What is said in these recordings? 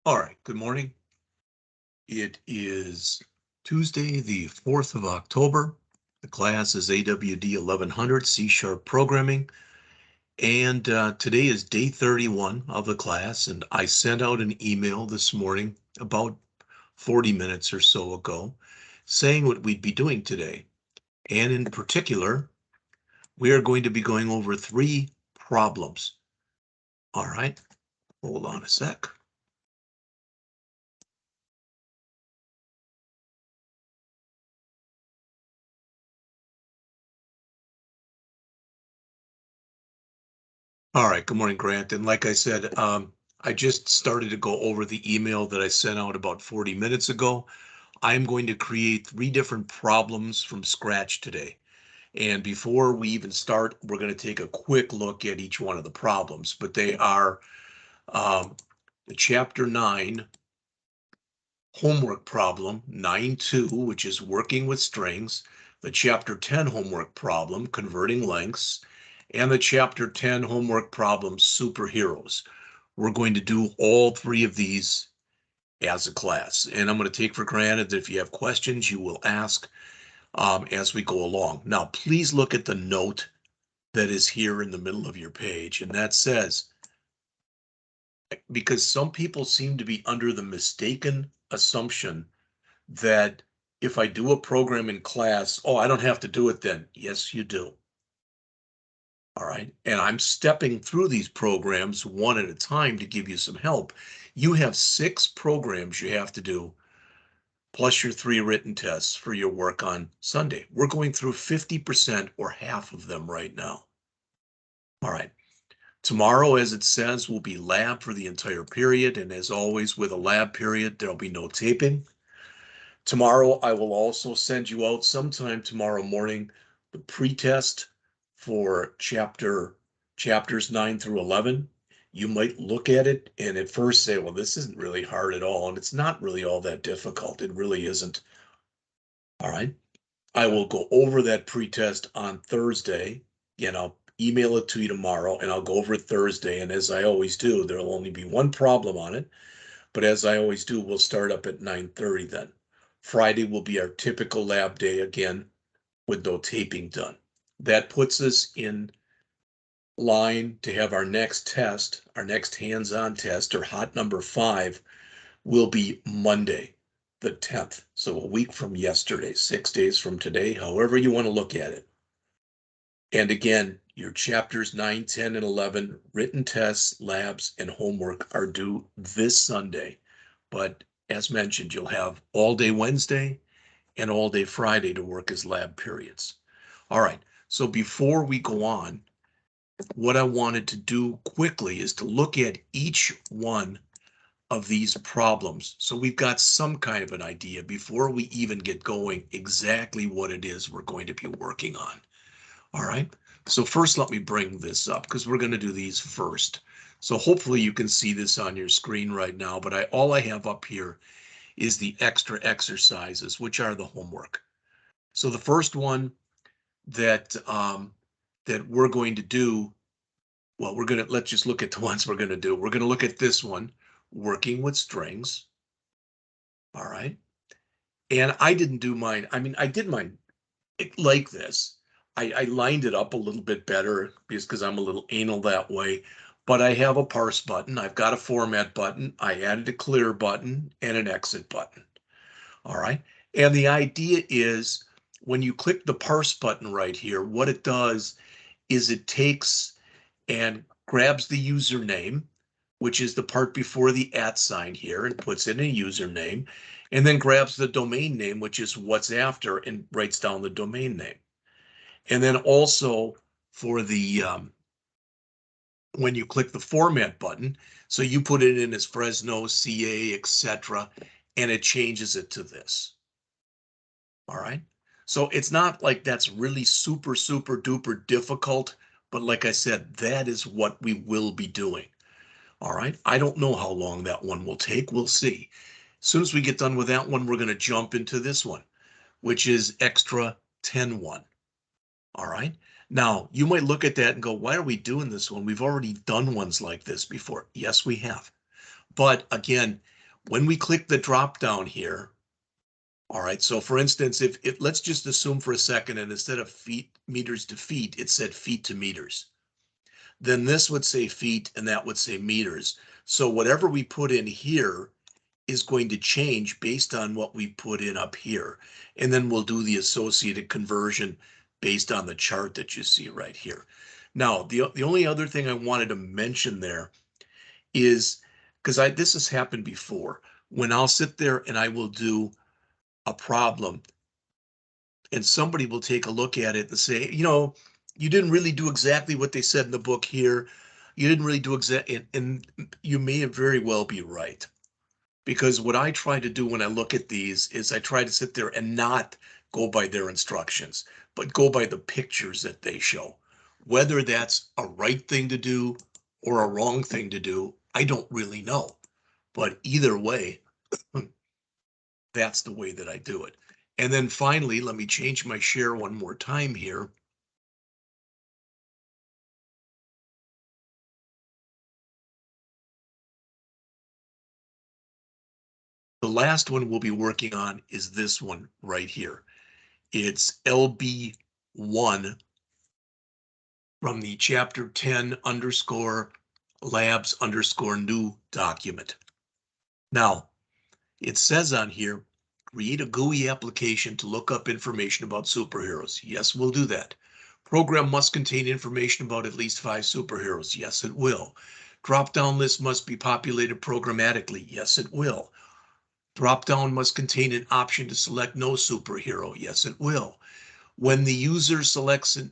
All right, good morning. It is Tuesday, the 4th of October. The class is AWD 1100 C# programming. And today is day 31 of the class. And I sent out an email this morning about 40 minutes or so ago saying what we'd be doing today. And in particular, we are going to be going over 3 problems. All right, hold on a sec. All right, good morning, Grant. And like I said, I just started to go over the email that I sent out about 40 minutes ago. I'm going to create 3 different problems from scratch today. And before we even start, we're going to take a quick look at each one of the problems, but they are the Chapter 9 homework problem 9.2, which is working with strings, the Chapter 10 homework problem, converting lengths, and the Chapter 10 homework problem, superheroes. We're going to do all 3 of these as a class, and I'm going to take for granted that if you have questions, you will ask as we go along. Now, please look at the note that is here in the middle of your page, and that says, because some people seem to be under the mistaken assumption that if I do a program in class, oh, I don't have to do it then. Yes, you do. All right. And I'm stepping through these programs one at a time to give you some help. You have 6 programs you have to do, plus your 3 written tests for your work on Sunday. We're going through 50% or half of them right now. All right. Tomorrow, as it says, will be lab for the entire period. And as always, with a lab period, there'll be no taping. Tomorrow, I will also send you out sometime tomorrow morning the pretest for chapters 9 through 11. You might look at it and at first say, well, this isn't really hard at all. And it's not really all that difficult. It really isn't. All right. I will go over that pretest on Thursday, and I'll email it to you tomorrow, and I'll go over it Thursday. And as I always do, there'll only be one problem on it. But as I always do, we'll start up at 9:30 then. Friday will be our typical lab day again with no taping done. That puts us in line to have our next test, our next hands-on test, or hot number 5, will be Monday, the 10th. So a week from yesterday, 6 days from today, however you want to look at it. And again, your chapters 9, 10, and 11 written tests, labs, and homework are due this Sunday. But as mentioned, you'll have all day Wednesday and all day Friday to work as lab periods. All right, so before we go on, what I wanted to do quickly is to look at each one of these problems. So we've got some kind of an idea before we even get going exactly what it is we're going to be working on. All right, so first let me bring this up because we're going to do these first. So hopefully you can see this on your screen right now, but all I have up here is the extra exercises, which are the homework. So the first one that we're going to do, well, let's just look at the ones we're going to do. We're going to look at this one, working with strings. All right. And I didn't do mine. I mean, I did mine like this. I lined it up a little bit better because I'm a little anal that way. But I have a parse button. I've got a format button. I added a clear button and an exit button. All right. And the idea is when you click the parse button right here, what it does is it takes and grabs the username, which is the part before the @ sign here, and puts in a username, and then grabs the domain name, which is what's after, and writes down the domain name. And then also for the when you click the format button, so you put it in as Fresno, CA, etc., and it changes it to this. All right. So it's not like that's really super, super duper difficult, but like I said, that is what we will be doing. All right. I don't know how long that one will take. We'll see. As soon as we get done with that one, we're going to jump into this one, which is extra 10-1. All right. Now, you might look at that and go, why are we doing this one? We've already done ones like this before. Yes, we have. But again, When we click the drop down here, all right, so for instance, if let's just assume for a second, and instead of meters to feet, it said feet to meters. Then this would say feet and that would say meters. So whatever we put in here is going to change based on what we put in up here. And then we'll do the associated conversion based on the chart that you see right here. Now, the only other thing I wanted to mention there is, because this has happened before, when I'll sit there and I will do a problem and somebody will take a look at it and say, you didn't really do exactly what they said in the book here. You didn't really do exactly, and you may very well be right. Because what I try to do when I look at these is I try to sit there and not go by their instructions, but go by the pictures that they show. Whether that's a right thing to do or a wrong thing to do, I don't really know. But either way, that's the way that I do it. And then finally, let me change my share one more time here. The last one we'll be working on is this one right here. It's LB1 from the chapter 10 _ labs _ new document. Now, it says on here, create a GUI application to look up information about superheroes. Yes, we'll do that. Program must contain information about at least 5 superheroes. Yes, it will. Drop-down list must be populated programmatically. Yes, it will. Drop-down must contain an option to select no superhero. Yes, it will. When the user selects an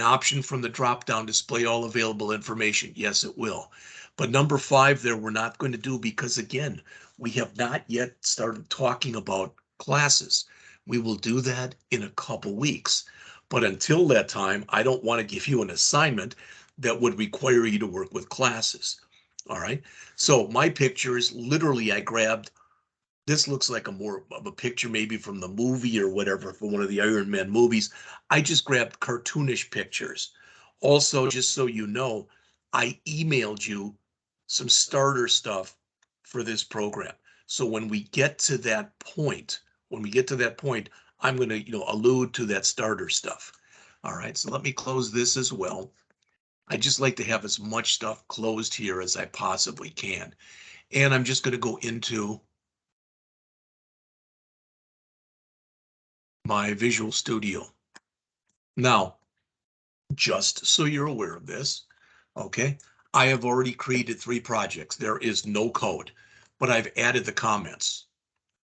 option from the drop-down, display all available information. Yes, it will. But number 5 there, we're not going to do, because again, we have not yet started talking about classes. We will do that in a couple weeks. But until that time, I don't want to give you an assignment that would require you to work with classes. All right. So my picture is literally, I grabbed, this looks like a more of a picture maybe from the movie or whatever, from one of the Iron Man movies. I just grabbed cartoonish pictures. Also, just so you know, I emailed you some starter stuff for this program. So when we get to that point, I'm going to, allude to that starter stuff. All right, so let me close this as well. I just like to have as much stuff closed here as I possibly can. And I'm just going to go into my Visual Studio. Now, just so you're aware of this, okay, I have already created 3 projects. There is no code, but I've added the comments.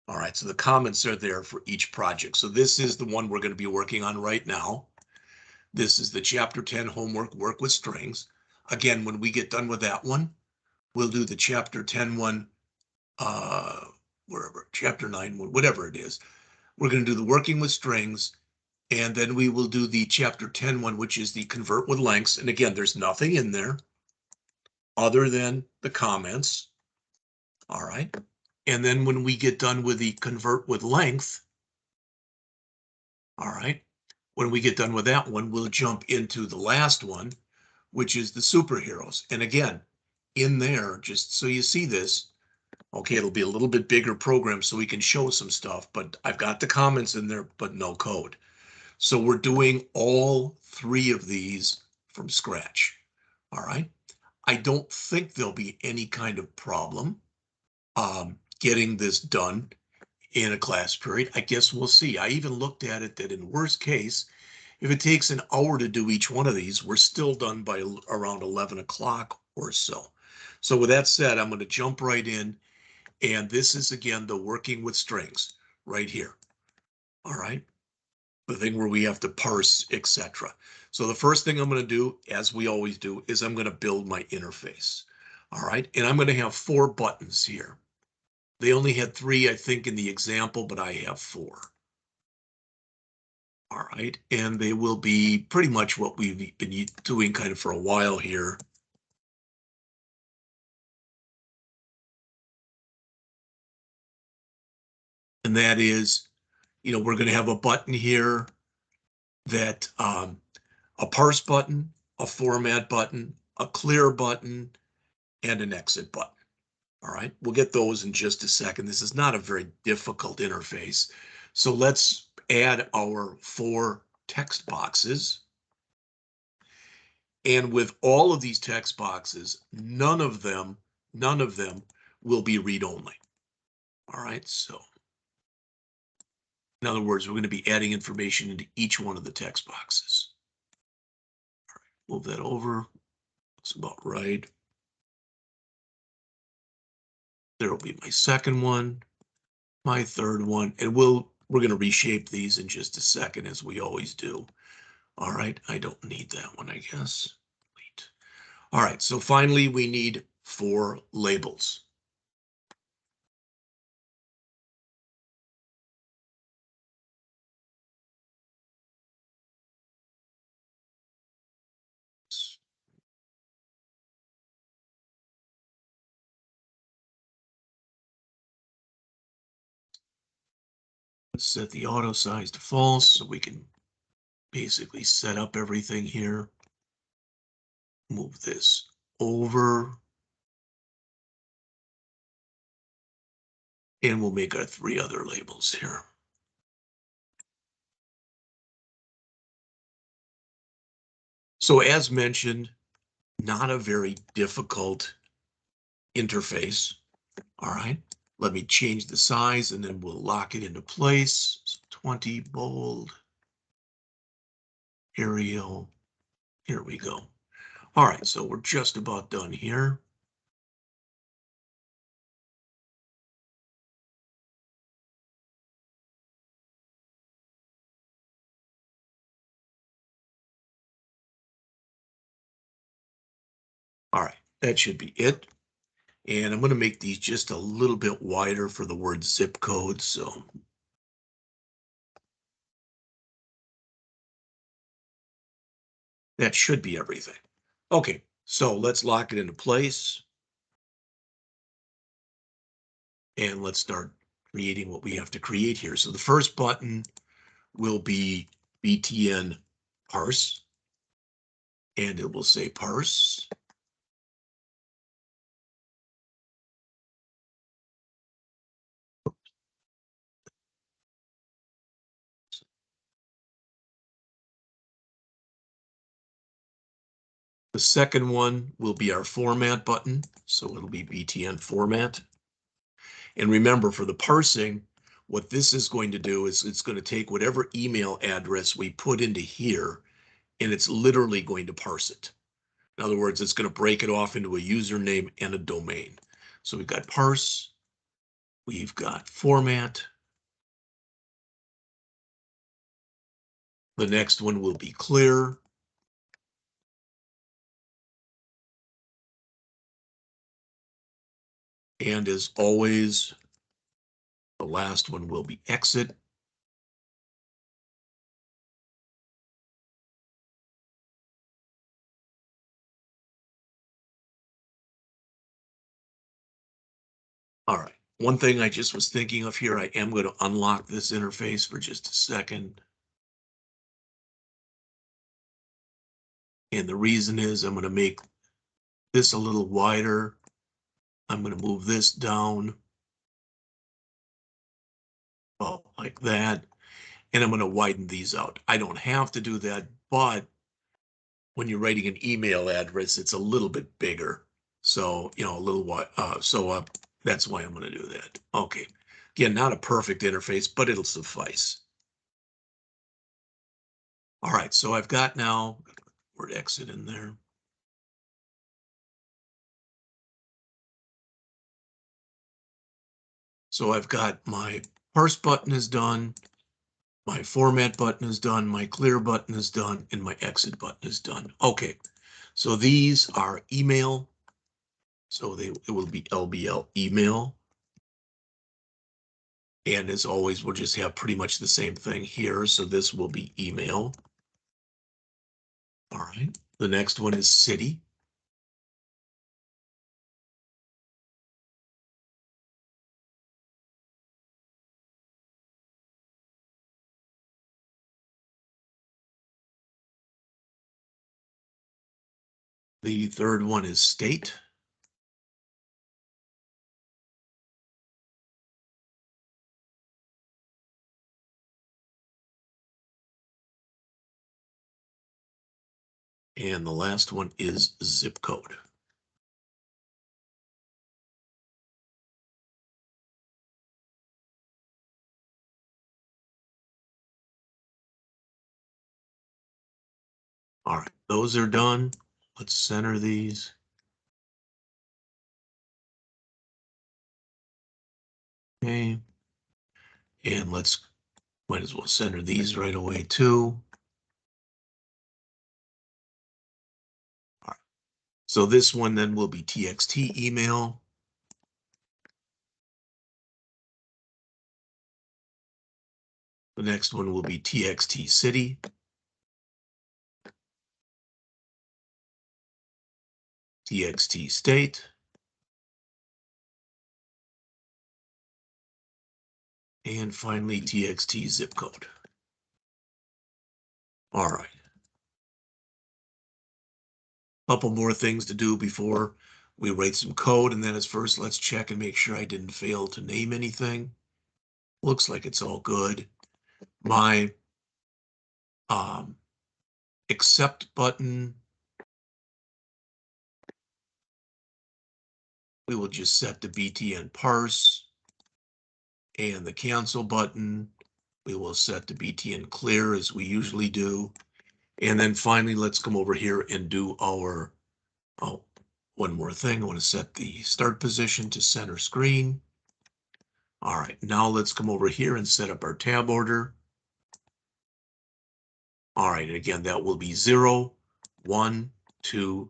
All right, so the comments are there for each project. So this is the one we're going to be working on right now. This is the chapter 10 homework, work with strings. Again, when we get done with that one, we'll do the chapter 10 one, wherever, chapter 9 one, whatever it is. We're going to do the working with strings. And then we will do the chapter 10 one, which is the convert with lengths. And again, there's nothing in there other than the comments. All right. And then when we get done with the convert with length, all right, when we get done with that one, we'll jump into the last one, which is the superheroes. And again, in there, just so you see this, okay, it'll be a little bit bigger program so we can show some stuff, but I've got the comments in there, but no code. So we're doing all 3 of these from scratch. All right. I don't think there'll be any kind of problem getting this done in a class period. I guess we'll see. I even looked at it that in worst case, if it takes an hour to do each one of these, we're still done by around 11 o'clock or so. So with that said, I'm going to jump right in. And this is, again, the working with strings right here. All right. The thing where we have to parse, etc. So the first thing I'm going to do, as we always do, is I'm going to build my interface. All right. And I'm going to have 4 buttons here. They only had 3, I think, in the example, but I have 4. All right. And they will be pretty much what we've been doing kind of for a while here. And that is, we're going to have a button here that a parse button, a format button, a clear button, and an exit button. All right, we'll get those in just a second. This is not a very difficult interface. So let's add our 4 text boxes. And with all of these text boxes, none of them will be read-only. All right, so in other words, we're going to be adding information into each one of the text boxes. All right, move that over. That's about right. There will be my second one, my third one, and we're going to reshape these in just a second, as we always do. All right, I don't need that one, I guess. Wait. All right, so finally we need 4 labels. Let's set the auto size to false so we can basically set up everything here. Move this over. And we'll make our 3 other labels here. So as mentioned, not a very difficult interface. All right, let me change the size and then we'll lock it into place. So 20 bold, Arial, here we go. All right, so we're just about done here. All right, that should be it. And I'm going to make these just a little bit wider for the word zip code. So that should be everything. Okay, so let's lock it into place. And let's start creating what we have to create here. So the first button will be BTN parse, and it will say parse. The second one will be our format button, so it'll be BTN format. And remember, for the parsing, what this is going to do is it's going to take whatever email address we put into here, and it's literally going to parse it. In other words, it's going to break it off into a username and a domain. So we've got parse, we've got format. The next one will be clear. And as always, the last one will be exit. All right. One thing I just was thinking of here, I am going to unlock this interface for just a second. And the reason is I'm going to make this a little wider. I'm going to move this down. Oh, like that. And I'm going to widen these out. I don't have to do that, but when you're writing an email address, it's a little bit bigger. So, you know, a little wide. That's why I'm going to do that. Okay. Again, not a perfect interface, but it'll suffice. All right, so I've got now word exit in there. So I've got my parse button is done, my format button is done, my clear button is done, and my exit button is done. Okay, so these are email. So it will be LBL email. And as always, we'll just have pretty much the same thing here. So this will be email. All right, the next one is city. The third one is state. And the last one is zip code. All right, those are done. Let's center these. Okay. And might as well center these right away too. All right. So this one then will be TXT email. The next one will be TXT city. TXT state. And finally, TXT zip code. All right. Couple more things to do before we write some code, and then as first, let's check and make sure I didn't fail to name anything. Looks like it's all good. My accept button, we will just set to BTN parse, and the cancel button, we will set to BTN clear as we usually do. And then finally, let's come over here and do our, one more thing. I want to set the start position to center screen. All right, now let's come over here and set up our tab order. All right, and again, that will be 0, 1, 2,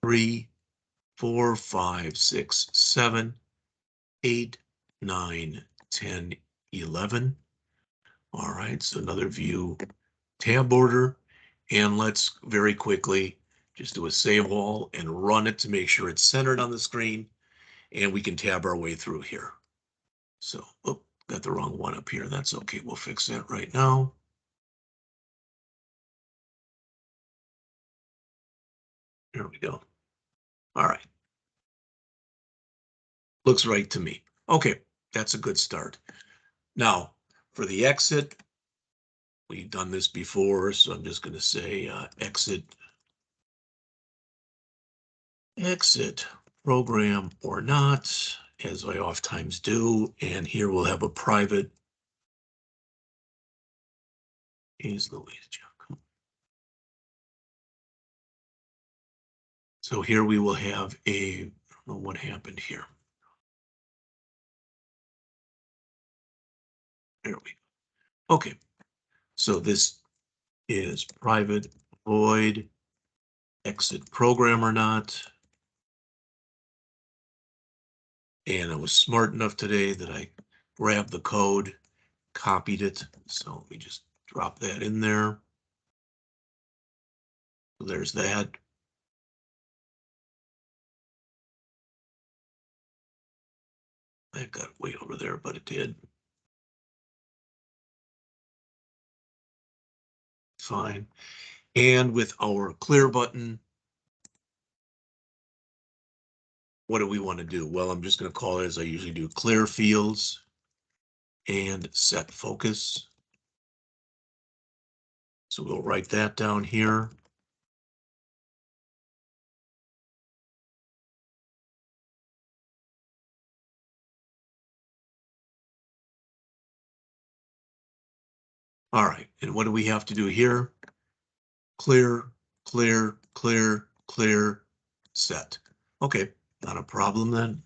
3, 4, 5, 6, 7, 8, 9, 10, 11. All right, so another view tab order. And let's very quickly just do a save all and run it to make sure it's centered on the screen. And we can tab our way through here. So, oh, got the wrong one up here. That's okay. We'll fix that right now. There we go. All right. Looks right to me. Okay, that's a good start. Now, for the exit, we've done this before, so I'm just going to say exit program or not, as I oftentimes do. And here we'll have a private. Is Louise John. So here we will have a, I don't know what happened here. There we go. Okay, so this is private void exit program or not. And I was smart enough today that I grabbed the code, copied it. So let me just drop that in there. So there's that. That got way over there, but it did. Fine. And with our clear button, what do we want to do? Well, I'm just going to call it as I usually do, clear fields and set focus. So we'll write that down here. All right, and what do we have to do here? Clear, clear, clear, clear, set. Okay, not a problem then.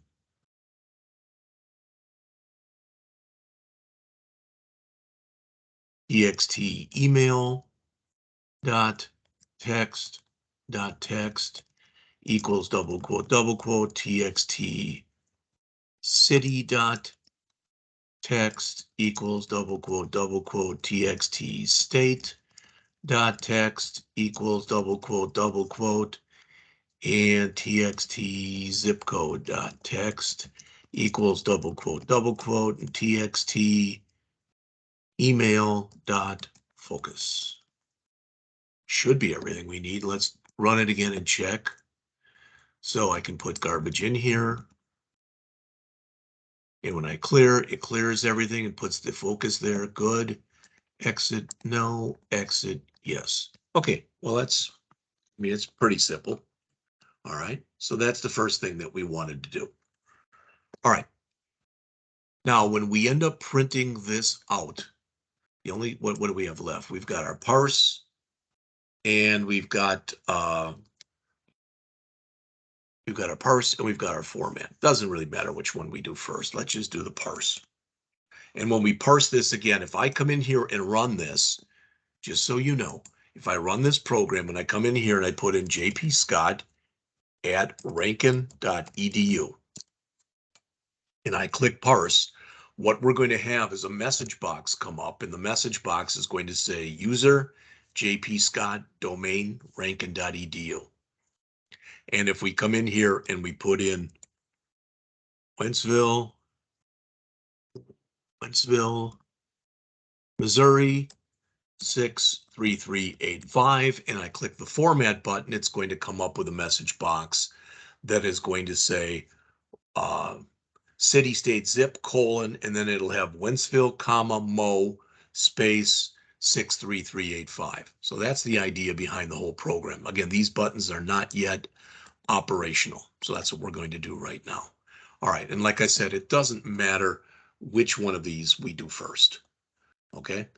TXT email dot text equals double quote TXT city dot text equals double quote TXT state dot text equals double quote and TXT zip code dot text equals double quote and TXT email dot focus. Should be everything we need. Let's run it again and check. So I can put garbage in here. And when I clear, it clears everything and puts the focus there. Good. Exit, no. Exit, yes. Okay, well, I mean, it's pretty simple. All right. So that's the first thing that we wanted to do. All right. Now, when we end up printing this out, what do we have left? We've got our parse and we've got our parse and we've got our format. Doesn't really matter which one we do first. Let's just do the parse. And when we parse this again, if I come in here and run this, just so you know, if I run this program and I come in here and I put in jpscott@rankin.edu and I click parse, what we're going to have is a message box come up, and the message box is going to say user jpscott domain rankin.edu. And if we come in here and we put in Wentzville, Missouri 63385, and I click the format button, it's going to come up with a message box that is going to say city, state, zip, colon, and then it'll have Wentzville, comma, Mo, space 63385. So that's the idea behind the whole program. Again, these buttons are not yet operational. So that's what we're going to do right now. All right, and like I said, it doesn't matter which one of these we do first. Okay.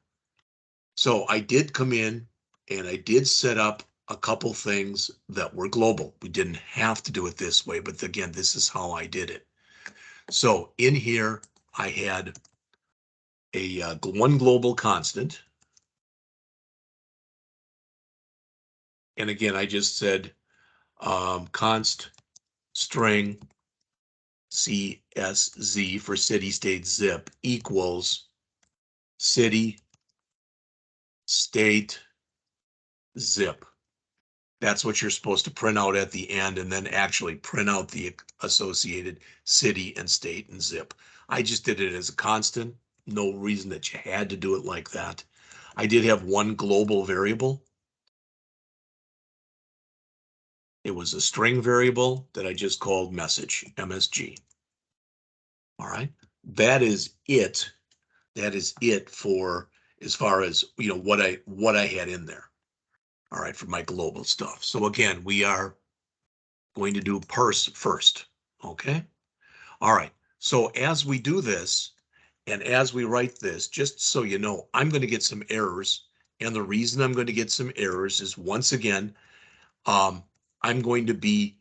So I did come in and I did set up a couple things that were global. We didn't have to do it this way, but again, this is how I did it. So in here, I had one global constant. And again, I just said const string CSZ for city, state, zip equals city, state, zip. That's what you're supposed to print out at the end and then actually print out the associated city and state and zip. I just did it as a constant. No reason that you had to do it like that. I did have one global variable. It was a string variable that I just called message, MSG. All right, that is it. That is it for as far as, you know, what I had in there. All right, for my global stuff. So again, we are going to do parse first. Okay. All right. So as we do this and as we write this, just so you know, I'm going to get some errors. And the reason I'm going to get some errors is, once again, I'm going to be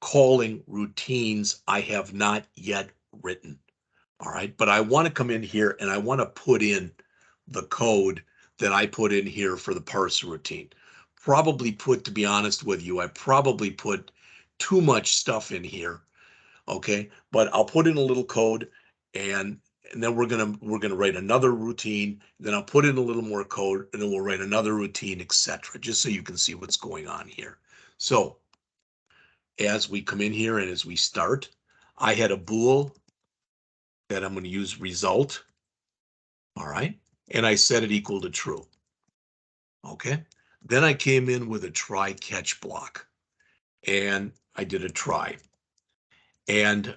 calling routines I have not yet written. All right. But I want to come in here and I want to put in the code that I put in here for the parse routine. To be honest with you, I probably put too much stuff in here. Okay, but I'll put in a little code and then we're gonna write another routine. Then I'll put in a little more code and then we'll write another routine, etc. Just so you can see what's going on here. So as we come in here and as we start, I had a bool that I'm going to use result. All right, and I set it equal to true. Okay, then I came in with a try catch block and I did a try. And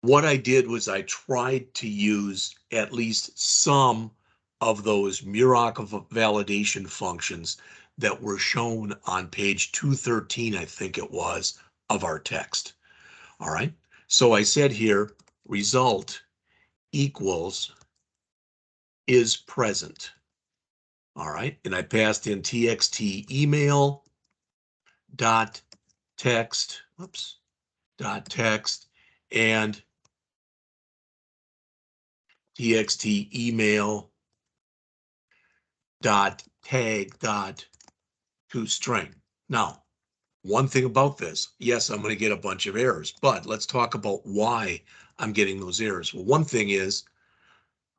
what I did was I tried to use at least some of those Muroc validation functions that were shown on page 213, I think it was, of our text. All right. So I said here, result equals is present. All right. And I passed in txt email dot text, dot text, and txt email dot tag dot toString. Now, one thing about this, yes, I'm going to get a bunch of errors, but let's talk about why I'm getting those errors. Well, one thing is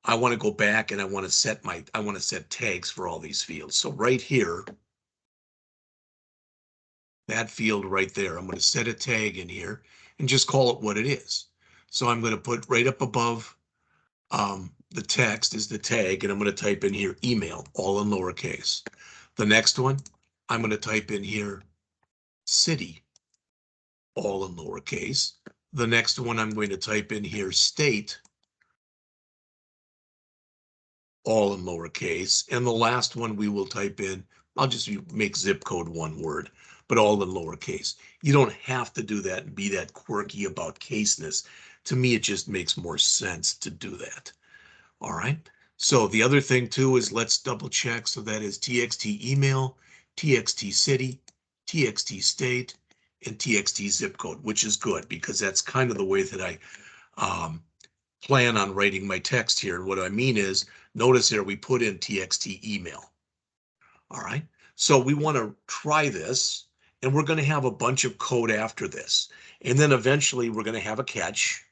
I want to go back and I want to set tags for all these fields. So right here, that field right there, I'm going to set a tag in here and just call it what it is. So I'm going to put right up above the text is the tag, and I'm going to type in here email, all in lowercase. The next one, I'm going to type in here city, all in lowercase. The next one, I'm going to type in here state, all in lowercase. And the last one we will type in I'll just make zip code one word, but all in lowercase. You don't have to do that and be that quirky about caseness. To me, it just makes more sense to do that. All right. So the other thing too is let's double check. So that is TXT email, TXT city, TXT state, and TXT zip code, which is good because that's kind of the way that I plan on writing my text here. And what I mean is, notice here we put in TXT email. All right. So we want to try this, and we're going to have a bunch of code after this. And then eventually we're going to have a catch.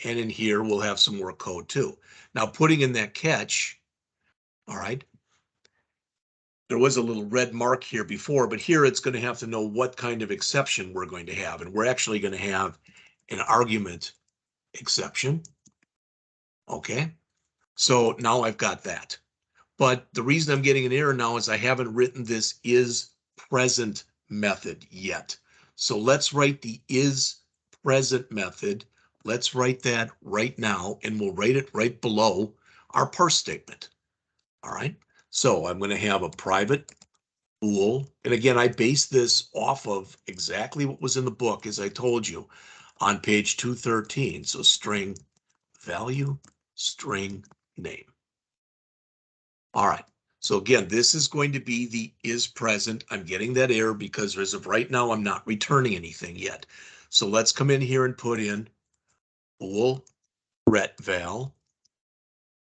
And in here, we'll have some more code too. Now, putting in that catch, all right, there was a little red mark here before, but here it's going to have to know what kind of exception we're going to have. And we're actually going to have an argument exception. Okay. So now I've got that. But the reason I'm getting an error now is I haven't written this is present method yet. So let's write the is present method. Let's write that right now, and we'll write it right below our parse statement. All right. So I'm going to have a private bool. And again, I base this off of exactly what was in the book, as I told you, on page 213. So string value, string name. All right. So again, this is going to be the is present. I'm getting that error because as of right now, I'm not returning anything yet. So let's come in here and put in bool retval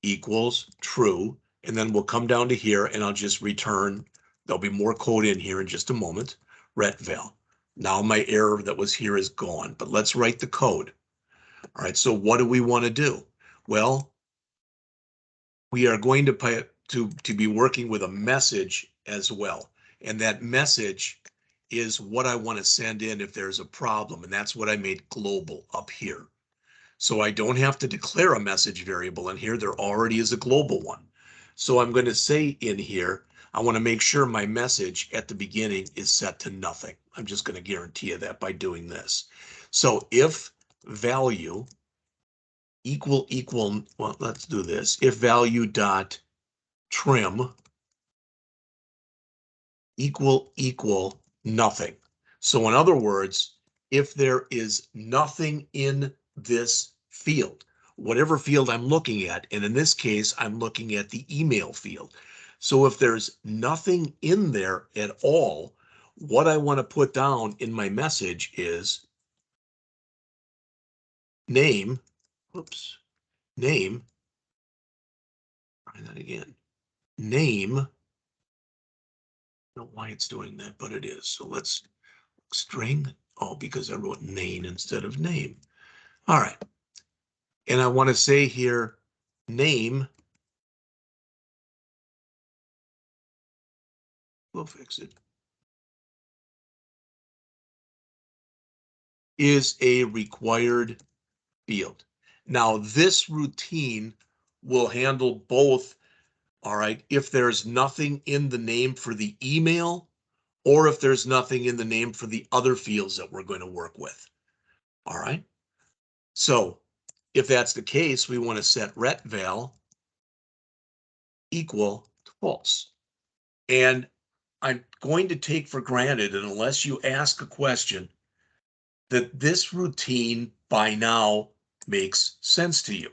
equals true. And then we'll come down to here and I'll just return. There'll be more code in here in just a moment. Retval. Now my error that was here is gone, but let's write the code. All right. So what do we want to do? Well, we are going to be working with a message as well. And that message is what I want to send in if there's a problem. And that's what I made global up here. So I don't have to declare a message variable in here. There already is a global one. So I'm going to say in here, I want to make sure my message at the beginning is set to nothing. I'm just going to guarantee you that by doing this. So if value equal, well, let's do this. If value dot trim equal nothing. So in other words, if there is nothing in this field, whatever field I'm looking at, and in this case, I'm looking at the email field. So if there's nothing in there at all, what I want to put down in my message is name, name, try that again, name, I don't know why it's doing that, but it is. So let's string, oh, because I wrote name instead of name. All right. And I want to say here, name, we'll fix it, is a required field. Now, this routine will handle both, all right, if there's nothing in the name for the email or if there's nothing in the name for the other fields that we're going to work with. All right. So if that's the case, we want to set retval equal to false. And I'm going to take for granted, and unless you ask a question, that this routine by now makes sense to you.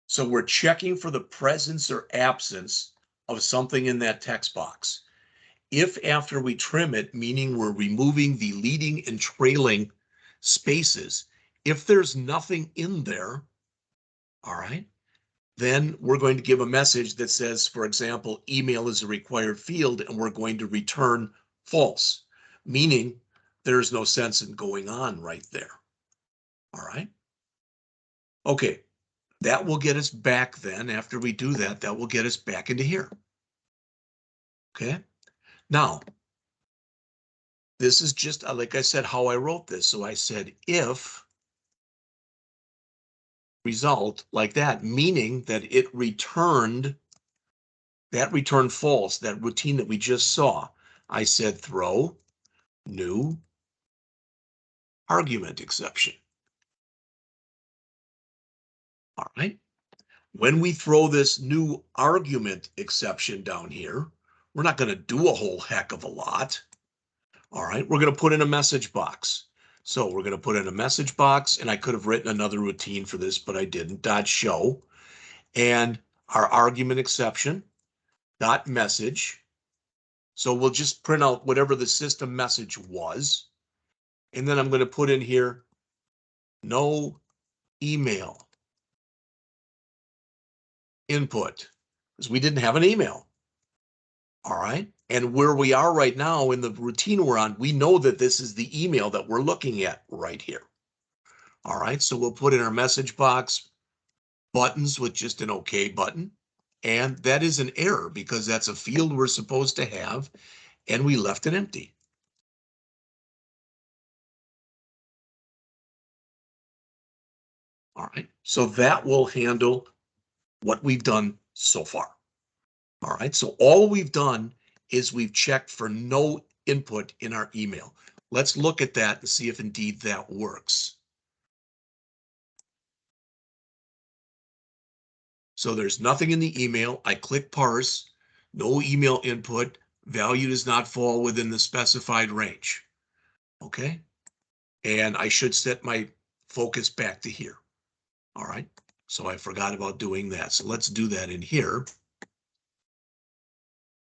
So we're checking for the presence or absence of something in that text box. If after we trim it, meaning we're removing the leading and trailing spaces, if there's nothing in there, all right, then we're going to give a message that says, for example, email is a required field, and we're going to return false, meaning there's no sense in going on right there. All right. Okay. That will get us back then. After we do that, that will get us back into here. Okay. Now, this is just, like I said, how I wrote this. So I said, if result like that, meaning that it returned, that returned false, that routine that we just saw. I said, throw new argument exception. All right. When we throw this new argument exception down here, We're not going to do a whole heck of a lot. All right, we're going to put in a message box. So we're going to put in a message box, and I could have written another routine for this, but I didn't. Dot show, and our argument exception, dot message. So we'll just print out whatever the system message was. And then I'm going to put in here, no email input, because we didn't have an email. All right. And where we are right now in the routine we're on, we know that this is the email that we're looking at right here. All right. So we'll put in our message box buttons with just an OK button. And that is an error because that's a field we're supposed to have, and we left it empty. All right. So that will handle what we've done so far. All right. So all we've done is we've checked for no input in our email. Let's look at that and see if indeed that works. So there's nothing in the email. I click parse, no email input, value does not fall within the specified range. Okay. And I should set my focus back to here. All right. So I forgot about doing that. So let's do that in here.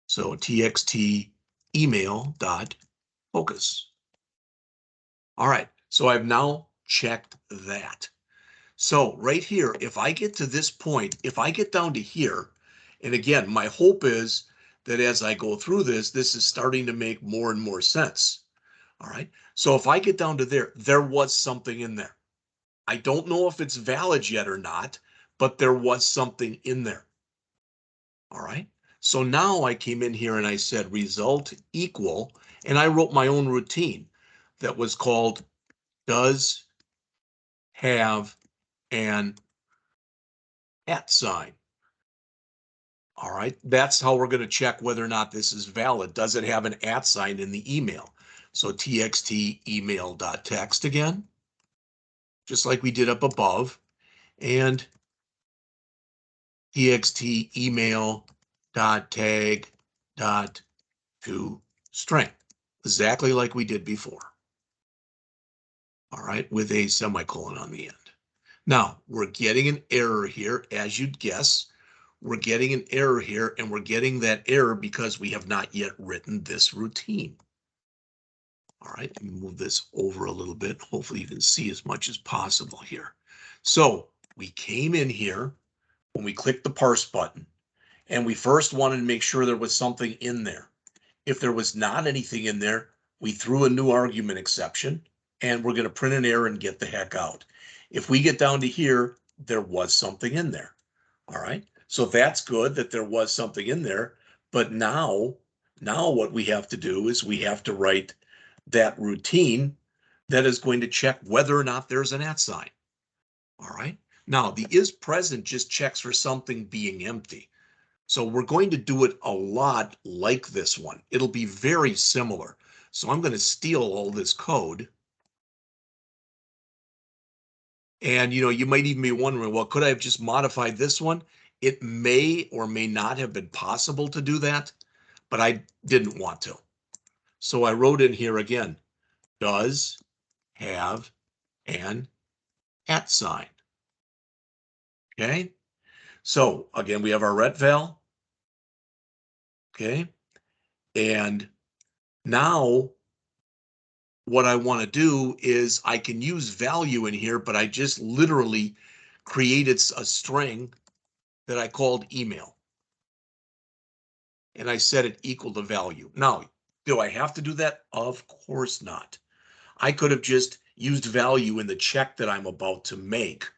So txt email dot focus. All right. So I've now checked that. So right here, if I get to this point, if I get down to here, and again, my hope is that as I go through this, this is starting to make more and more sense. All right. So if I get down to there, there was something in there. I don't know if it's valid yet or not, but there was something in there. All right. So now I came in here and I said result equal, and I wrote my own routine that was called does have an @ sign. All right. That's how we're going to check whether or not this is valid. Does it have an @ sign in the email? So txt email.text again, just like we did up above, and txt email.tag.toString, exactly like we did before. All right, with a semicolon on the end. Now, we're getting an error here, as you'd guess. We're getting an error here, and we're getting that error because we have not yet written this routine. All right, let me move this over a little bit. Hopefully you can see as much as possible here. So we came in here when we clicked the parse button, and we first wanted to make sure there was something in there. If there was not anything in there, we threw a new argument exception, and we're going to print an error and get the heck out. If we get down to here, there was something in there. All right. So that's good that there was something in there. But now what we have to do is we have to write that routine that is going to check whether or not there's an @ sign. All right. Now the is present just checks for something being empty. So we're going to do it a lot like this one. It'll be very similar. So I'm going to steal all this code. And you might even be wondering, well, could I have just modified this one? It may or may not have been possible to do that, but I didn't want to. So I wrote in here again, does have an @ sign. Okay. So again, we have our ret val. Okay. And now what I want to do is I can use value in here, but I just literally created a string that I called email. And I set it equal to value. Now, do I have to do that? Of course not. I could have just used value in the check that I'm about to make.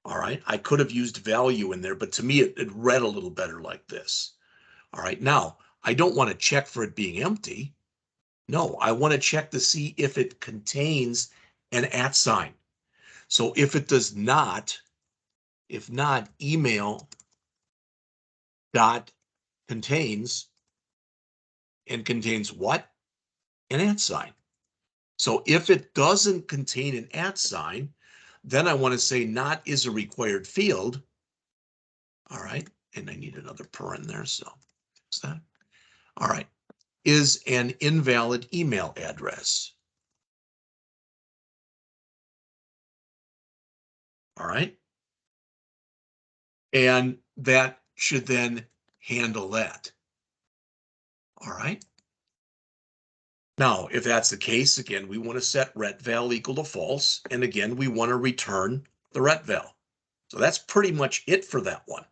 All right. I could have used value in there, but to me, it read a little better like this. All right. Now, I don't want to check for it being empty. No, I want to check to see if it contains an @ sign. So if it does not, if not, email dot contains, and contains what? An @ sign. So if it doesn't contain an @ sign, then I want to say not is a required field. All right. And I need another paren there. So fix that. All right, is an invalid email address. All right, and that should then handle that. All right. Now, if that's the case, again, we want to set retval equal to false. And again, we want to return the retval. So that's pretty much it for that one.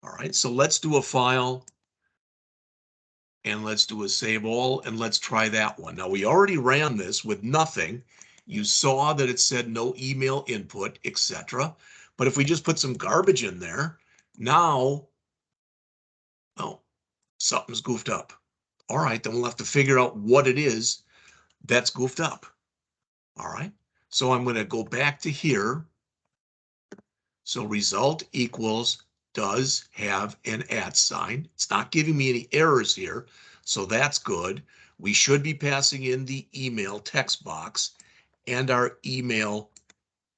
All right, so let's do a file and let's do a save all and let's try that one. Now, we already ran this with nothing. You saw that it said no email input, etc. But if we just put some garbage in there, now, oh, something's goofed up. All right, then we'll have to figure out what it is that's goofed up. All right, so I'm going to go back to here. So result equals does have an @ sign. It's not giving me any errors here, so that's good. We should be passing in the email text box and our email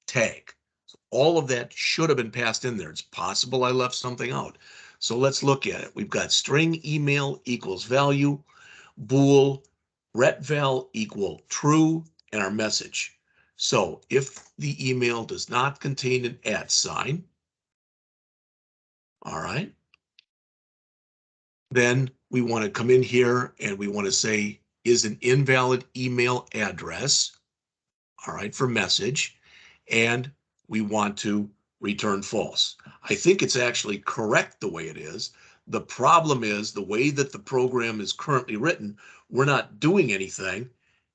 tag. So all of that should have been passed in there. It's possible I left something out. So let's look at it. We've got string email equals value, bool retval equal true, and our message. So if the email does not contain an @ sign, all right, then we want to come in here and we want to say is an invalid email address, all right, for message, and we want to return false. I think it's actually correct the way it is. The problem is the way that the program is currently written, we're not doing anything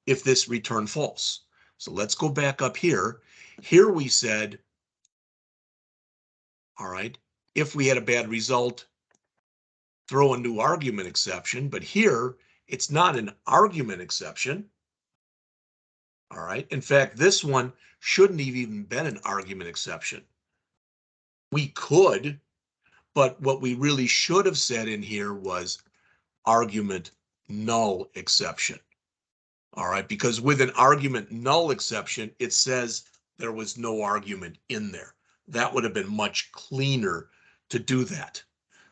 if this return false. So let's go back up here. Here we said, all right, if we had a bad result, throw a new argument exception, but here it's not an argument exception. All right. In fact, this one shouldn't have even been an argument exception. We could, but what we really should have said in here was argument null exception. All right, because with an argument null exception, it says there was no argument in there. That would have been much cleaner to do that.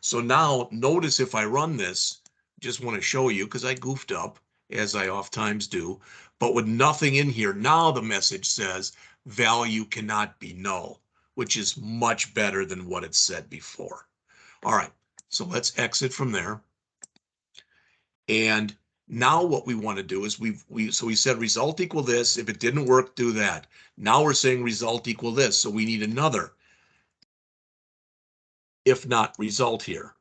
So now notice if I run this, just want to show you because I goofed up as I oftentimes do, but with nothing in here, now the message says value cannot be null, which is much better than what it said before. All right, so let's exit from there. And now what we want to do is we said result equal this. If it didn't work, do that. Now we're saying result equal this. So we need another if not result here.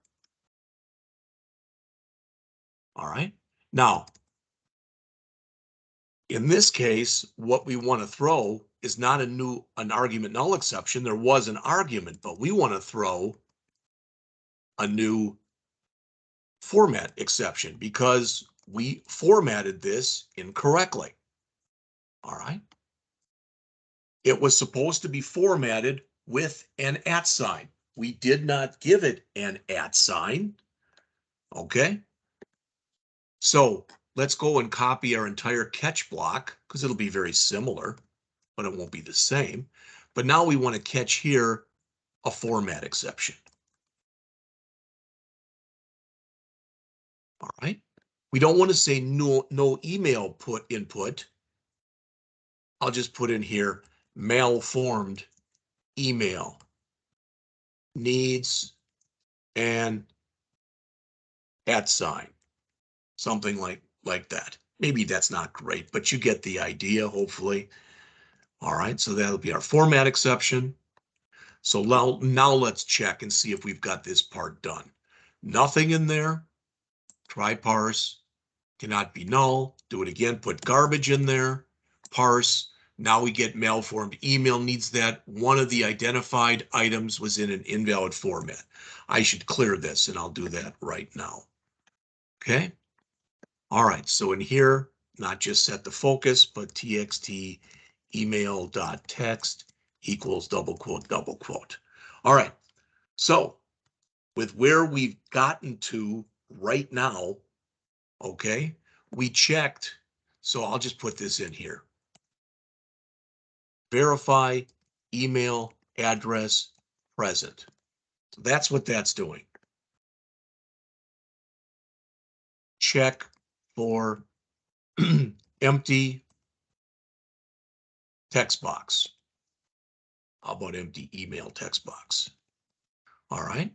All right. Now, in this case, what we want to throw is not an argument null exception. There was an argument, but we want to throw a new format exception because we formatted this incorrectly. All right. It was supposed to be formatted with an @ sign. We did not give it an @ sign. Okay. So let's go and copy our entire catch block because it'll be very similar, but it won't be the same. But now we want to catch here a format exception. All right. We don't want to say no email input. I'll just put in here malformed email needs an @ sign, something like that. Maybe that's not great, but you get the idea, hopefully. All right, so that'll be our format exception. So now let's check and see if we've got this part done. Nothing in there. Try parse. Cannot be null. Do it again. Put garbage in there. Parse. Now we get malformed email needs that. One of the identified items was in an invalid format. I should clear this, and I'll do that right now. Okay. All right. So in here, not just set the focus, but txt email.text equals double quote, double quote. All right. So with where we've gotten to right now, okay, we checked. So I'll just put this in here. Verify email address present. So that's what that's doing. check for empty text box. How about empty email text box? All right.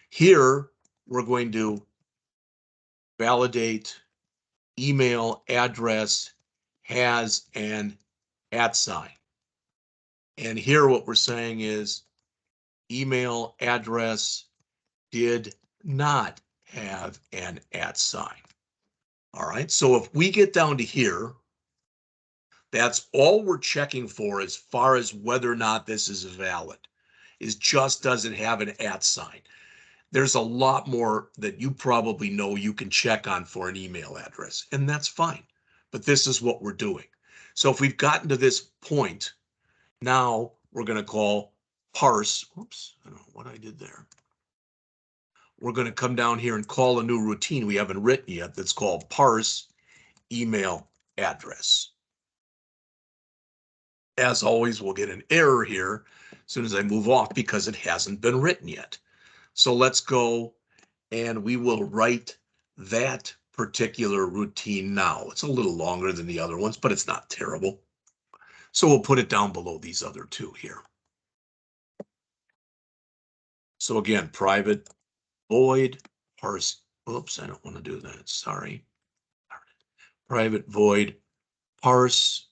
Here, we're going to validate email address has an @ sign. And here what we're saying is email address did not have an @ sign. All right, so if we get down to here, that's all we're checking for as far as whether or not this is valid, is just doesn't have an @ sign. There's a lot more that you probably know you can check on for an email address, and that's fine. But this is what we're doing. So if we've gotten to this point, now we're going to call parse. Oops, I don't know what I did there. We're going to come down here and call a new routine we haven't written yet that's called parse email address. As always, we'll get an error here as soon as I move off because it hasn't been written yet. So let's go and we will write that particular routine now. It's a little longer than the other ones, but it's not terrible. So we'll put it down below these other two here. So again, private void parse. Oops, I don't want to do that. Sorry. Private void parse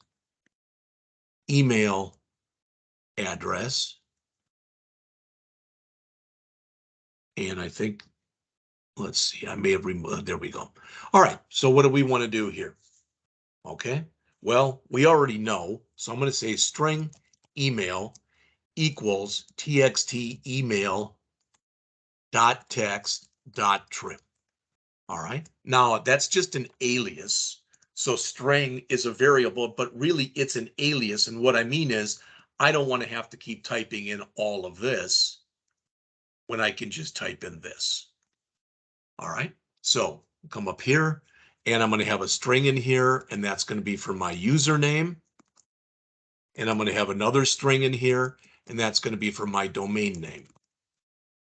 email address. And I think, let's see, I may have removed, there we go. All right, so what do we want to do here? Okay, well, we already know, so I'm going to say string email equals txt email dot text dot trim. All right, now that's just an alias. So string is a variable, but really it's an alias. And what I mean is I don't want to have to keep typing in all of this when I can just type in this. All right, so come up here and I'm going to have a string in here, and that's going to be for my username. And I'm going to have another string in here, and that's going to be for my domain name.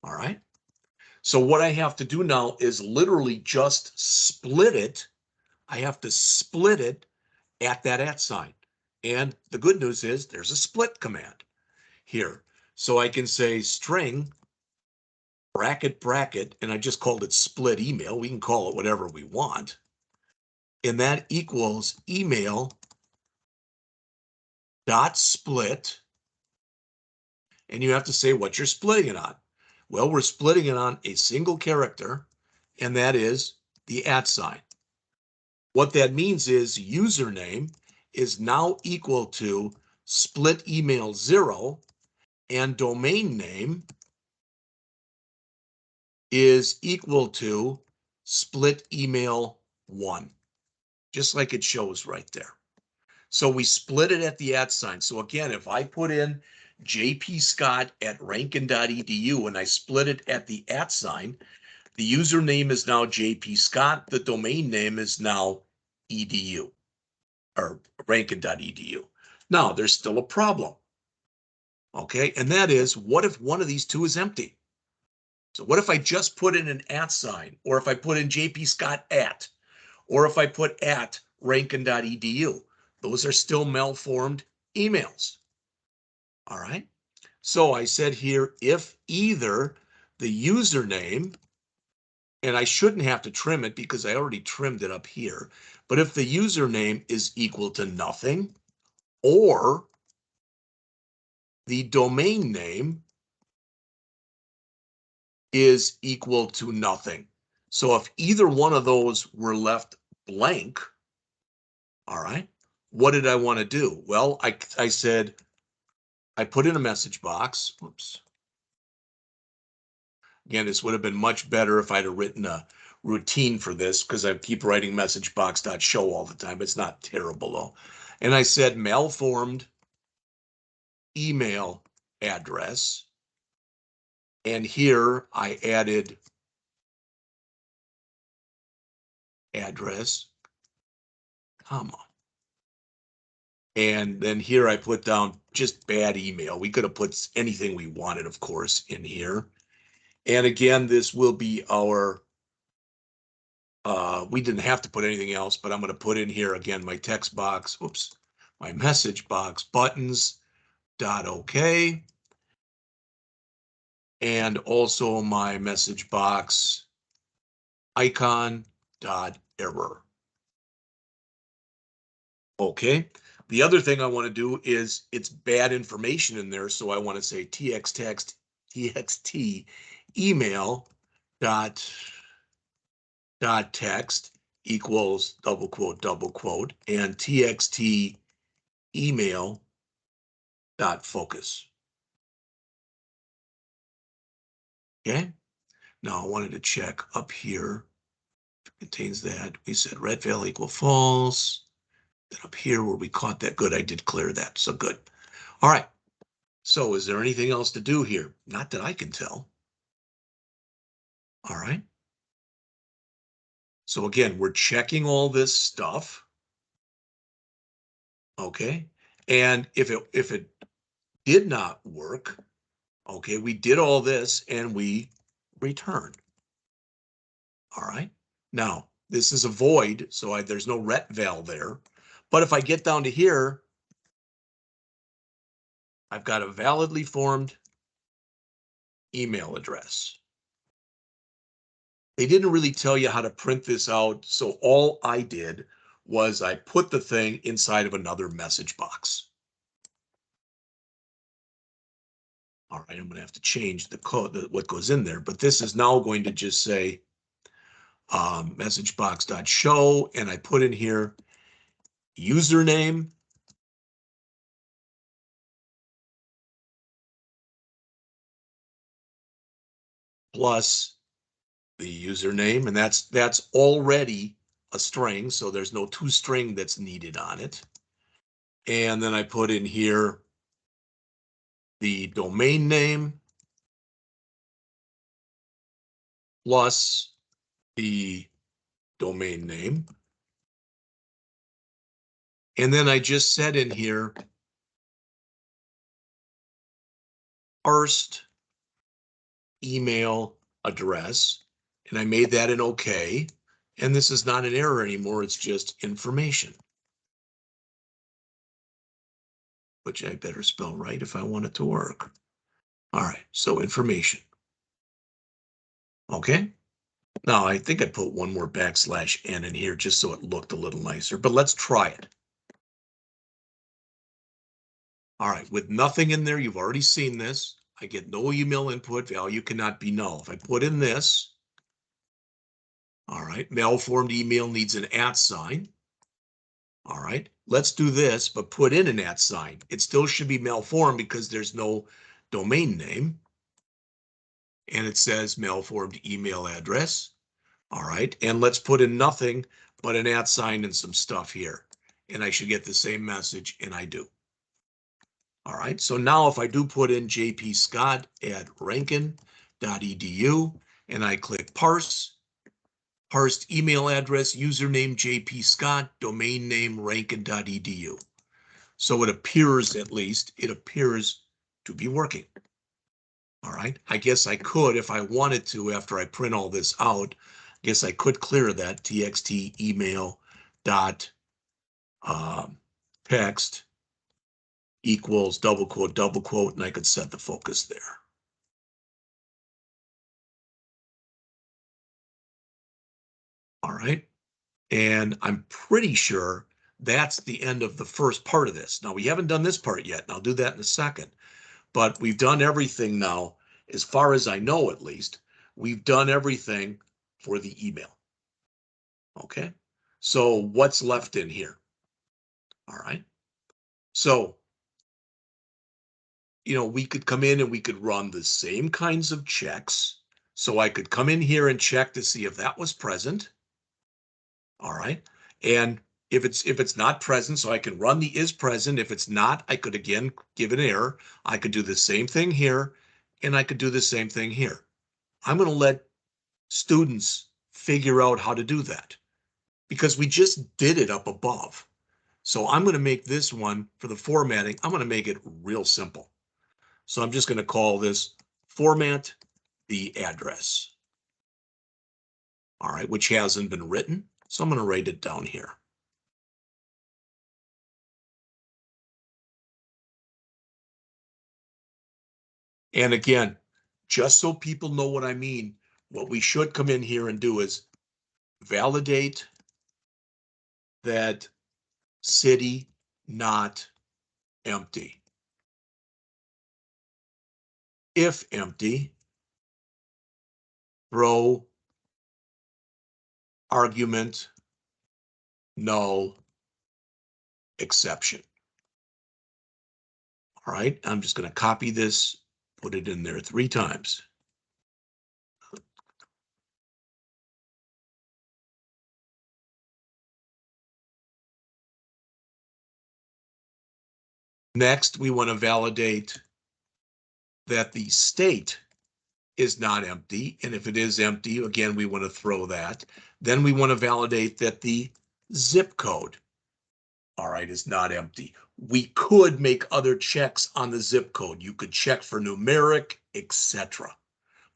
All right. So what I have to do now is literally just split it. I have to split it at that @ sign. And the good news is there's a split command here. So I can say string bracket bracket, and I just called it split email. We can call it whatever we want. And that equals email dot split. And you have to say what you're splitting it on. Well, we're splitting it on a single character, and that is the @ sign. What that means is username is now equal to split email 0, and domain name is equal to split email 1, just like it shows right there. So we split it at the @ sign. So again, if I put in jpscott@rankin.edu and I split it at the @ sign, the username is now jpscott, the domain name is now edu or rankin.edu. Now there's still a problem. Okay, and that is, what if one of these two is empty? So what if I just put in an @ sign, or if I put in jpscott@, or if I put @rankin.edu? Those are still malformed emails. All right. So I said here, if either the username, and I shouldn't have to trim it because I already trimmed it up here, but if the username is equal to nothing, or the domain name is equal to nothing. So if either one of those were left blank, all right, what did I want to do? Well, I said, I put in a message box. Whoops. Again, this would have been much better if I'd have written a routine for this, because I keep writing message box.show all the time. It's not terrible though. And I said malformed email address. And here I added address, comma. And then here I put down just bad email. We could have put anything we wanted, of course, in here. And again, this will be our We didn't have to put anything else, but I'm going to put in here again my text box, whoops, my message box buttons dot okay, and also my message box icon dot error. Okay. The other thing I want to do is it's bad information in there, so I want to say txt email dot text equals double quote, and txt email dot focus. Okay. Now I wanted to check up here. It contains that. We said red val equal false. Then up here where we caught that. Good. I did clear that. So good. All right. So is there anything else to do here? Not that I can tell. All right. So again, we're checking all this stuff. Okay. And if it did not work, okay, we did all this and we return. All right. Now, this is a void, so there's no ret val there. But if I get down to here, I've got a validly formed email address. They didn't really tell you how to print this out, so all I did was I put the thing inside of another message box. All right, I'm going to have to change the code, what goes in there, but this is now going to just say message box.show, and I put in here username plus the username, and that's already a string, so there's no toString that's needed on it. And then I put in here the domain name plus the domain name. And then I just said in here, first email address, and I made that an okay. And this is not an error anymore, it's just information, which I better spell right if I want it to work. All right, so information. Okay. Now I think I put one more \n in here just so it looked a little nicer, but let's try it. All right, with nothing in there, you've already seen this. I get no email input, value cannot be null. If I put in this, all right, malformed email needs an @sign. All right, let's do this, but put in an @sign. It still should be malformed because there's no domain name. And it says malformed email address. All right, and let's put in nothing but an @sign and some stuff here. And I should get the same message, and I do. All right, so now if I do put in jpscott@rankin.edu and I click parse, parsed email address, username jpscott, domain name rankin.edu. So it appears, at least, it appears to be working. All right, I guess I could, if I wanted to, after I print all this out, I guess I could clear that txt email dot text equals double quote, and I could set the focus there. All right, and I'm pretty sure that's the end of the first part of this. Now, we haven't done this part yet, and I'll do that in a second, but we've done everything now, as far as I know at least, we've done everything for the email. Okay, so what's left in here? All right, so we could come in and we could run the same kinds of checks. So I could come in here and check to see if that was present. All right. And if it's not present, so I can run the is present. If it's not, I could again give an error. I could do the same thing here, and I could do the same thing here. I'm going to let students figure out how to do that because we just did it up above. So I'm going to make this one for the formatting. I'm going to make it real simple. So I'm just going to call this format the address. all right, which hasn't been written. So I'm going to write it down here. And again, just so people know what I mean, what we should come in here and do is validate that city not empty. If empty, throw argument null exception. All right, I'm just going to copy this, put it in there 3 times. Next, we want to validate that the state is not empty. And if it is empty, again, we want to throw that. Then we want to validate that the zip code, all right, is not empty. We could make other checks on the zip code. You could check for numeric, etc.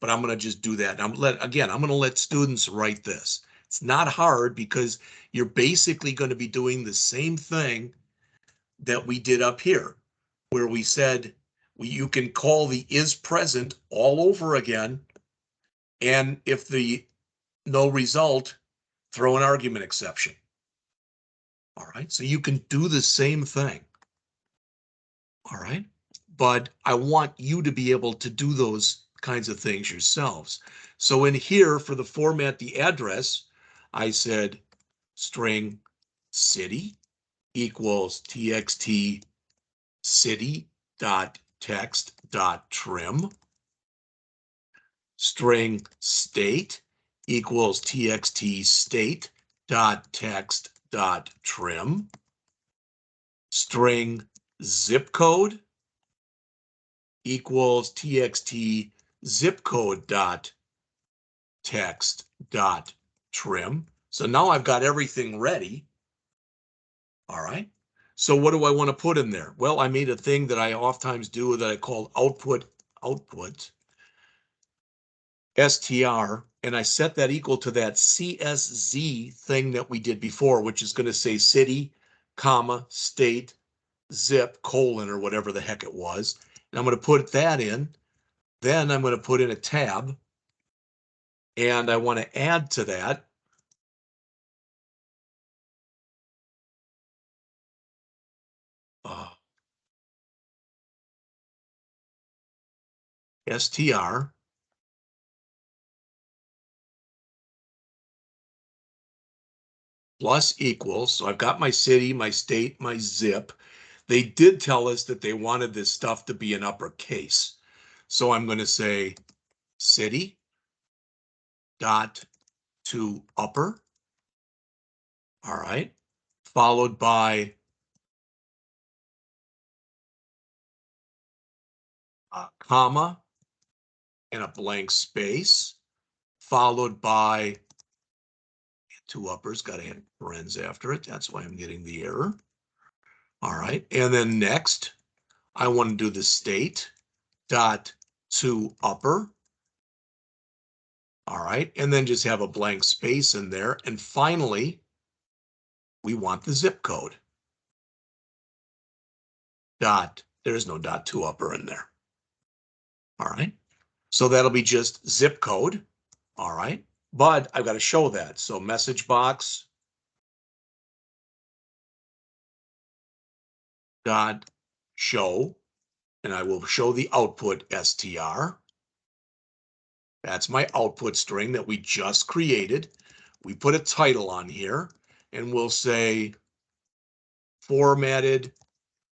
But I'm going to just do that. I'm going to let students write this. It's not hard because you're basically going to be doing the same thing that we did up here, where we said you can call the is present all over again. And if the no result, throw an argument exception. All right, so you can do the same thing. All right, but I want you to be able to do those kinds of things yourselves. So in here, for the format, the address, I said string city equals txt city.text.trim. String state equals txt state.text.trim. String zip code equals txt zip code.text.trim. So now I've got everything ready. All right. So what do I want to put in there? Well, I made a thing that I oftentimes do that I call output str, and I set that equal to that CSZ thing that we did before, which is going to say city, comma, state, zip, colon, or whatever the heck it was. And I'm going to put that in. Then I'm going to put in a tab, and I want to add to that str plus equals. So I've got my city, my state, my zip. They did tell us that they wanted this stuff to be in uppercase. So I'm going to say city dot to upper. All right. Followed by a comma and a blank space, followed by 2 uppers, got to have parens after it. That's why I'm getting the error. All right. And then next, I want to do the state dot to upper. All right. And then just have a blank space in there. And finally, we want the zip code. There's no dot to upper in there. All right. So that'll be just zip code. All right. But I've got to show that. So message box dot show, and I will show the output str. That's my output string that we just created. We put a title on here, and we'll say formatted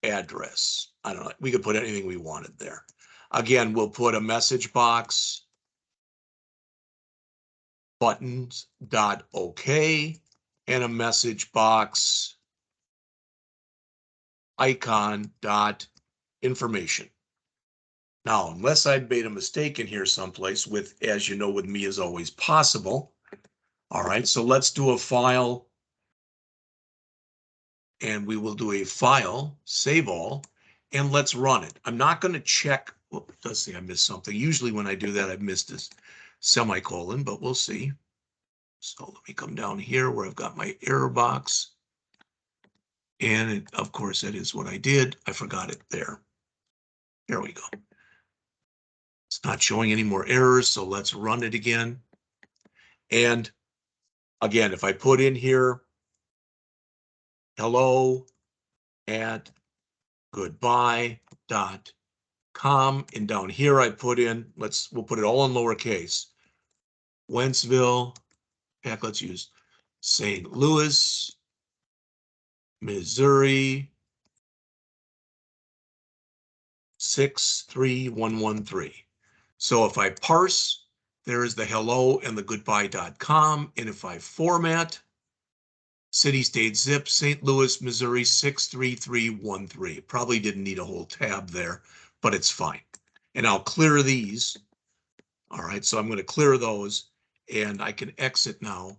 address. I don't know. We could put anything we wanted there. Again, we'll put a message box buttons dot OK and a message box icon dot information. Now, unless I made a mistake in here someplace with, as you know, with me is always possible. All right, so let's do a file, and we will do a file, save all, and let's run it. I'm not going to check. Oh, it does say I missed something. Usually when I do that, I've missed this semicolon, but we'll see. So let me come down here where I've got my error box. And of course, that is what I did. I forgot it there. There we go. It's not showing any more errors, so let's run it again. And again, if I put in here, hello at goodbye.com, and down here I put in, we'll put it all in lowercase. Wentzville, heck, let's use St. Louis, Missouri, 63113. So if I parse, there's the hello and the goodbye.com. And if I format, city, state, zip, St. Louis, Missouri, 63313. Probably didn't need a whole tab there, but it's fine. And I'll clear these. All right, so I'm going to clear those and I can exit now.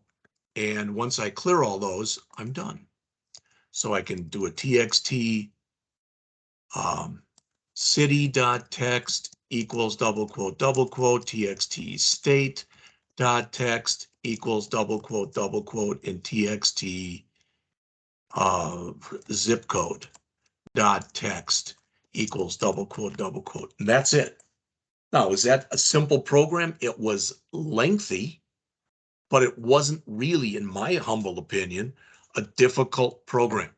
And once I clear all those, I'm done. So I can do a txt city.text equals double quote, txt state.text equals double quote, and txt zip code dot text equals double quote. And that's it. Now, is that a simple program? It was lengthy, but it wasn't really, in my humble opinion, a difficult program.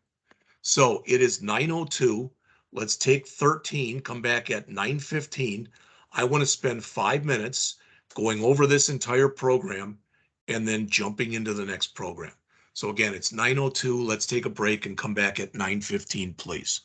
So it is 9:02. Let's take 13, come back at 9:15. I want to spend 5 minutes going over this entire program and then jumping into the next program. So again, it's 9:02. Let's take a break and come back at 9:15, please.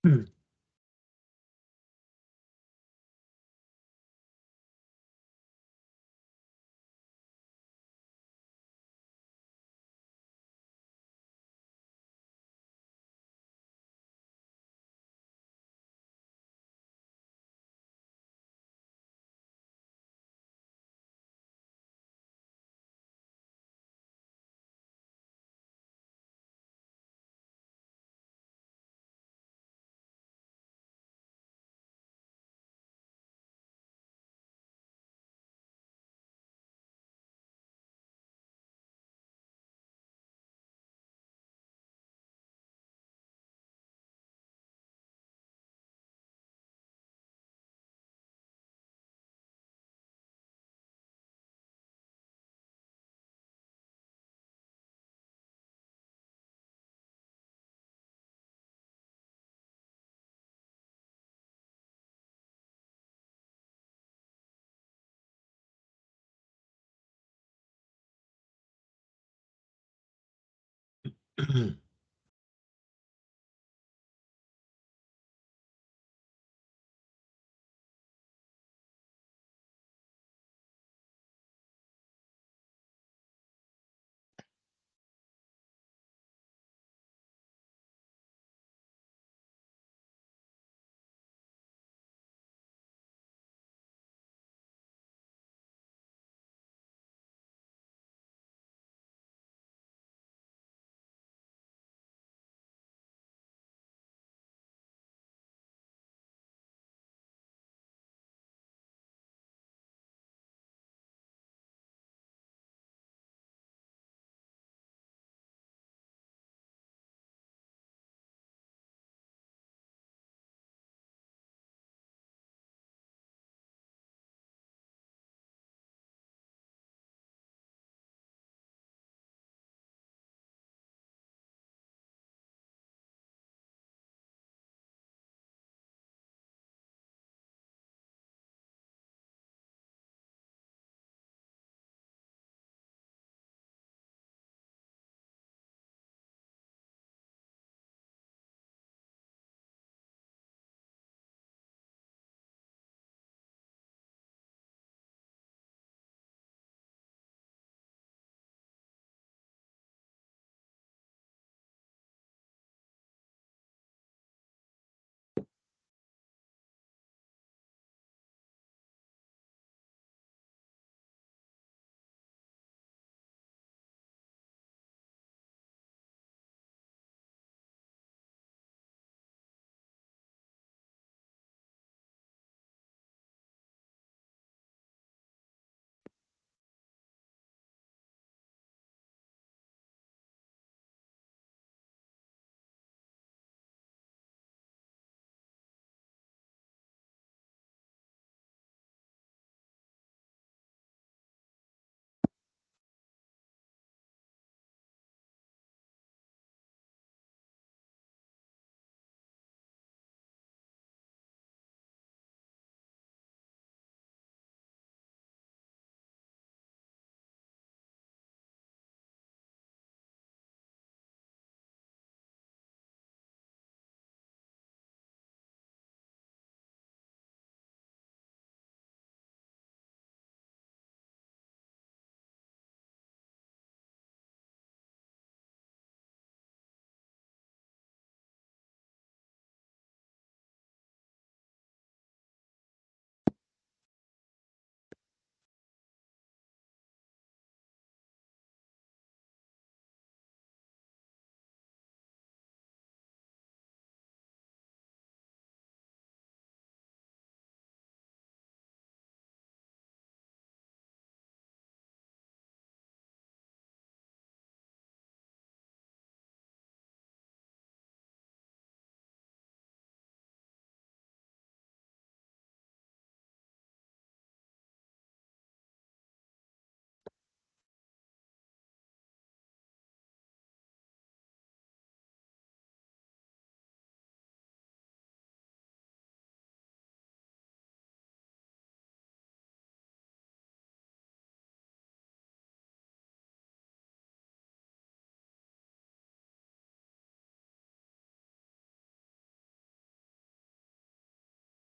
Hmm.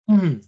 Hmm.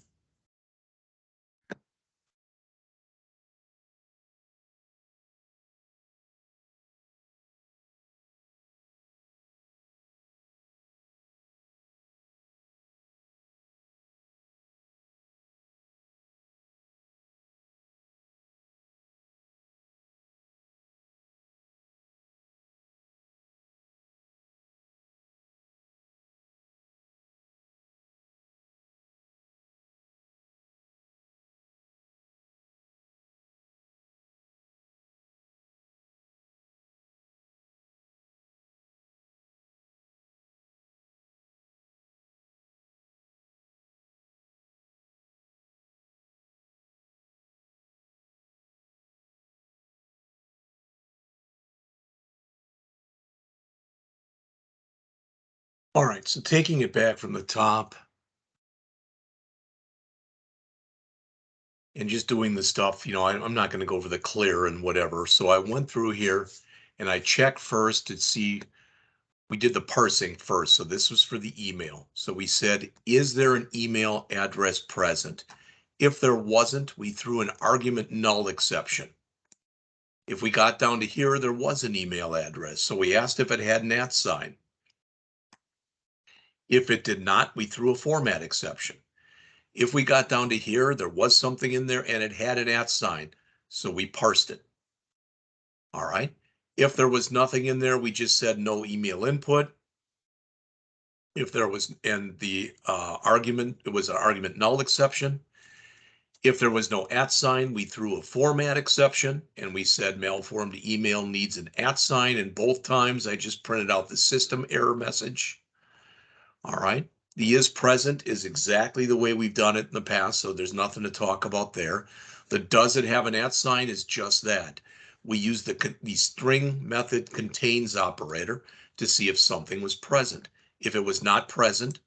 All right, so taking it back from the top and just doing the stuff, I'm not going to go over the clear and whatever. So I went through here and I checked first to see, we did the parsing first. So this was for the email. So we said, is there an email address present? If there wasn't, we threw an argument null exception. If we got down to here, there was an email address. So we asked if it had an @ sign. If it did not, we threw a format exception. If we got down to here, there was something in there and it had an @ sign, so we parsed it. All right. If there was nothing in there, we just said no email input. If there was, and the argument, it was an argument null exception. If there was no @ sign, we threw a format exception and we said malformed email needs an @ sign. And both times I just printed out the system error message. All right. The is present is exactly the way we've done it in the past, so there's nothing to talk about there. The does it have an @ sign is just that. We use the string method contains operator to see if something was present. If it was not present,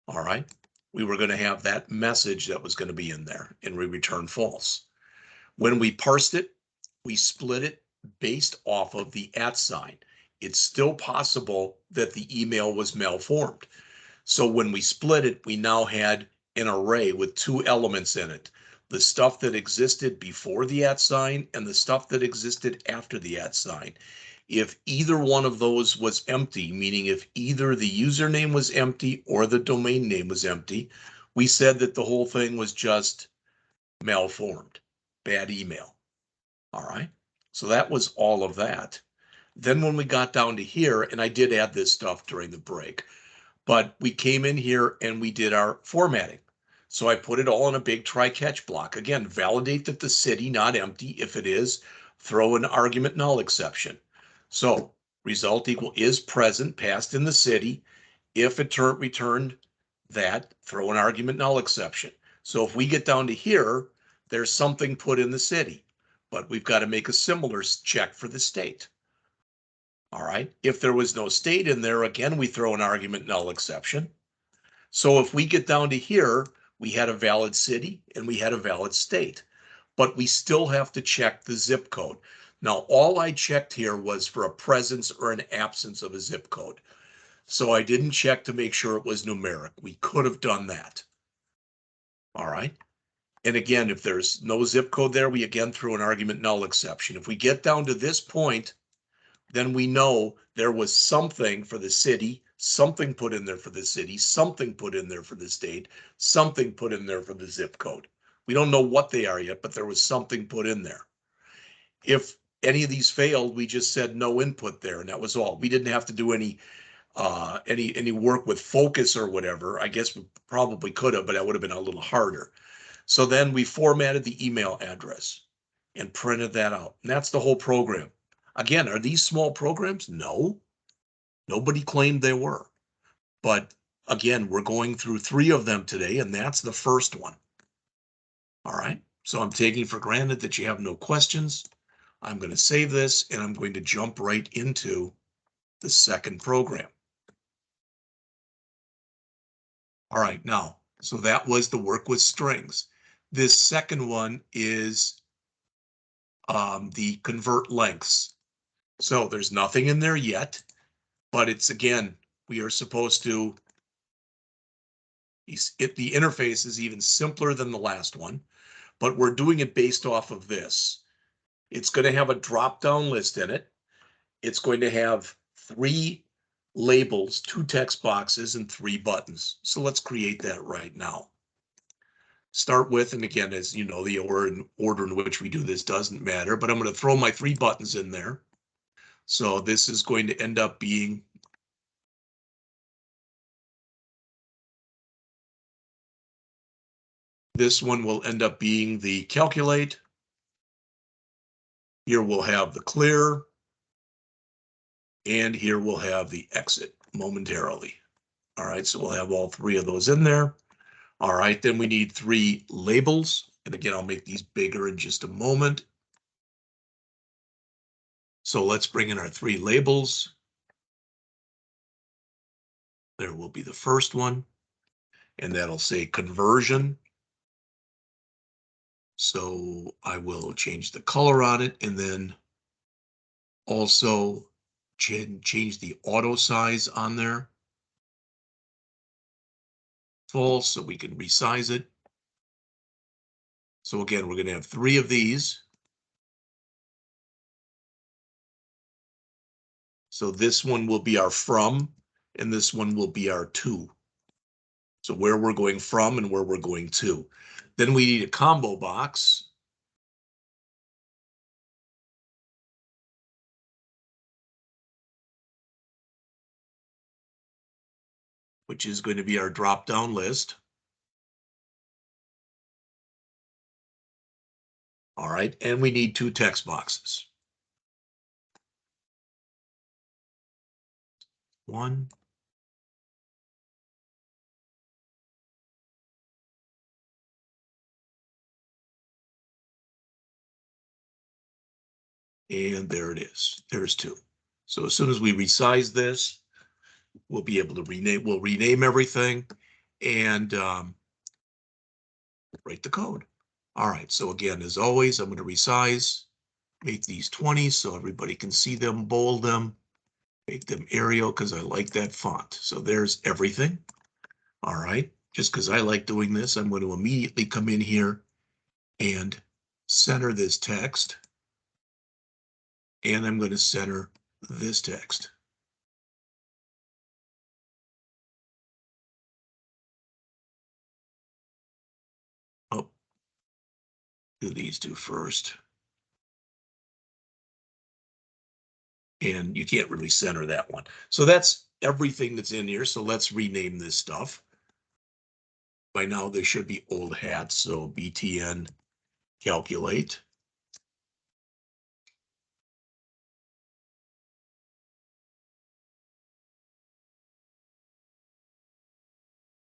all right, we were going to have that message that was going to be in there and we return false. When we parsed it, we split it based off of the @ sign. It's still possible that the email was malformed. So when we split it, we now had an array with two elements in it. The stuff that existed before the @ sign and the stuff that existed after the @ sign. If either one of those was empty, meaning if either the username was empty or the domain name was empty, we said that the whole thing was just malformed, bad email. All right. So that was all of that. Then when we got down to here, and I did add this stuff during the break, but we came in here and we did our formatting. So I put it all in a big try catch block. Again, validate that the city not empty. If it is, throw an argument null exception. So result equal is present, passed in the city. If it returned that, throw an argument null exception. So if we get down to here, there's something put in the city, but we've got to make a similar check for the state. All right. If there was no state in there, again, we throw an argument null exception. So if we get down to here, we had a valid city and we had a valid state, but we still have to check the zip code. Now, all I checked here was for a presence or an absence of a zip code. So I didn't check to make sure it was numeric. We could have done that. All right. And again, if there's no zip code there, we again threw an argument null exception. If we get down to this point, then we know there was something for the city, something put in there for the city, something put in there for the state, something put in there for the zip code. We don't know what they are yet, but there was something put in there. If any of these failed, we just said no input there, and that was all. We didn't have to do any work with focus or whatever. I guess we probably could have, but that would have been a little harder. So then we formatted the email address and printed that out. And that's the whole program. Again, are these small programs? No, nobody claimed they were. But again, we're going through 3 of them today, and that's the first one. All right, so I'm taking for granted that you have no questions. I'm going to save this and I'm going to jump right into the second program. All right, now, so that was the work with strings. This second one is the convert lengths. So there's nothing in there yet, but it's again, we are supposed to The interface is even simpler than the last one, but we're doing it based off of this. It's going to have a drop-down list in it. It's going to have 3 labels, 2 text boxes, and 3 buttons. So let's create that right now. Start with, and again, as you know, the order in which we do this doesn't matter, but I'm going to throw my 3 buttons in there. So this is going to end up being this one will end up being the calculate. Here we'll have the clear. And here we'll have the exit momentarily. All right, so we'll have all 3 of those in there. All right, then we need 3 labels. And again, I'll make these bigger in just a moment. So let's bring in our 3 labels. There will be the first one, and that'll say conversion. So I will change the color on it and then also change the auto size on there. False, so we can resize it. So again, we're going to have 3 of these. So this one will be our from, and this one will be our to. So where we're going from and where we're going to. Then we need a combo box. Which is going to be our drop-down list. All right, and we need 2 text boxes. 1. And there it is. There's 2. So as soon as we resize this, we'll be able to rename everything and write the code. All right, so again, as always, I'm going to resize, make these 20 so everybody can see them, bold them, make them Arial because I like that font. So there's everything. All right, just because I like doing this, I'm going to immediately come in here and center this text. And I'm going to center this text. Oh, do these 2 first. And you can't really center that one. So that's everything that's in here. So let's rename this stuff. By now, they should be old hats. So BTN calculate.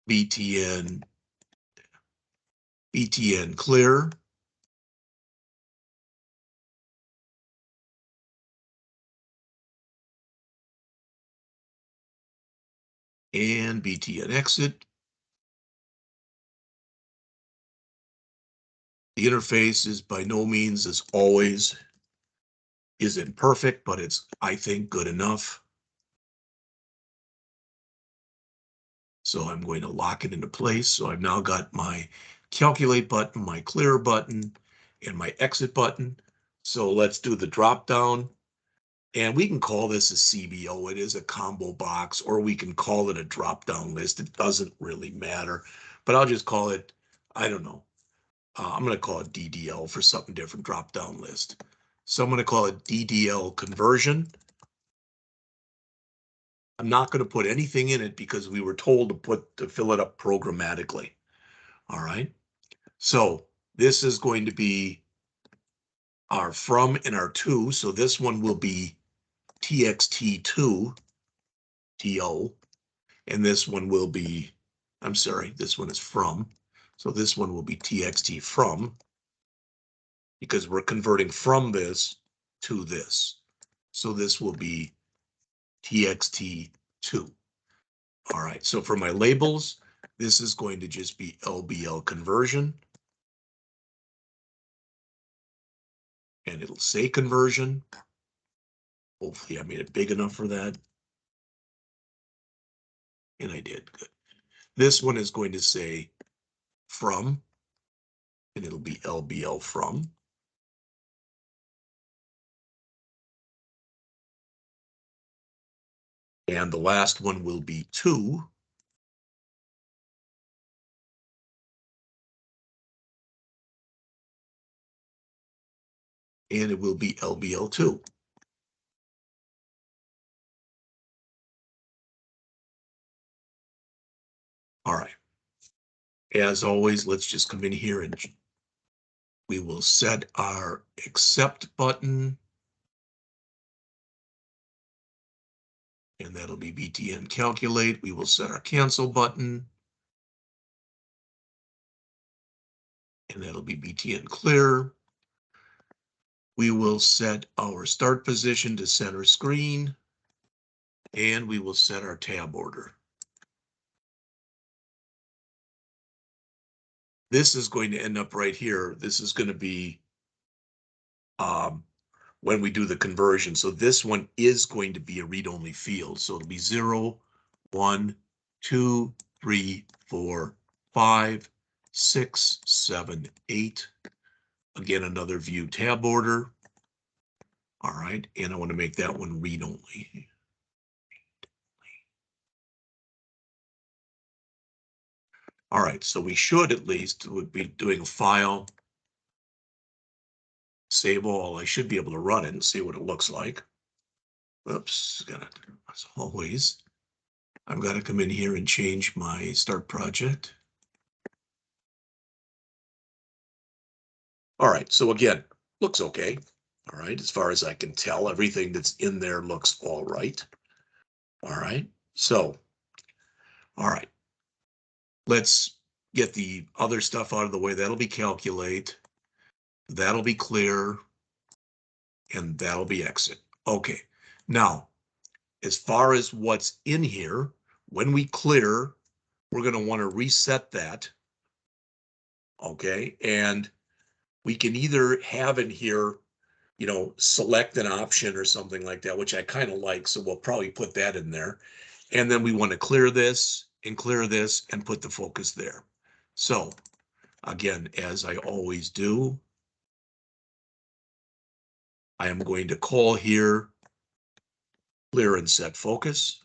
BTN clear. And BTN exit. The interface is by no means, as always, isn't perfect, but it's, I think, good enough. So I'm going to lock it into place. So I've now got my calculate button, my clear button, and my exit button. So let's do the drop down. And we can call this a CBO. It is a combo box, or we can call it a drop down list. It doesn't really matter, but I'll just call it, I don't know. I'm going to call it DDL for something different, drop down list. So I'm going to call it DDL conversion. I'm not going to put anything in it because we were told to fill it up programmatically. All right. So this is going to be our from and our to. So this one will be txt2 to, and this one will be, I'm sorry, this one is from. So this one will be txt from, because we're converting from this to this. So this will be txt2. All right, so for my labels, this is going to just be LBL conversion. And it'll say conversion. Hopefully I made it big enough for that. And I did, good. This one is going to say from, and it'll be LBL from. And the last one will be to. And it will be LBL2. All right. As always, let's just come in here and we will set our accept button. And that'll be BTN calculate. We will set our cancel button. And that'll be BTN clear. We will set our start position to center screen. And we will set our tab order. This is going to end up right here. This is going to be when we do the conversion. So this one is going to be a read-only field. So it'll be 0, 1, 2, 3, 4, 5, 6, 7, 8. Again, another view tab order. All right, and I want to make that one read-only. All right, so we should at least would be doing a file, save all. I should be able to run it and see what it looks like. Oops, as always, I've got to come in here and change my start project. All right, so again, looks okay. All right, as far as I can tell, everything that's in there looks all right. All right, so, all right, let's get the other stuff out of the way. That'll be calculate, that'll be clear, and that'll be exit. Okay, now, as far as what's in here, when we clear, we're going to want to reset that. Okay, and we can either have in here, you know, select an option or something like that, which I kind of like. So we'll probably put that in there. And then we want to clear this and put the focus there. So again, as I always do, I am going to call here, clear and set focus.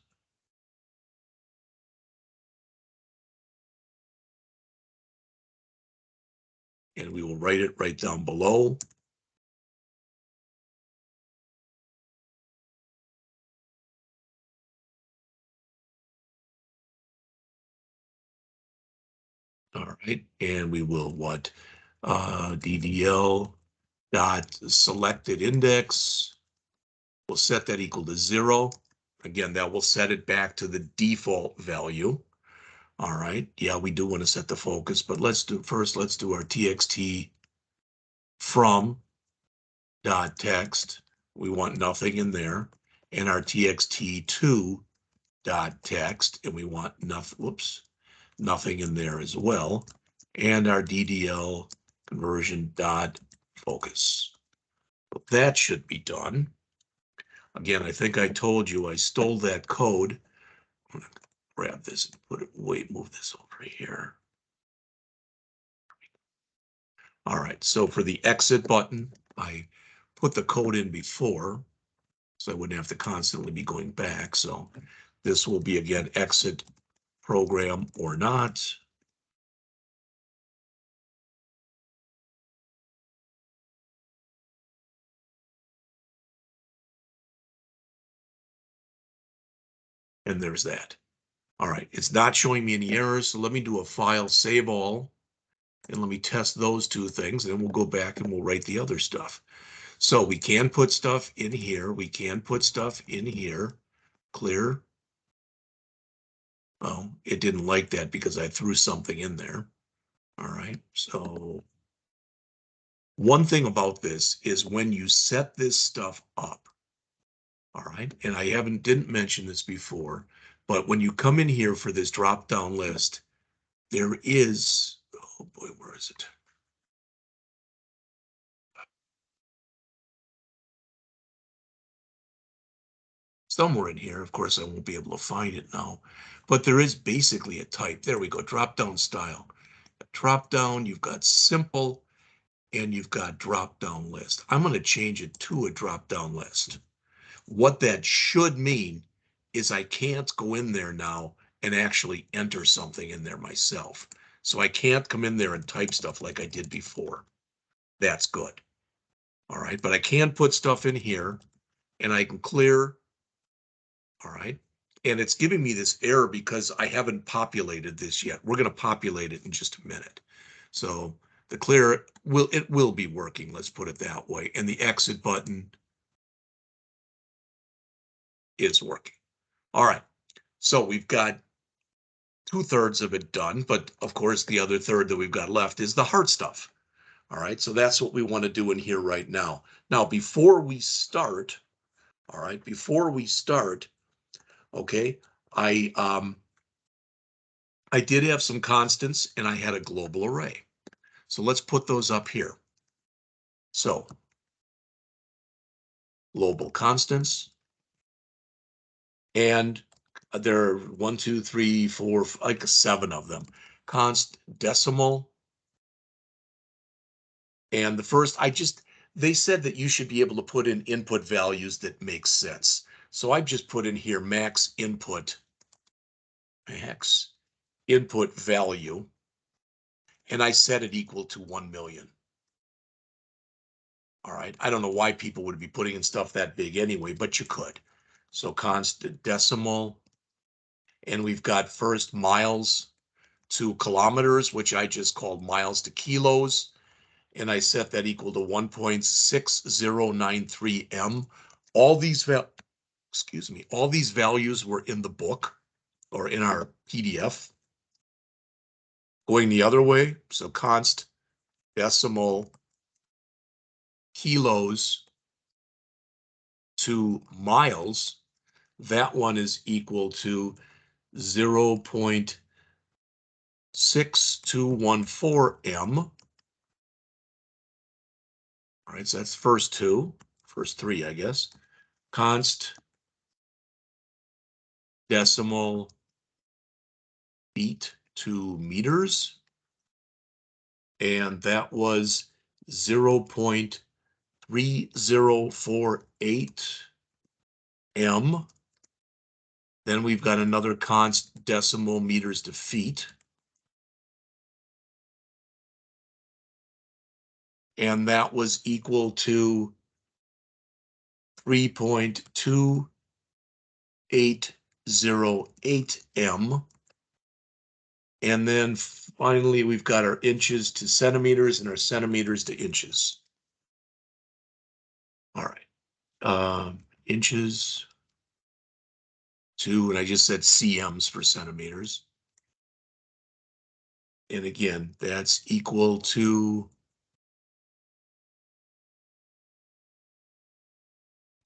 And we will write it right down below. All right, and we will what? DDL dot selected index. We'll set that equal to 0. Again, that will set it back to the default value. All right, yeah, we do want to set the focus, but let's do our txt from dot text. We want nothing in there, and our txt2 dot text, and we want nothing in there as well, and our DDL conversion dot focus. That should be done. Again, I think I told you I stole that code. I'm gonna grab this and move this over here. All right, so for the exit button, I put the code in before, so I wouldn't have to constantly be going back. So this will be, again, exit program or not. And there's that. All right, it's not showing me any errors, so let me do a file, save all, and let me test those two things, and then we'll go back and we'll write the other stuff. So we can put stuff in here. We can put stuff in here. Clear. Oh, it didn't like that because I threw something in there. All right, so one thing about this is when you set this stuff up, all right, and I didn't mention this before, but when you come in here for this drop down list, there is, oh boy, where is it? somewhere in here. Of course, I won't be able to find it now, but there is basically a type. There we go, drop-down style. Drop-down, you've got simple, and you've got drop-down list. I'm going to change it to a drop-down list. What that should mean is I can't go in there now and actually enter something in there myself. So I can't come in there and type stuff like I did before. That's good. All right, but I can put stuff in here and I can clear. All right, and it's giving me this error because I haven't populated this yet. We're going to populate it in just a minute. So the clear will be working, let's put it that way. And the exit button is working. All right, so we've got 2/3 of it done, but of course the other third that we've got left is the hard stuff. All right, so that's what we want to do in here right now. Now, before we start, all right, okay, I did have some constants and I had a global array. So let's put those up here. So global constants, and there are 1, 2, 3, 4, like 7 of them. Const decimal. And the first, they said that you should be able to put in input values that make sense. So I've just put in here max input value, and I set it equal to 1 million. All right, I don't know why people would be putting in stuff that big anyway, but you could. So constant decimal, and we've got first miles to kilometers, which I just called miles to kilos, and I set that equal to 1.6093 M. All these values were in the book or in our PDF. Going the other way, so const decimal kilos to miles, that one is equal to 0.6214 M. All right, so that's first three, I guess. Const decimal feet to meters, and that was 0.3048 M. Then we've got another const decimal meters to feet. And that was equal to 3.2808 M. And then finally, we've got our inches to centimeters and our centimeters to inches. All right. Inches to, and I just said cms for centimeters. And again, that's equal to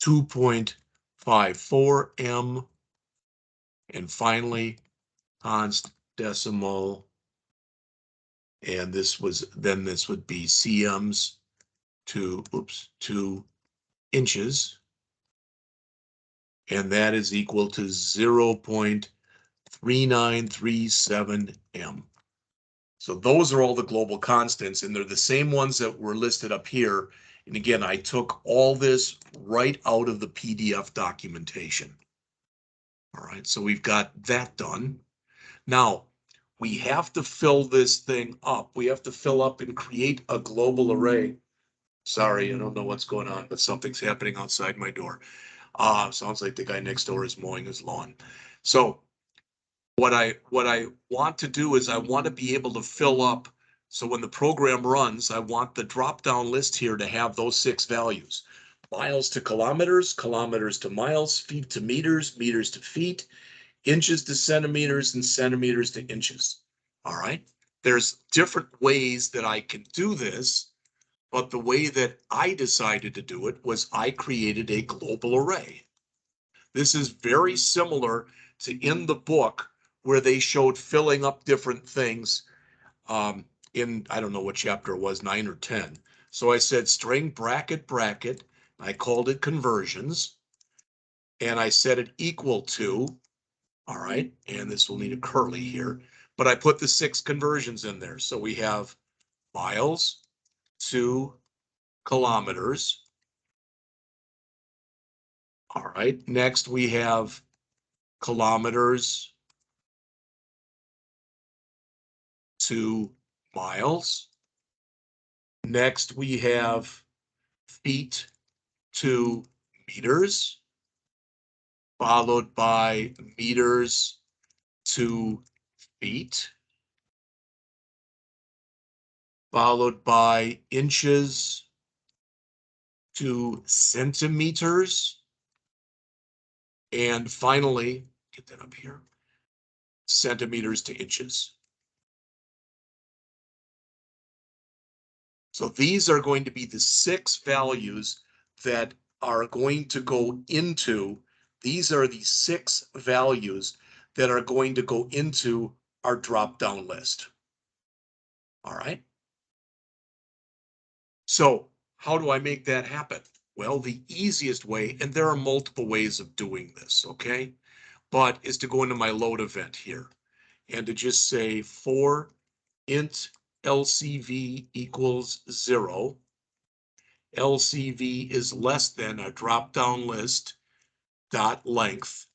2.54 M. And finally, const decimal, and this would be cms to inches, and that is equal to 0.3937 M. So those are all the global constants, and they're the same ones that were listed up here. And again, I took all this right out of the PDF documentation. All right, so we've got that done. Now, we have to fill this thing up. We have to fill up and create a global array. Sorry, I don't know what's going on, but something's happening outside my door. Sounds like the guy next door is mowing his lawn. So what I want to do is I want to be able to fill up. So when the program runs, I want the drop-down list here to have those 6 values. Miles to kilometers, kilometers to miles, feet to meters, meters to feet, inches to centimeters, and centimeters to inches. All right. There's different ways that I can do this, but the way that I decided to do it was I created a global array. This is very similar to in the book where they showed filling up different things in, I don't know what chapter it was, 9 or 10. So I said string bracket, bracket. I called it conversions. and I set it equal to, all right, and this will need a curly here, but I put the 6 conversions in there. So we have miles to kilometers. All right, next we have kilometers to miles. Next we have feet to meters, followed by meters to feet, followed by inches to centimeters, and finally, get that up here, centimeters to inches. So these are going to be the 6 values that are going to go into, these are the 6 values that are going to go into our drop-down list. All right. So how do I make that happen? Well, the easiest way, and there are multiple ways of doing this, okay? But is to go into my load event here and to just say for int LCV equals 0, LCV is less than a drop-down list dot length.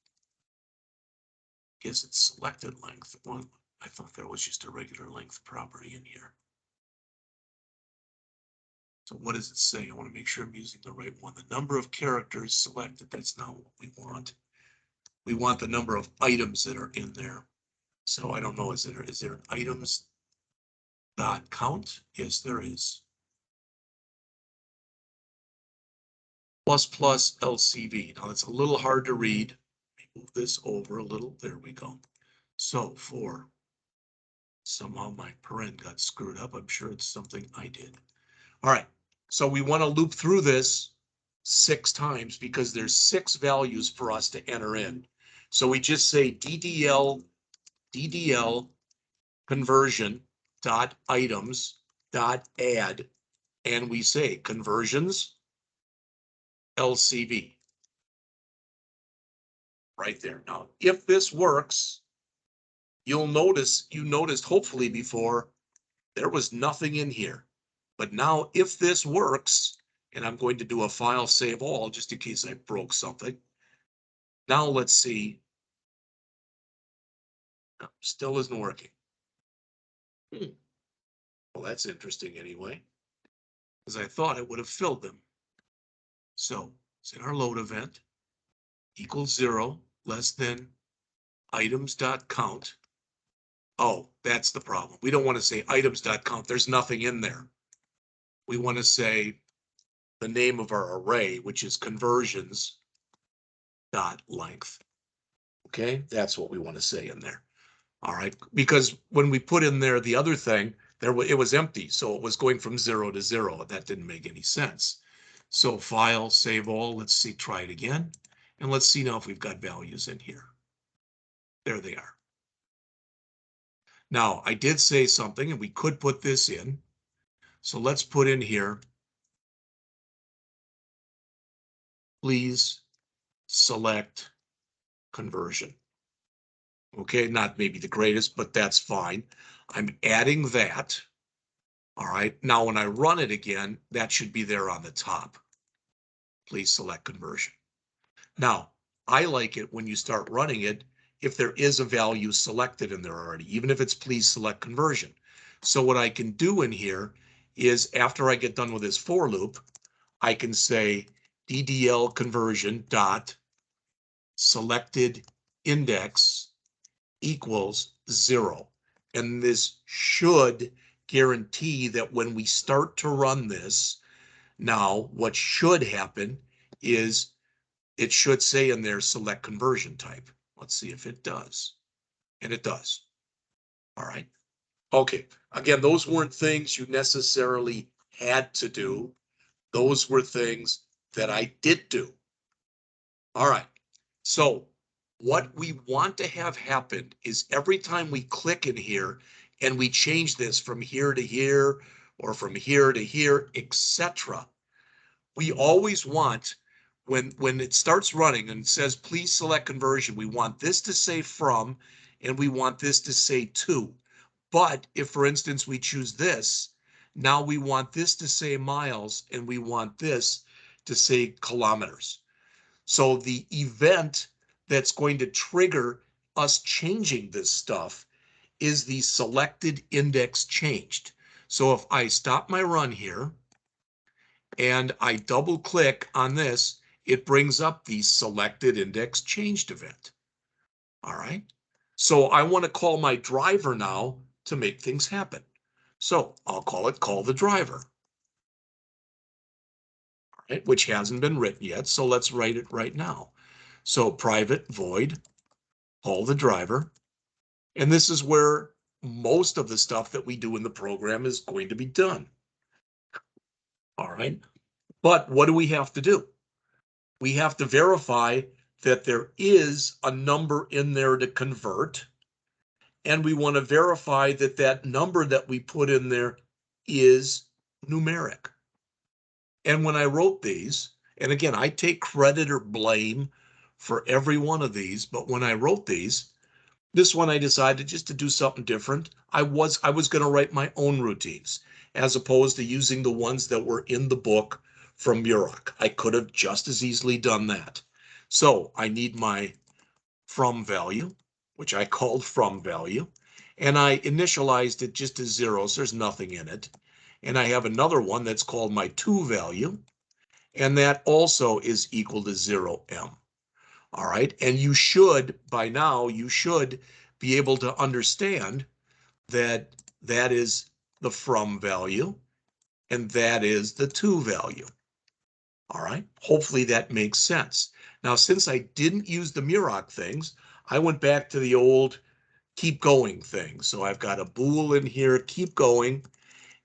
I guess it's selected length. One, I thought that was just a regular length property in here. So what does it say? I want to make sure I'm using the right one. The number of characters selected, that's not what we want. We want the number of items that are in there. So I don't know, is there an items dot count? Yes, there is. Plus LCV. Now that's a little hard to read. Let me move this over a little. There we go. So for, somehow my paren got screwed up. I'm sure it's something I did. All right. So we want to loop through this 6 times because there's 6 values for us to enter in. So we just say DDL conversion dot items dot add, and we say conversions LCV right there. Now, if this works, you noticed hopefully before there was nothing in here. But now if this works, and I'm going to do a file save all just in case I broke something. Now let's see. No, still isn't working. Well, that's interesting anyway, because I thought it would have filled them. So it's in our load event, equals 0, less than items.count. Oh, that's the problem. We don't want to say items.count. There's nothing in there. We want to say the name of our array, which is conversions dot length. Okay, that's what we want to say in there. All right, because when we put in there the other thing, it was empty, so it was going from 0 to 0. That didn't make any sense. So file, save all. Let's see, try it again, and let's see now if we've got values in here. There they are. Now I did say something, and we could put this in. So let's put in here. Please select conversion. Okay, not maybe the greatest, but that's fine. I'm adding that. All right, now when I run it again, that should be there on the top. Please select conversion. Now, I like it when you start running it, if there is a value selected in there already, even if it's please select conversion. So what I can do in here is after I get done with this for loop, I can say DDL conversion dot selected index equals 0. And this should guarantee that when we start to run this, now what should happen is it should say in there select conversion type. Let's see if it does. And it does. All right. Okay. Again, those weren't things you necessarily had to do. Those were things that I did do. All right. So what we want to have happen is every time we click in here and we change this from here to here or from here to here, etc., we always want, when it starts running and it says, please select conversion, we want this to say from, and we want this to say to. But if, for instance, we choose this, now we want this to say miles, and we want this to say kilometers. So the event that's going to trigger us changing this stuff is the selected index changed. So if I stop my run here and I double click on this, it brings up the selected index changed event. All right. So I want to call my driver now to make things happen. So I'll call it call the driver, right, which hasn't been written yet. So let's write it right now. So private void call the driver. And this is where most of the stuff that we do in the program is going to be done. All right. But what do we have to do? We have to verify that there is a number in there to convert. And we want to verify that that number that we put in there is numeric. And when I wrote these, and again, I take credit or blame for every one of these, but when I wrote these, this one I decided just to do something different. I was going to write my own routines as opposed to using the ones that were in the book from Muroc. I could have just as easily done that. So I need my from value, which I called from value, and I initialized it just as 0, so there's nothing in it. And I have another one that's called my to value, and that also is equal to 0m. All right, and you should, by now, you should be able to understand that that is the from value, and that is the to value. All right, hopefully that makes sense. Now, since I didn't use the Muroc things, I went back to the old keep going thing. So I've got a bool in here, keep going,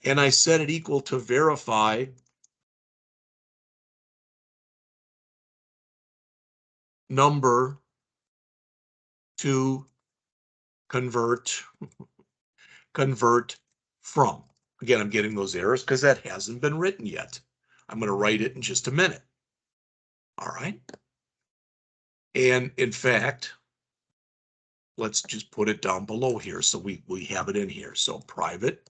and I set it equal to verify number to convert from. Again, I'm getting those errors because that hasn't been written yet. I'm going to write it in just a minute. All right. And in fact, let's just put it down below here so we have it in here. So private,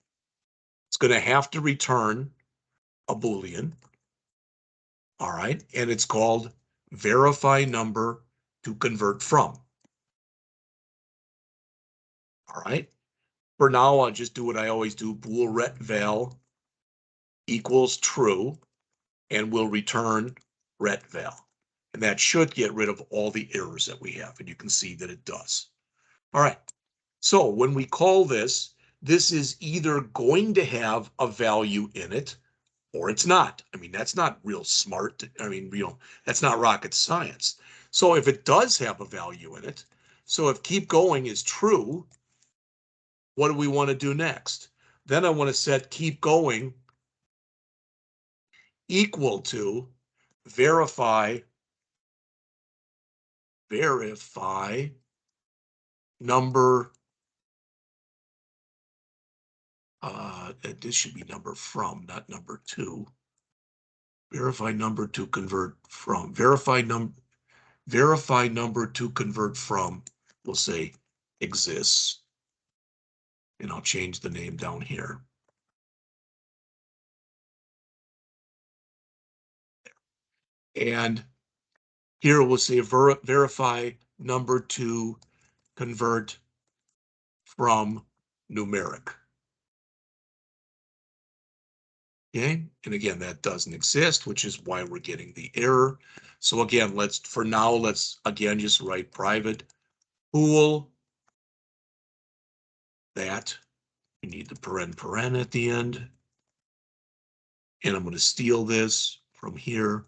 it's going to have to return a Boolean. All right. And it's called verify number to convert from. All right. For now, I'll just do what I always do. Bool ret val equals true, and we'll return ret val. And that should get rid of all the errors that we have. And you can see that it does. All right. So when we call this, this is either going to have a value in it or it's not. I mean, that's not real smart. I mean, that's not rocket science. So if it does have a value in it, so if keep going is true, what do we want to do next? Then I want to set keep going equal to verify number, this should be number from, not number to. Verify number to convert from. Verify number to convert from, we'll say exists. And I'll change the name down here. And here we'll say verify number to convert from numeric. Okay, and again, that doesn't exist, which is why we're getting the error. So again, for now, let's again just write private bool that. We need the paren at the end. And I'm going to steal this from here.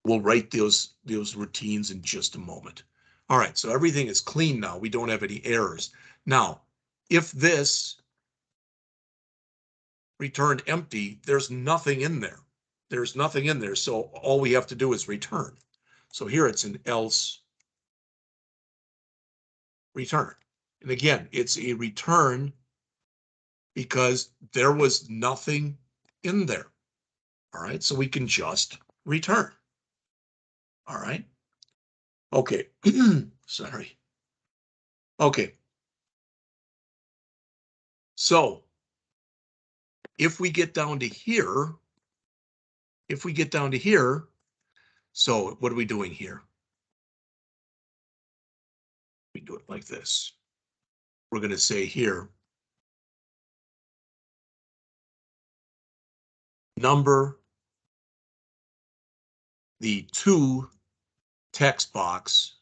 We'll write those routines in just a moment. All right, so everything is clean now. We don't have any errors. Now, if this returned empty, there's nothing in there. There's nothing in there, so all we have to do is return. So here it's an else return. And again, it's a return because there was nothing in there. All right, so we can just return. All right. Okay. Sorry. Okay. So if we get down to here, so what are we doing here? We do it like this. We're going to say here, number the to text box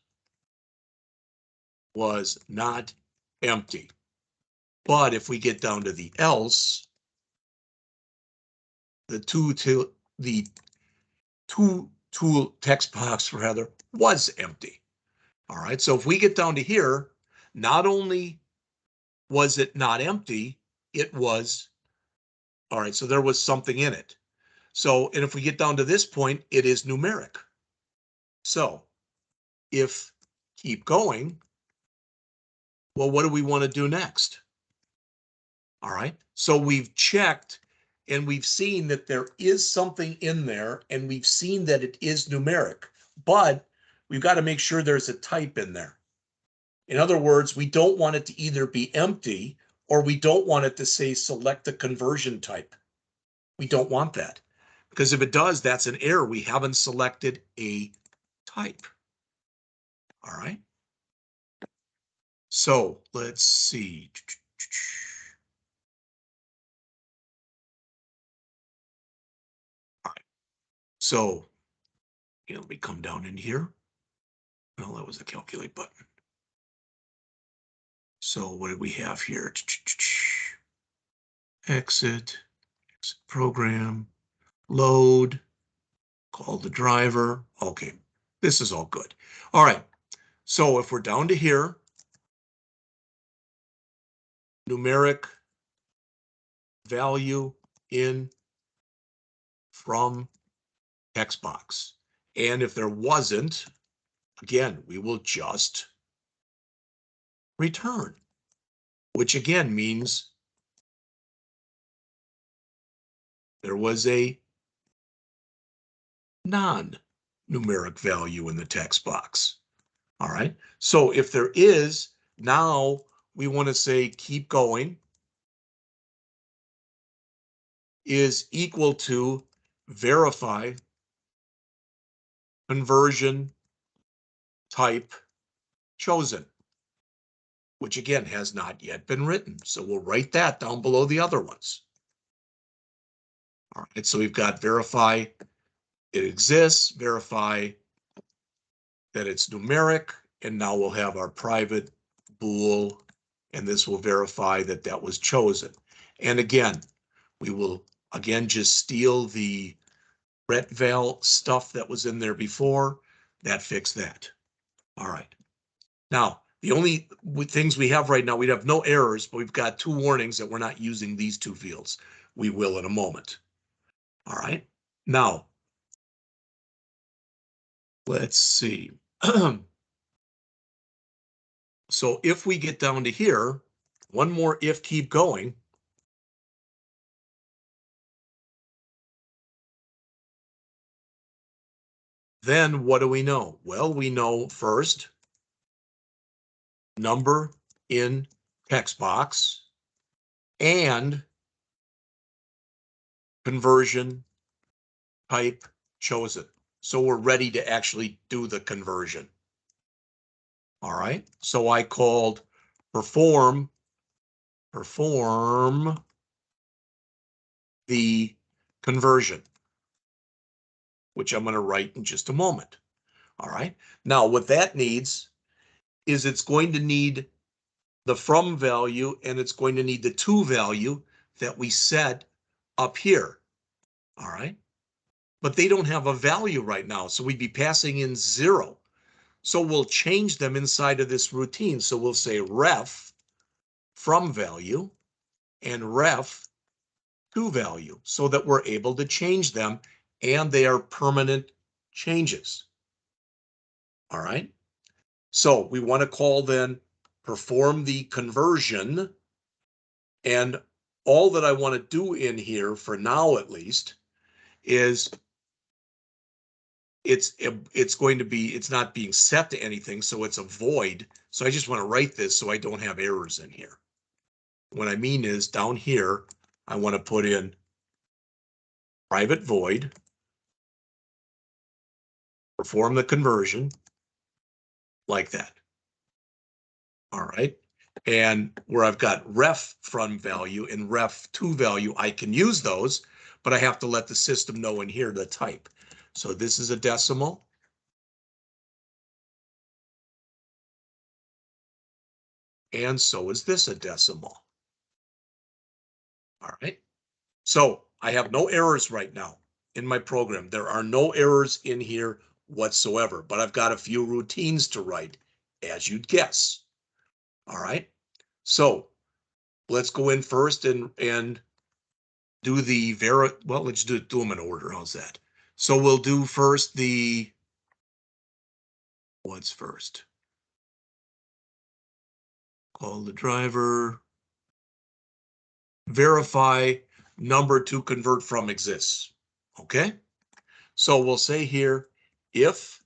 was not empty. But if we get down to the else, the to tool text box rather was empty. All right, so if we get down to here, not only was it not empty, it was, all right, so there was something in it. So, and if we get down to this point, it is numeric. So if keep going, well, what do we want to do next? All right, so we've checked and we've seen that there is something in there and we've seen that it is numeric, but we've got to make sure there's a type in there. In other words, we don't want it to either be empty or we don't want it to say select the conversion type. We don't want that because if it does, that's an error. We haven't selected a type. All right. So let's see. All right. So let me come down in here. Well, that was the calculate button. So what do we have here? Exit program, load, call the driver. Okay, this is all good. All right, so if we're down to here, numeric value in from text box. And if there wasn't, again, we will just return, which again means there was a non-numeric value in the text box. All right, so if there is, now we want to say keep going is equal to verify conversion type chosen, which again has not yet been written. So we'll write that down below the other ones. All right, so we've got verify it exists, verify that it's numeric, and now we'll have our private bool, and this will verify that that was chosen. And again, we will again just steal the retval stuff that was in there before. That fixed that. All right. Now, the only things we have right now, we have no errors, but we've got two warnings that we're not using these two fields. We will in a moment. All right. Now, let's see. So if we get down to here, one more if keep going. Then what do we know? Well, we know first, number in text box and conversion type chosen. So we're ready to actually do the conversion. All right, so I called perform the conversion, which I'm going to write in just a moment. All right, now what that needs is it's going to need the from value and it's going to need the to value that we set up here. All right, but they don't have a value right now, so we'd be passing in 0. So we'll change them inside of this routine. So we'll say ref from value and ref to value so that we're able to change them and they are permanent changes. All right. So we want to call then perform the conversion. And all that I want to do in here for now, at least, is it's going to be, it's not being set to anything, so it's a void. So I just want to write this so I don't have errors in here. What I mean is down here, I want to put in private void, perform the conversion like that. All right. And where I've got ref from value and ref to value, I can use those, but I have to let the system know in here the type. So this is a decimal. And so is this a decimal. All right. So I have no errors right now in my program. There are no errors in here whatsoever, but I've got a few routines to write, as you'd guess. All right. So let's go in first and do the well, let's do them in order. How's that? So we'll do first what's first? Call the driver. Verify number to convert from exists. Okay. So we'll say here, if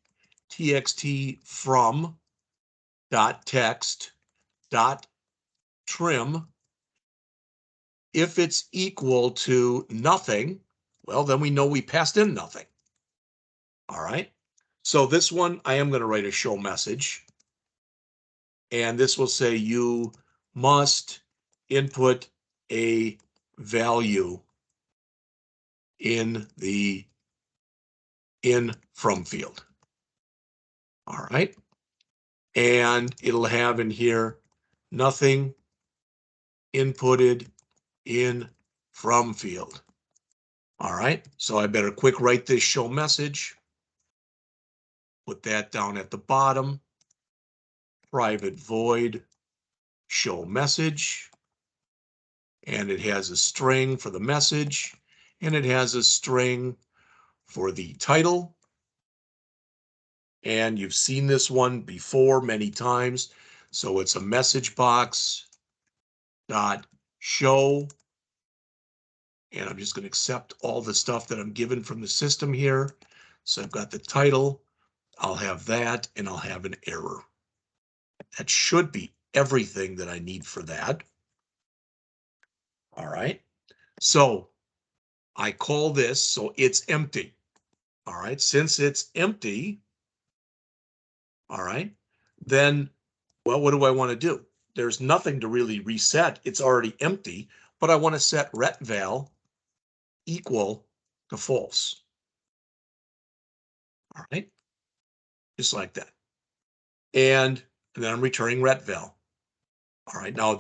txt from dot text dot trim, if it's equal to nothing, well, then we know we passed in nothing. All right. So this one, I am going to write a show message. And this will say you must input a value in the in from field. All right. And it'll have in here nothing inputted in from field. All right. So I better quick write this show message. Put that down at the bottom. Private void show message. And it has a string for the message. And it has a string for the title. And you've seen this one before many times. So it's a message box dot show. And I'm just going to accept all the stuff that I'm given from the system here. So I've got the title. I'll have that, and I'll have an error. That should be everything that I need for that. All right. So I call this, so it's empty. All right. Since it's empty, all right, then, well, what do I want to do? There's nothing to really reset. It's already empty, but I want to set retval equal to false. All right. Just like that. And then I'm returning retval. All right. Now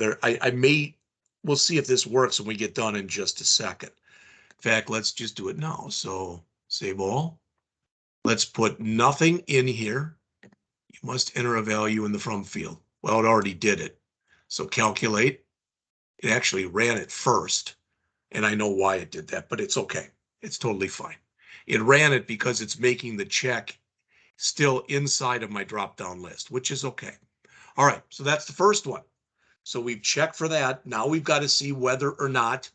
we'll see if this works when we get done in just a second. In fact, let's just do it now. So save all. Let's put nothing in here. You must enter a value in the from field. Well, it already did it. So calculate. It actually ran it first. And I know why it did that, but it's okay. It's totally fine. It ran it because it's making the check still inside of my drop-down list, which is okay. All right, so that's the first one. So we've checked for that. Now we've got to see whether or not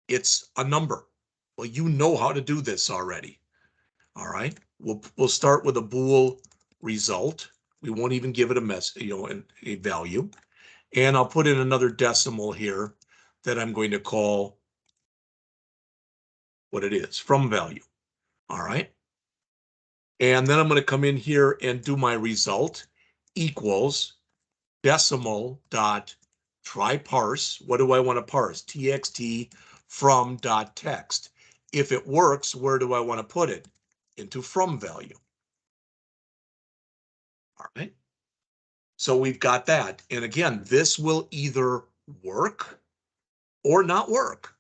it's a number. Well, you know how to do this already. All right, we'll start with a bool result. We won't even give it a value. And I'll put in another decimal here that I'm going to call what it is, from value. All right. And then I'm going to come in here and do my result equals decimal dot try parse. What do I want to parse? txt from dot text. If it works, where do I want to put it? Into from value. All right. So we've got that. And again, this will either work or not work.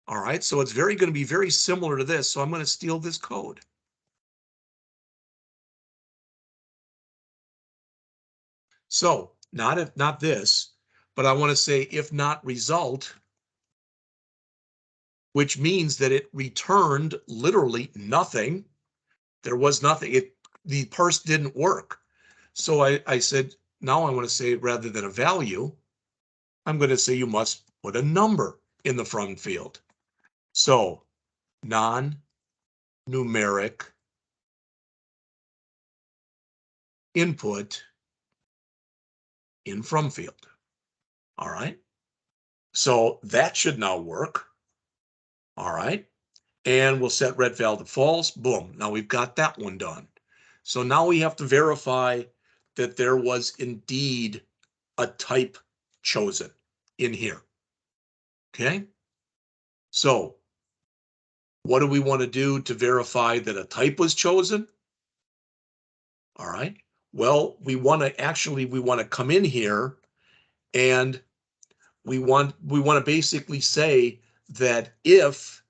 All right. So it's going to be very similar to this. So I'm going to steal this code. So not this, but I want to say if not result, which means that it returned literally nothing. There was nothing. The parse didn't work. So I said, now I want to say rather than a value, I'm going to say you must put a number in the from field. So non-numeric input in from field. All right. So that should now work. All right. And we'll set red val to false. Boom. Now we've got that one done. So now we have to verify that there was indeed a type chosen in here. Okay. So what do we want to do to verify that a type was chosen? All right. Well, we want to come in here and we want to basically say that if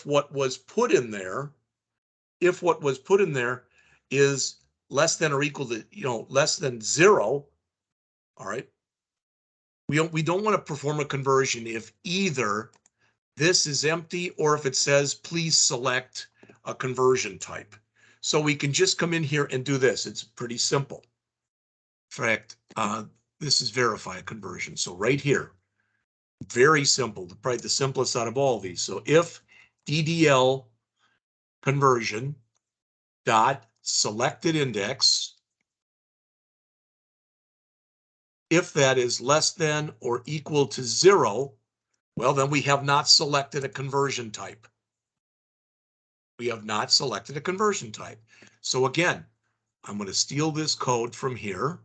what was put in there, is less than or equal to, less than 0, all right, we don't want to perform a conversion if either this is empty or if it says please select a conversion type. So we can just come in here and do this. It's pretty simple. In fact, this is verify a conversion. So right here, very simple, probably the simplest out of all of these. So if DDL conversion dot selected index, if that is less than or equal to 0, well, then we have not selected a conversion type. We have not selected a conversion type. So again, I'm going to steal this code from here.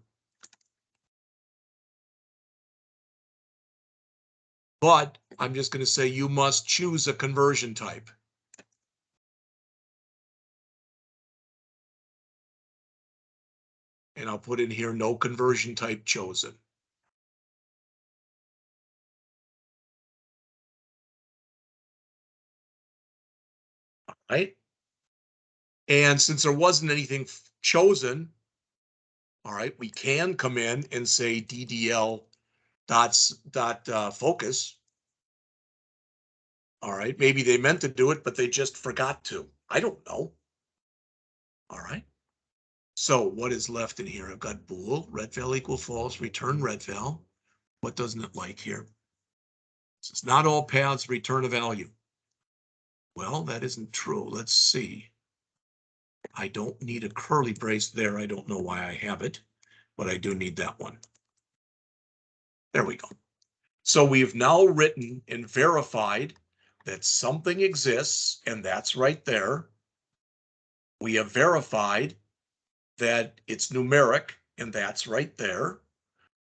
But I'm just going to say you must choose a conversion type. And I'll put in here no conversion type chosen. All right. And since there wasn't anything chosen, all right, we can come in and say DDL dot focus. All right, maybe they meant to do it, but they just forgot to. I don't know. All right. So what is left in here? I've got bool, red val equal false, return red val. What doesn't it like here? It says not all paths return a value. Well, that isn't true. Let's see. I don't need a curly brace there. I don't know why I have it, but I do need that one. There we go. So we've now written and verified that something exists, and that's right there. We have verified that it's numeric, and that's right there.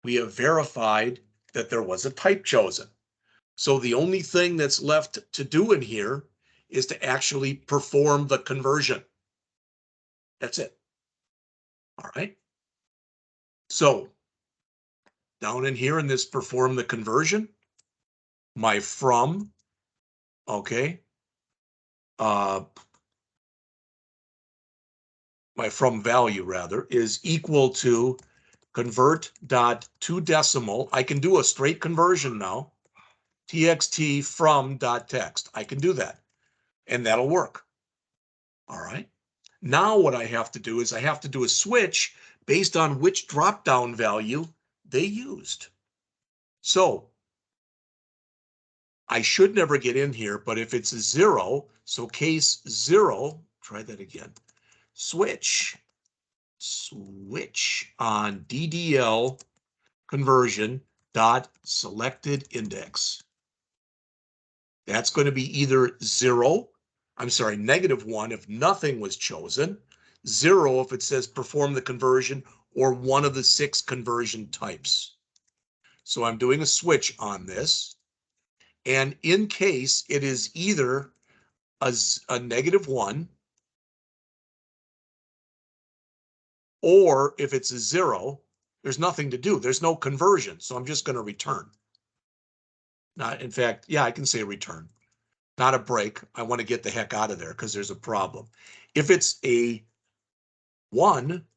We have verified that there was a type chosen. So the only thing that's left to do in here is to actually perform the conversion. That's it. All right. So down in here in this perform the conversion, my from, okay, my from value rather is equal to convert dot to decimal. I can do a straight conversion now. TXT from dot text. I can do that, and that'll work. All right. Now what I have to do is I have to do a switch based on which drop-down value they used. So I should never get in here, but if it's a 0, so case 0, try that again. Switch on DDL conversion dot selected index. That's going to be either -1 if nothing was chosen, 0 if it says perform the conversion, or one of the 6 conversion types. So I'm doing a switch on this. And in case it is either a -1, or if it's a 0, there's nothing to do. There's no conversion. So I'm just going to return. Not, in fact, yeah, I can say return. Not a break. I want to get the heck out of there because there's a problem. If it's a 1,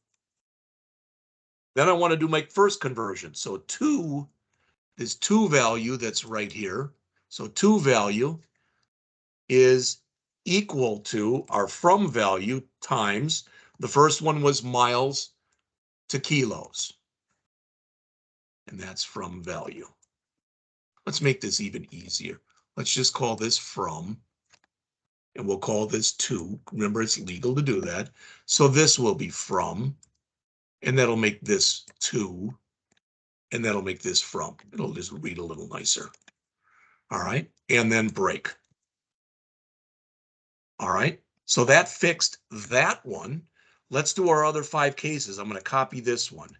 then I want to do my first conversion. So 2 is 2 value that's right here. So 2 value is equal to our from value times, the first one was miles to kilos. And that's from value. Let's make this even easier. Let's just call this from, and we'll call this 2. Remember, it's legal to do that. So this will be from and that'll make this to, and that'll make this from. It'll just read a little nicer. All right, and then break. All right, so that fixed that one. Let's do our other 5 cases. I'm going to copy this one.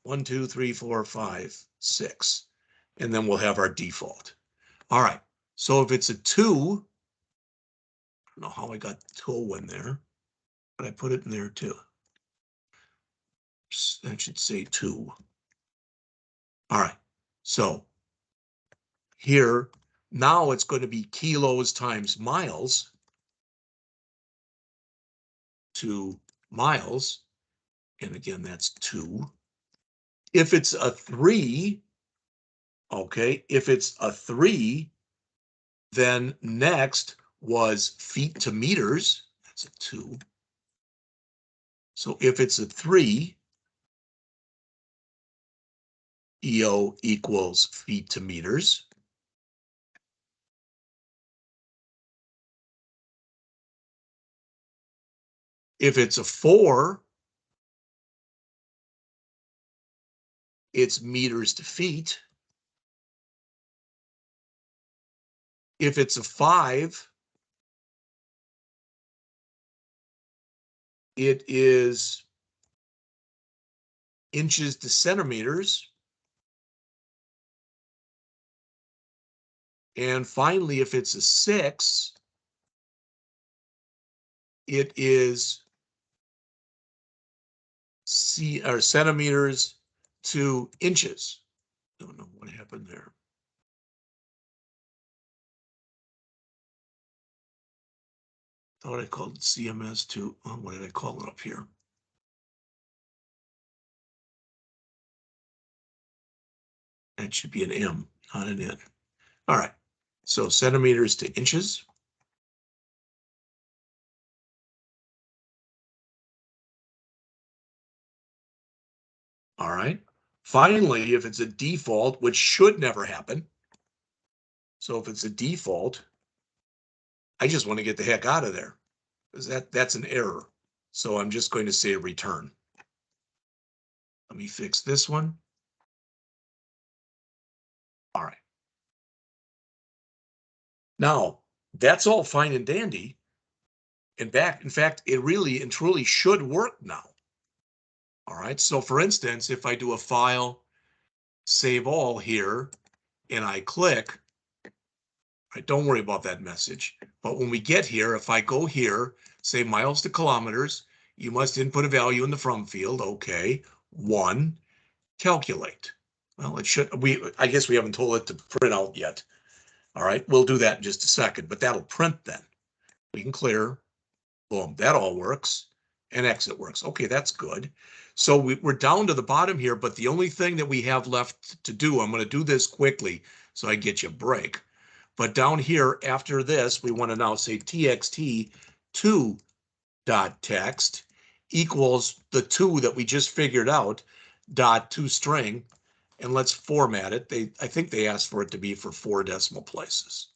1, 2, 3, 4, 5, 6. And then we'll have our default. All right, so if it's a 2, I don't know how I got 2 in there, but I put it in there too. That should say 2. All right, so here, now it's going to be kilos times miles to miles. And again, that's 2. If it's a 3, okay, if it's a 3, then next was feet to meters. That's a 2. So if it's a 3, EO equals feet to meters. If it's a 4, it's meters to feet. If it's a 5, it is inches to centimeters. And finally, if it's a 6, it is centimeters to inches. Don't know what happened there. Thought I called it CMS to, oh, what did I call it up here? That should be an M, not an N. All right, so centimeters to inches. All right. Finally, if it's a default, which should never happen. So if it's a default, I just want to get the heck out of there, because that's an error. So I'm just going to say return. Let me fix this one. All right. Now, that's all fine and dandy. In fact, it really and truly should work now. All right. So for instance, if I do a file, save all here, and I click, right, don't worry about that message. But when we get here, if I go here, say miles to kilometers, you must input a value in the from field. Okay. 1, calculate. Well, it should, I guess we haven't told it to print out yet. All right, we'll do that in just a second, but that'll print then. We can clear, boom, that all works, and exit works. Okay, that's good. So we're down to the bottom here, but the only thing that we have left to do, I'm going to do this quickly so I get you a break. But down here, after this, we want to now say txt2.text equals the 2 that we just figured out, dot toString, and let's format it. I think they asked for it to be for 4 decimal places,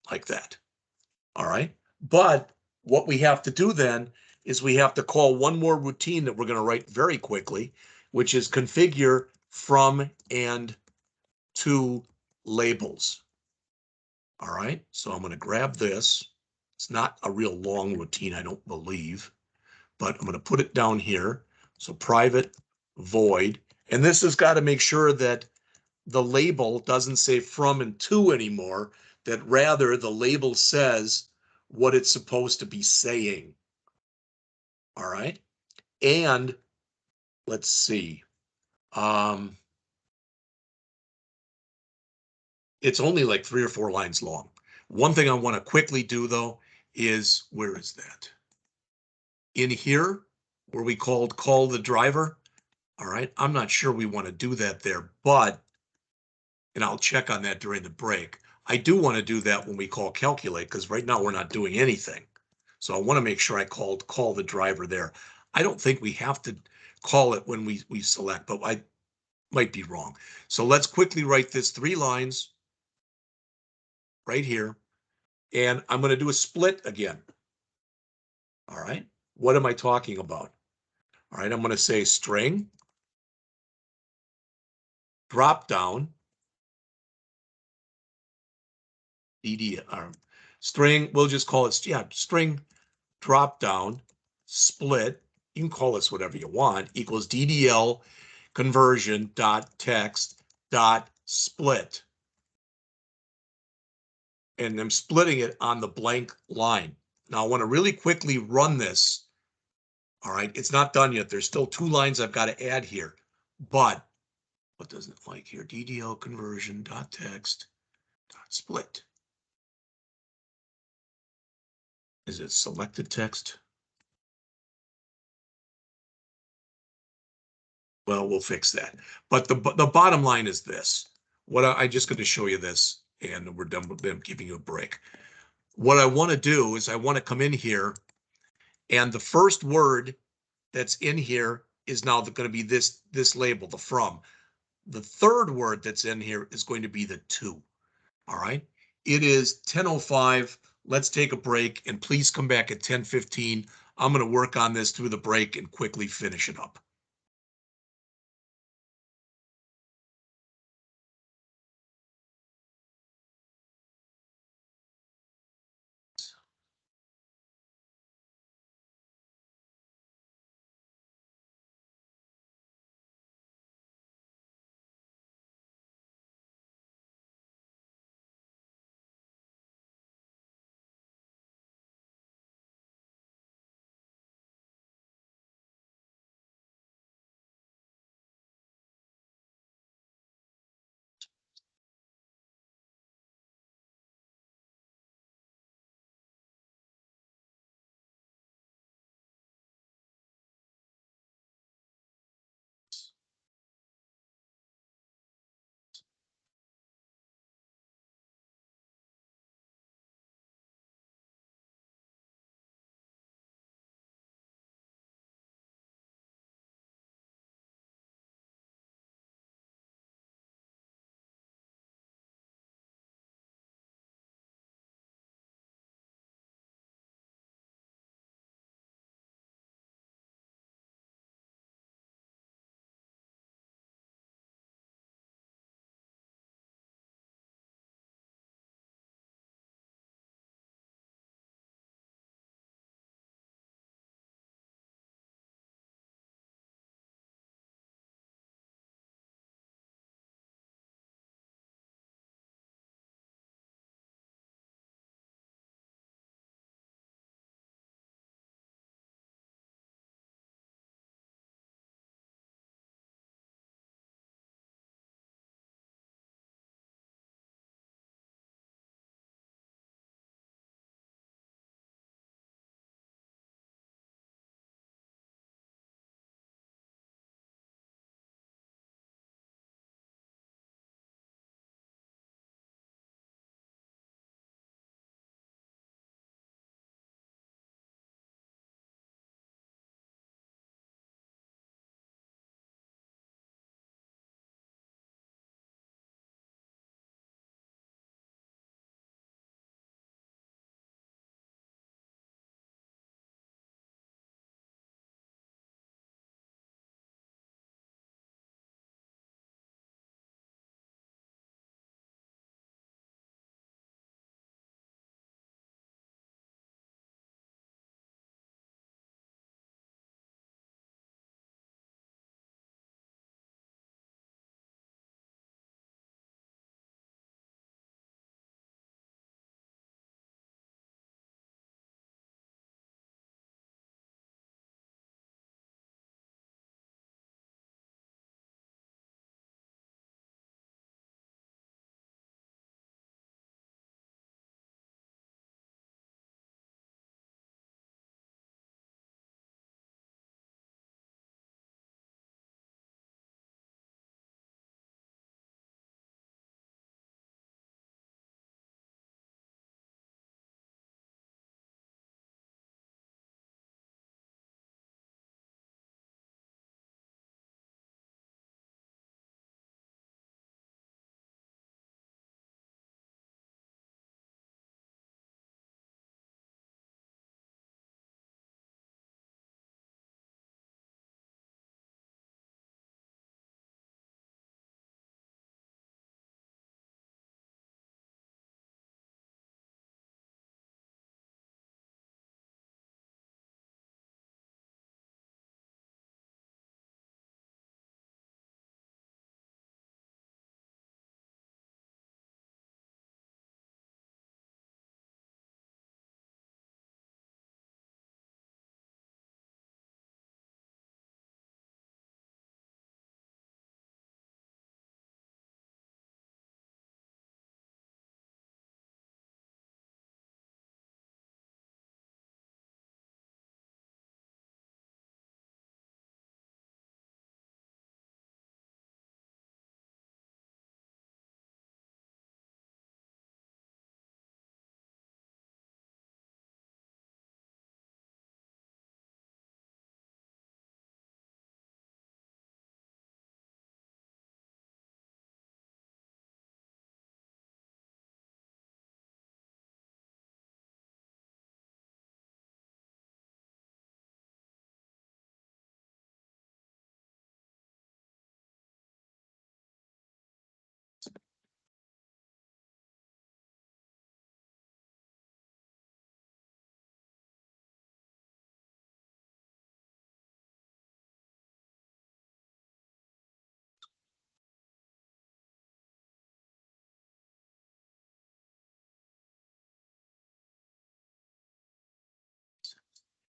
like that. All right. But what we have to do then is we have to call one more routine that we're going to write very quickly, which is configure from and to labels. All right. So I'm going to grab this. It's not a real long routine, I don't believe, but I'm going to put it down here. So private void, and this has got to make sure that the label doesn't say from and to anymore, that rather the label says what it's supposed to be saying. All right. And let's see. It's only like 3 or 4 lines long. One thing I want to quickly do though is, where is that? In here, where we call the driver. All right. I'm not sure we want to do that there, but, and I'll check on that during the break. I do want to do that when we call calculate, because right now we're not doing anything. So I want to make sure I call the driver there. I don't think we have to call it when we select, but I might be wrong. So let's quickly write this 3 lines right here. And I'm going to do a split again. All right. What am I talking about? All right, I'm going to say string, drop down, string, we'll just call it, yeah, string drop down split, you can call this whatever you want, equals DDL conversion dot text dot split. And I'm splitting it on the blank line. Now I want to really quickly run this. All right, it's not done yet. There's still 2 lines I've got to add here. But what doesn't it like here? DDL conversion dot text dot split. Is it selected text? Well, we'll fix that. But the bottom line is this. What I just going to show you this, and we're done with them giving you a break. What I want to do is I want to come in here, and the first word that's in here is now going to be this label, the from. The third word that's in here is going to be the to. All right. It is 10:05. Let's take a break, and please come back at 10:15. I'm going to work on this through the break and quickly finish it up.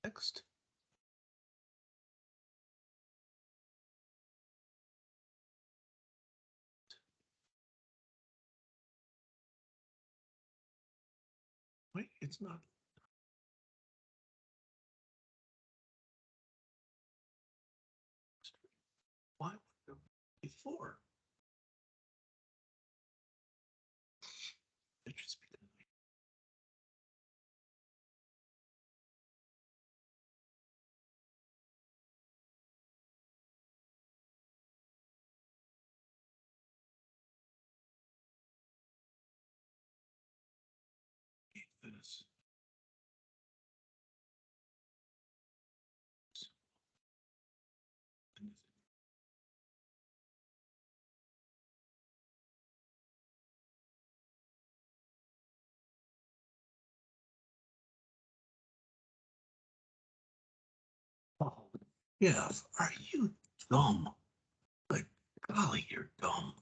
Next. Wait, it's not. Why would there be 4? It just be this. Oh, yeah. Are you dumb? Like, golly, you're dumb.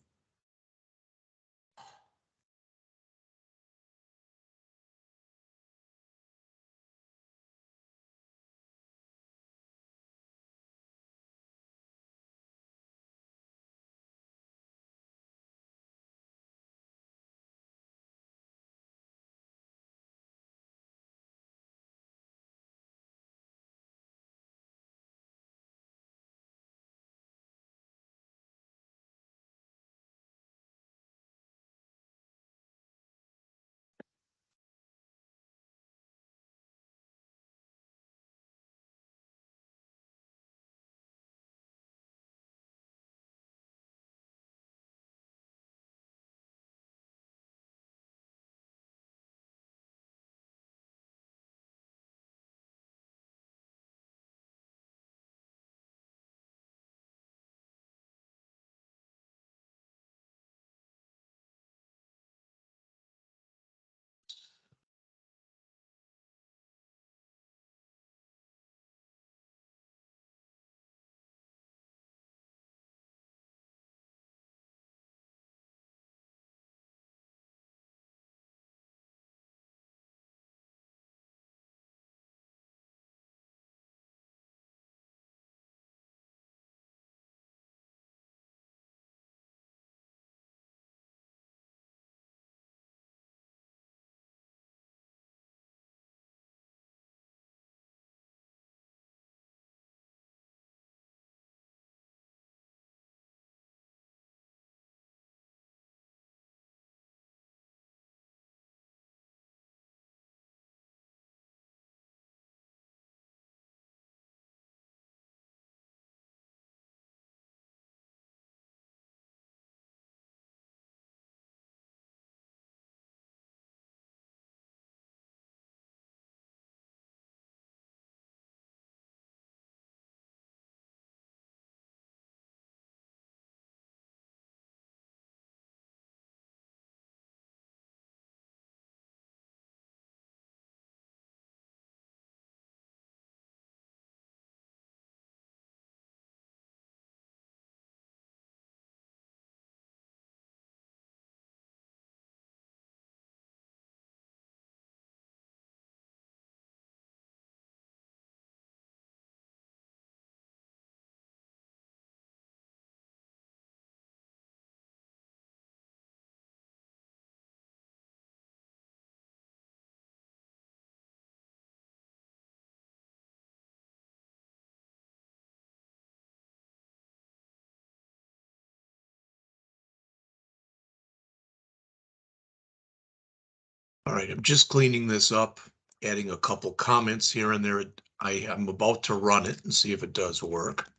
All right, I'm just cleaning this up, adding a couple comments here and there. I'm about to run it and see if it does work.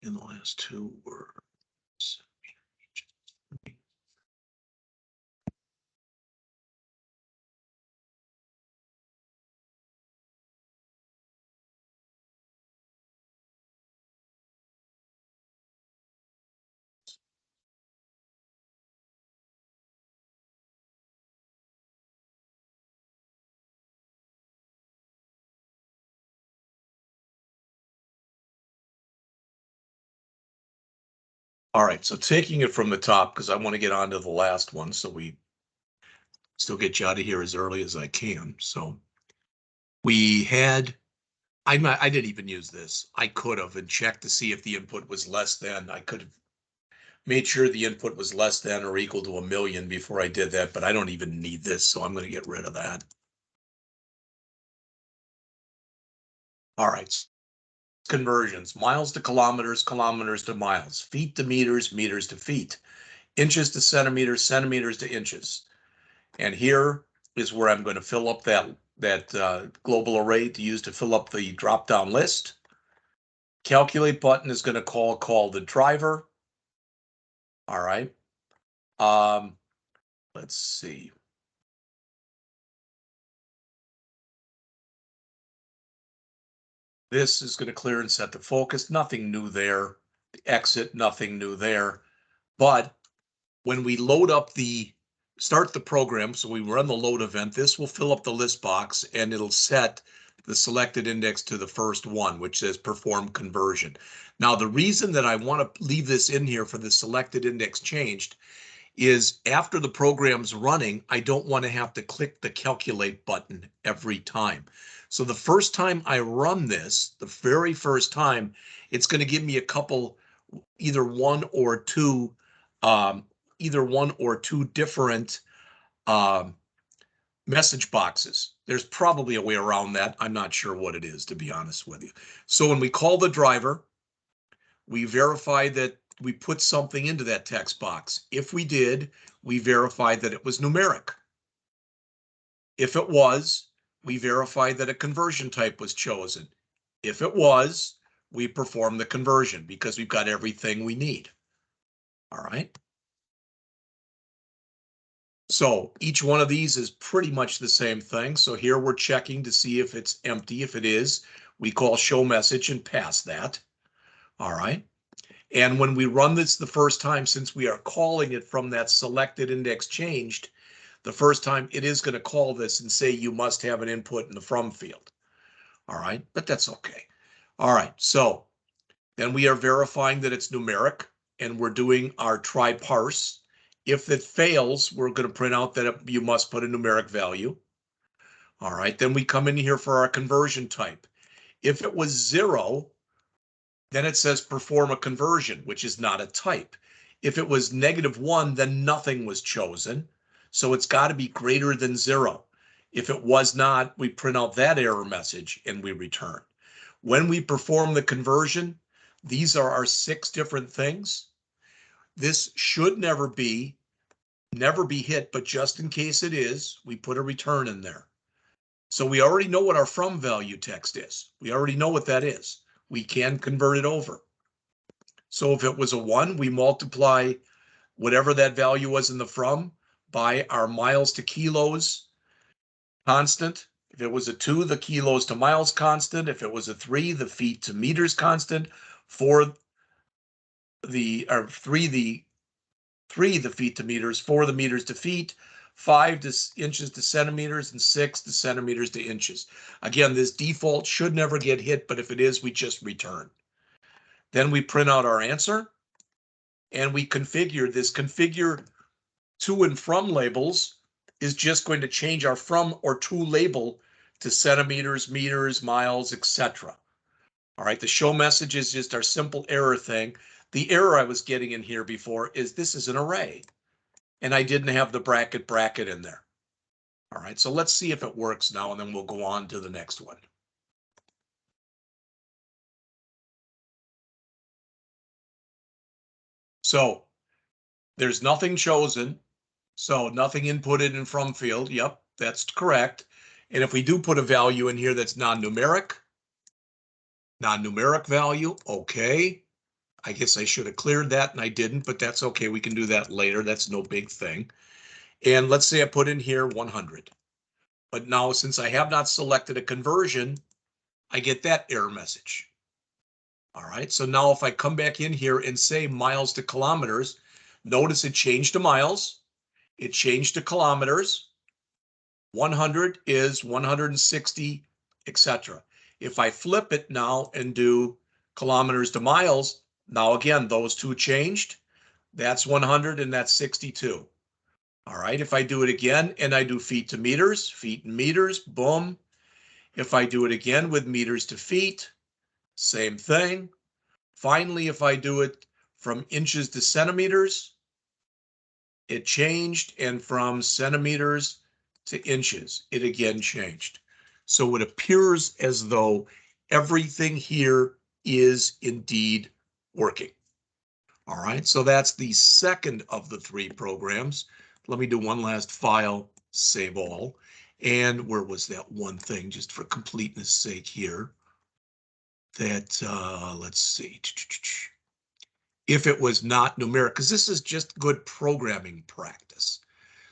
In the last 2 words. All right, so taking it from the top, because I want to get on to the last one. So we Still get you out of here as early as I can. So we had, I didn't even use this. I could have and checked to see if the input was less than. I could have made sure the input was less than or equal to 1,000,000 before I did that, but I don't even need this, so I'm going to get rid of that. All right. Conversions: miles to kilometers, kilometers to miles, feet to meters, meters to feet, inches to centimeters, centimeters to inches. And here is where I'm going to fill up that global array to use to fill up the drop-down list. Calculate button is going to call the driver. All right. Let's see. This is going to clear and set the focus. Nothing new there. The exit, nothing new there. But when we load up start the program, so we run the load event, this will fill up the list box and it'll set the selected index to the first one, which says perform conversion. Now, the reason that I want to leave this in here for the selected index changed is after the program's running, I don't want to have to click the calculate button every time. So the first time I run this, the very first time, it's going to give me a couple, either one or two different message boxes. There's probably a way around that. I'm not sure what it is, to be honest with you. So when we call the driver, we verify that we put something into that text box. If we did, we verified that it was numeric. If it was, we verified that a conversion type was chosen. If it was, we perform the conversion because we've got everything we need. All right. So each one of these is pretty much the same thing. So here we're checking to see if it's empty. If it is, we call show message and pass that. All right. And when we run this the first time, since we are calling it from that selected index changed, the first time it is going to call this and say you must have an input in the from field. All right, but that's okay. All right, so then we are verifying that it's numeric and we're doing our try parse. If it fails, we're going to print out that you must put a numeric value. All right, then we come in here for our conversion type. If it was 0, then it says perform a conversion, which is not a type. If it was -1, then nothing was chosen. So it's got to be greater than 0. If it was not, we print out that error message and we return. When we perform the conversion, these are our 6 different things. This should never be hit, but just in case it is, we put a return in there. So we already know what our from value text is. We already know what that is. We can convert it over. So if it was a 1, we multiply whatever that value was in the from by our miles to kilos constant. If it was a 2, the kilos to miles constant. If it was a 3, the feet to meters constant. 3, the feet to meters. 4, the meters to feet. 5 to inches to centimeters, and 6 to centimeters to inches. Again, this default should never get hit, but if it is, we just return. Then we print out our answer, and we configure this. Configure to and from labels is just going to change our from or to label to centimeters, meters, miles, etc. All right, the show message is just our simple error thing. The error I was getting in here before is this is an array, and I didn't have the bracket in there. All right, so let's see if it works now, and then we'll go on to the next one. So there's nothing chosen, so nothing inputted in from field. Yep, that's correct. And if we do put a value in here that's non-numeric value, okay. I guess I should have cleared that and I didn't, but that's okay. We can do that later. That's no big thing. And let's say I put in here 100. But now, since I have not selected a conversion, I get that error message. All right, so now if I come back in here and say miles to kilometers, notice it changed to miles, it changed to kilometers, 100 is 160, etc. If I flip it now and do kilometers to miles, now again, those two changed. That's 100 and that's 62. All right, if I do it again and I do feet to meters, feet and meters, boom. If I do it again with meters to feet, same thing. Finally, if I do it from inches to centimeters, it changed, and from centimeters to inches, it again changed. So it appears as though everything here is indeed working. All right, so that's the second of the three programs. Let me do one last file, save all. And where was that one thing, just for completeness sake here? That, let's see. If it was not numeric, because this is just good programming practice.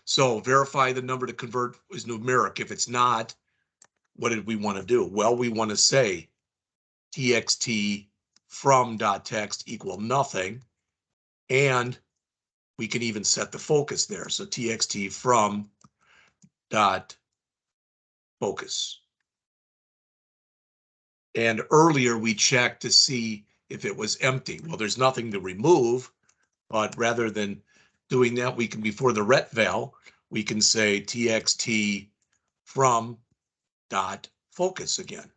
So verify the number to convert is numeric. If it's not, what did we want to do? Well, we want to say txt from dot text equal nothing, and we can even set the focus there. So txt from dot focus. And earlier we checked to see if it was empty. Well, there's nothing to remove, but rather than doing that, we can, before the ret val, we can say txt from dot focus again.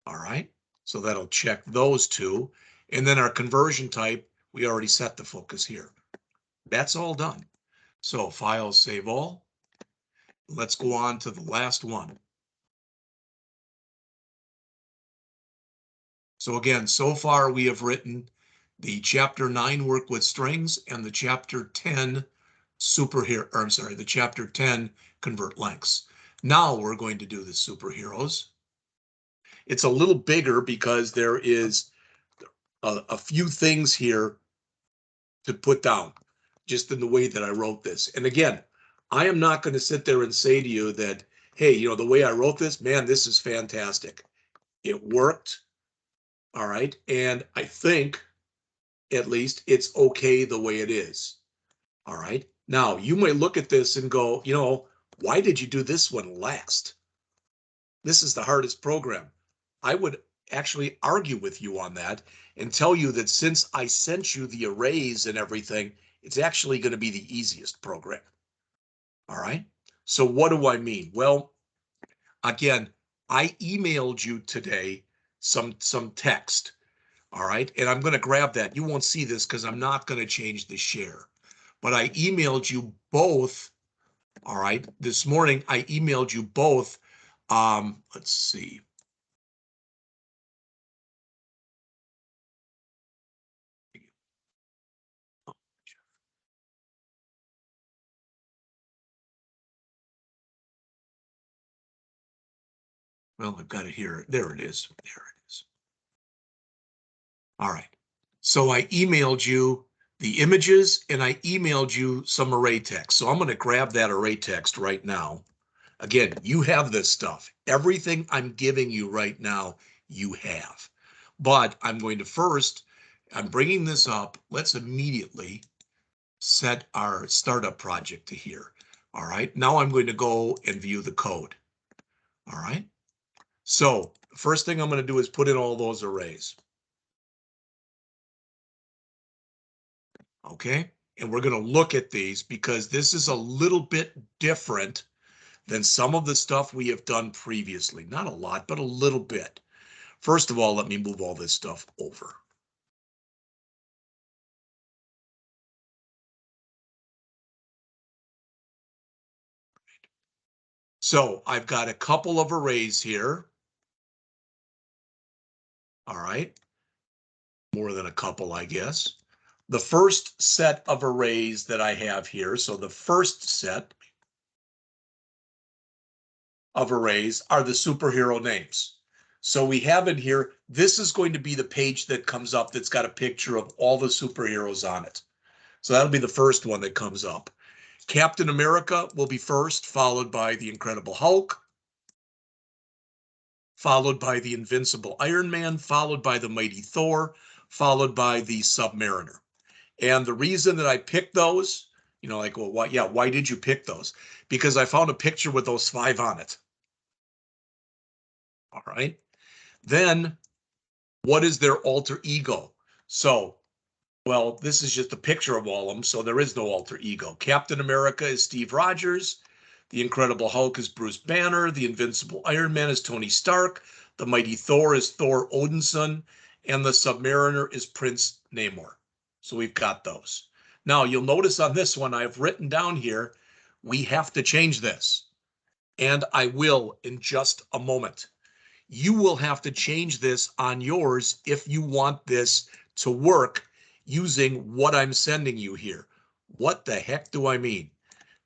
All right, so that'll check those two. And then our conversion type, we already set the focus here. That's all done. So file, save all. Let's go on to the last one. So again, so far we have written the chapter 9 work with strings and the chapter 10 the chapter 10 convert lengths. Now we're going to do the superheroes. It's a little bigger because there is a few things here to put down, just in the way that I wrote this. And again, I am not going to sit there and say to you that, hey, you know, the way I wrote this, man, this is fantastic. It worked. All right. And I think at least it's okay the way it is. All right. Now you might look at this and go, you know, why did you do this one last? This is the hardest program. I would actually argue with you on that and tell you that since I sent you the arrays and everything, it's actually going to be the easiest program. All right. So what do I mean? Well, again, I emailed you today some text. All right. And I'm going to grab that. You won't see this because I'm not going to change the share. But I emailed you both. All right. This morning, I emailed you both. Let's see. Well, I've got it here. There it is. There it is. All right. So I emailed you the images and I emailed you some array text. So I'm going to grab that array text right now. Again, you have this stuff. Everything I'm giving you right now, you have. But I'm going to first, I'm bringing this up. Let's immediately set our startup project to here. All right. Now I'm going to go and view the code. All right. So first thing I'm going to do is put in all those arrays. Okay. And we're going to look at these because this is a little bit different than some of the stuff we have done previously. Not a lot, but a little bit. First of all, let me move all this stuff over. So I've got a couple of arrays here. All right. More than a couple, I guess. The first set of arrays that I have here, so the first set of arrays are the superhero names. So we have in here, this is going to be the page that comes up that's got a picture of all the superheroes on it. So that'll be the first one that comes up. Captain America will be first, followed by the Incredible Hulk, followed by the Invincible Iron Man, followed by the Mighty Thor, followed by the Submariner. And the reason that I picked those, you know, like, well, why did you pick those? Because I found a picture with those 5 on it. All right. Then what is their alter ego? So Well, this is just a picture of all of them, so there is no alter ego. Captain America is Steve Rogers. The Incredible Hulk is Bruce Banner. The Invincible Iron Man is Tony Stark. The Mighty Thor is Thor Odinson. And the Submariner is Prince Namor. So we've got those. Now, you'll notice on this one, I've written down here, we have to change this. And I will in just a moment. You will have to change this on yours if you want this to work using what I'm sending you here. What the heck do I mean?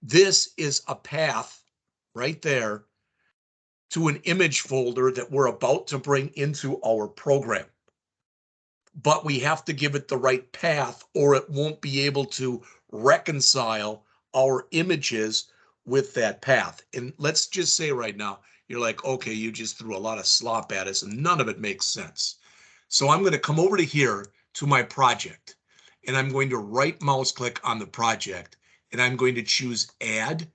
This is a path right there to an image folder that we're about to bring into our program. But we have to give it the right path or it won't be able to reconcile our images with that path. And let's just say right now, you're like, okay, you just threw a lot of slop at us and none of it makes sense. So I'm going to come over to here to my project and I'm going to right mouse click on the project and I'm going to choose add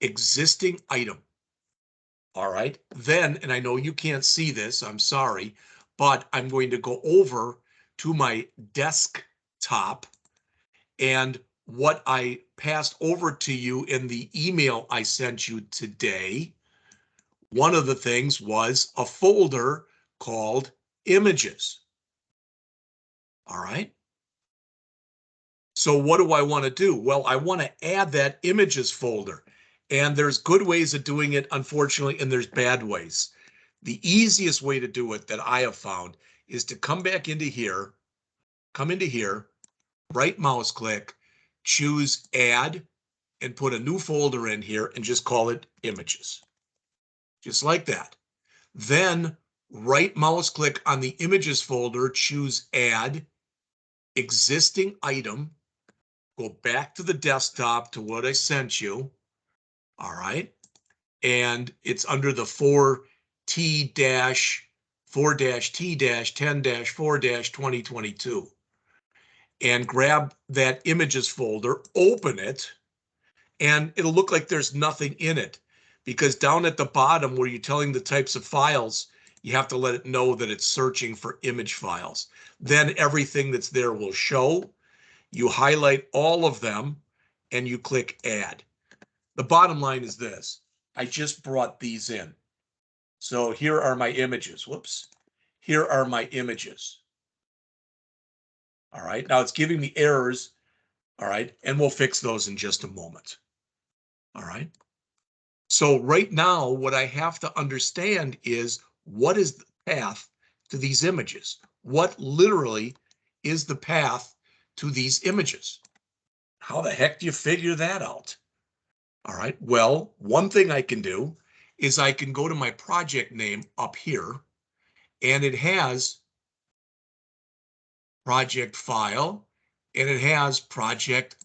existing item. All right, then, and I know you can't see this, I'm sorry, but I'm going to go over to my desktop and what I passed over to you in the email I sent you today, one of the things was a folder called images. All right. So what do I want to do? Well, I want to add that images folder. And there's good ways of doing it, unfortunately, and there's bad ways. The easiest way to do it that I have found is to come back into here, come into here, right mouse click, choose add, and put a new folder in here and just call it images. Just like that. Then right mouse click on the images folder, choose add, existing item, go back to the desktop to what I sent you. All right. And it's under the 4T-4-T-10-4-2022. And grab that images folder, open it, and it'll look like there's nothing in it. Because down at the bottom where you're telling the types of files, you have to let it know that it's searching for image files. Then everything that's there will show. You highlight all of them and you click add. The bottom line is this. I just brought these in. So here are my images. Whoops. Here are my images. All right. Now it's giving me errors. All right. And we'll fix those in just a moment. All right. So right now, what I have to understand is what is the path to these images? What literally is the path to these images? How the heck do you figure that out? All right. Well, one thing I can do is I can go to my project name up here and it has project file and it has project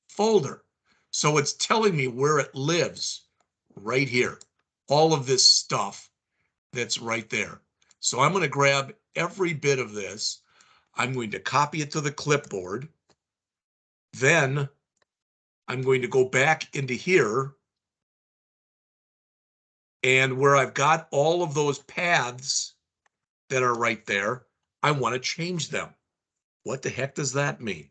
folder. So it's telling me where it lives right here. All of this stuff that's right there. So I'm going to grab every bit of this. I'm going to copy it to the clipboard. Then I'm going to go back into here. And where I've got all of those paths that are right there, I want to change them. What the heck does that mean?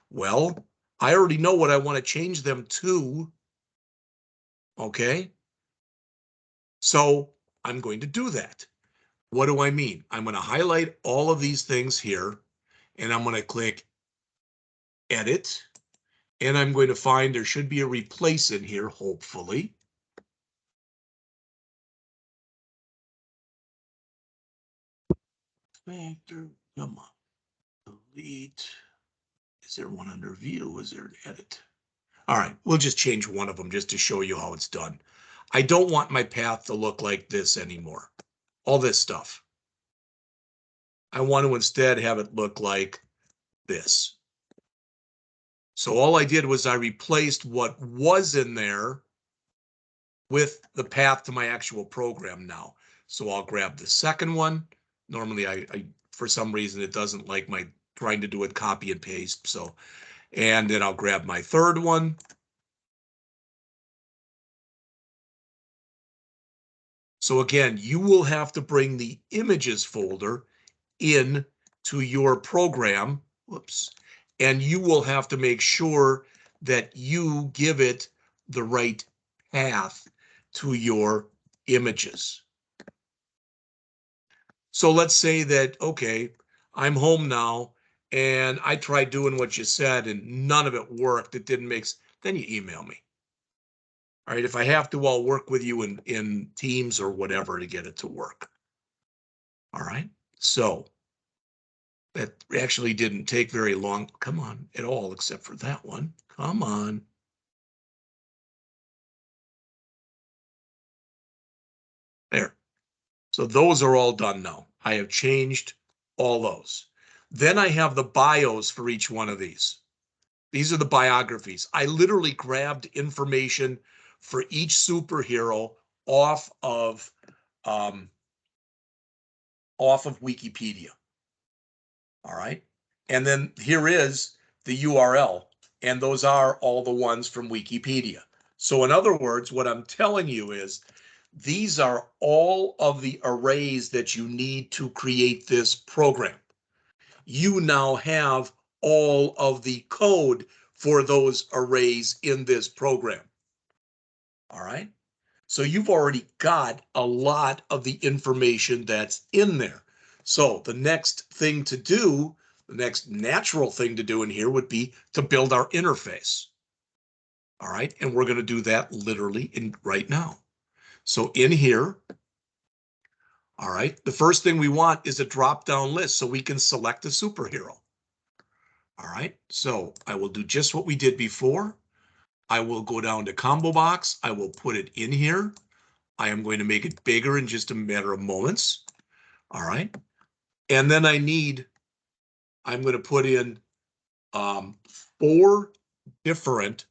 Well, I already know what I want to change them to. Okay. So I'm going to do that. What do I mean? I'm going to highlight all of these things here and I'm going to click edit. And I'm going to find there should be a replace in here, hopefully. Factor, come on, delete. Is there one under view? Is there an edit? All right, we'll just change one of them just to show you how it's done. I don't want my path to look like this anymore. All this stuff. I want to instead have it look like this. So all I did was I replaced what was in there with the path to my actual program now. So I'll grab the second one. Normally I for some reason it doesn't like my trying to do it copy and paste. So, and then I'll grab my third one. So again, you will have to bring the images folder in to your program whoops, and you will have to make sure that you give it the right path to your images. So let's say that, okay, I'm home now and I tried doing what you said and none of it worked. It didn't make sense. Then you email me. All right, if I have to, I'll work with you in Teams or whatever to get it to work. All right, so that actually didn't take very long. Come on, at all, except for that one. Come on. There. So those are all done now. I have changed all those. Then I have the bios for each one of these. These are the biographies. I literally grabbed information for each superhero off of Wikipedia. All right. And then here is the URL, and those are all the ones from Wikipedia. So in other words, what I'm telling you is these are all of the arrays that you need to create this program. You now have all of the code for those arrays in this program. All right. So you've already got a lot of the information that's in there. So the next thing to do, the next natural thing to do in here would be to build our interface. All right. And we're going to do that literally right now. So in here, all right, the first thing we want is a drop-down list so we can select a superhero. All right. So I will do just what we did before. I will go down to combo box. I will put it in here. I am going to make it bigger in just a matter of moments. All right. And then I'm going to put in four different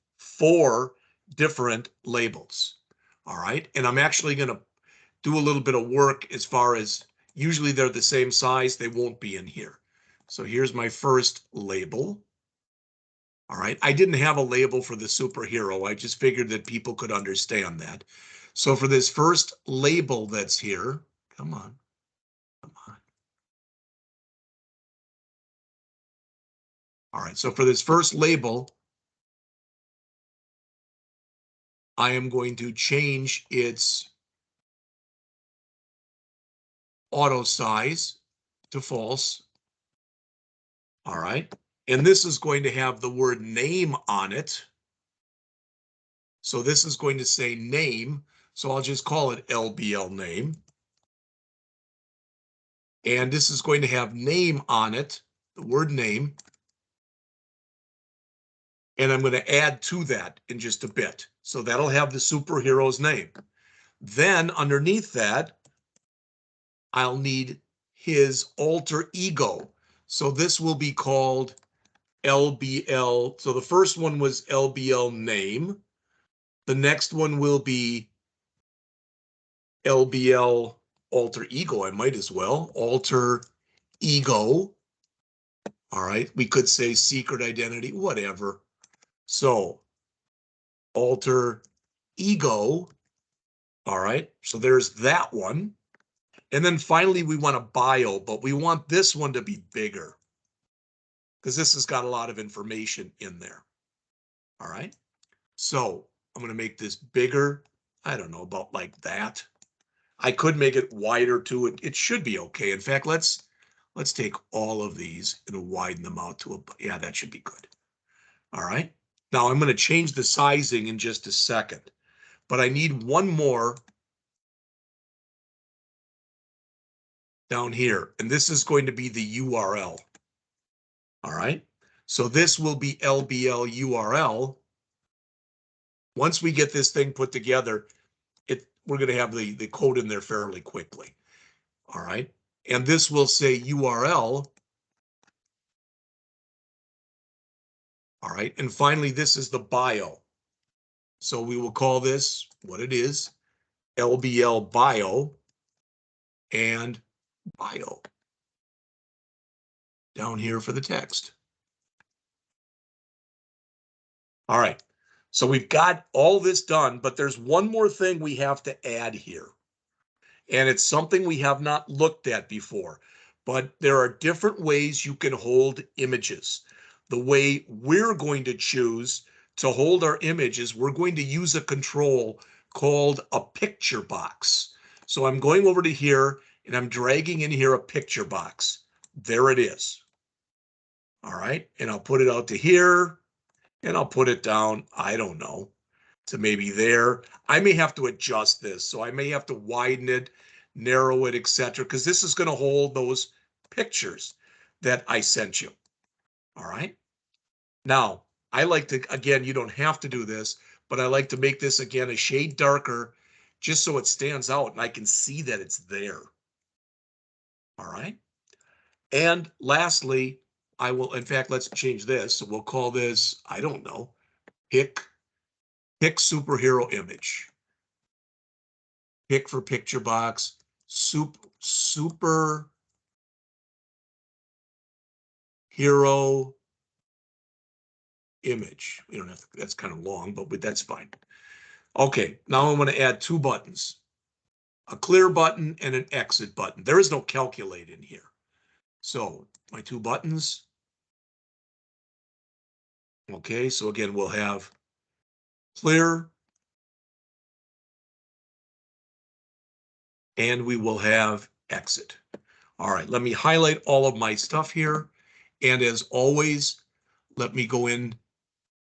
labels. All right. And I'm actually going to do a little bit of work as far as usually they're the same size. They won't be in here. So here's my first label. All right. I didn't have a label for the superhero. I just figured that people could understand that. So for this first label that's here, come on. All right. So for this first label, I am going to change its auto size to false. All right. And this is going to have the word name on it. So this is going to say name. So I'll just call it LBL name. And this is going to have name on it, the word name. And I'm going to add to that in just a bit. So that'll have the superhero's name. Then underneath that, I'll need his alter ego. So this will be called LBL. So the first one was LBL name. The next one will be LBL alter ego. I might as well alter ego. All right. We could say secret identity, whatever. So alter ego. All right. So there's that one. And then finally, we want a bio, but we want this one to be bigger because this has got a lot of information in there. All right. So I'm going to make this bigger. I don't know, about like that. I could make it wider too. It should be okay. In fact, let's take all of these and widen them out to yeah, that should be good. All right. Now I'm going to change the sizing in just a second, but I need one more down here, and this is going to be the URL. All right. So this will be LBL URL. Once we get this thing put together, we're going to have the code in there fairly quickly. All right. And this will say URL. All right. And finally, this is the bio. So we will call this what it is, LBL bio and bio down here for the text. All right. So we've got all this done, but there's one more thing we have to add here. And it's something we have not looked at before, but there are different ways you can hold images. The way we're going to choose to hold our image is we're going to use a control called a picture box. So I'm going over to here and I'm dragging in here a picture box. There it is. All right, and I'll put it out to here and I'll put it down, I don't know, to maybe there. I may have to adjust this, so I may have to widen it, narrow it, etc., because this is going to hold those pictures that I sent you. All right. Now, I like to, again, you don't have to do this, but I like to make this again a shade darker just so it stands out and I can see that it's there. All right. And lastly, I will, in fact, let's change this. So we'll call this, I don't know, pick superhero image. Pick for picture box, super hero image. We don't have to, that's kind of long, but that's fine. Okay, now I'm going to add two buttons, a clear button and an exit button. There is no calculate in here. So my two buttons. Okay, so again, we'll have clear and we will have exit. All right, let me highlight all of my stuff here. And as always, let me go in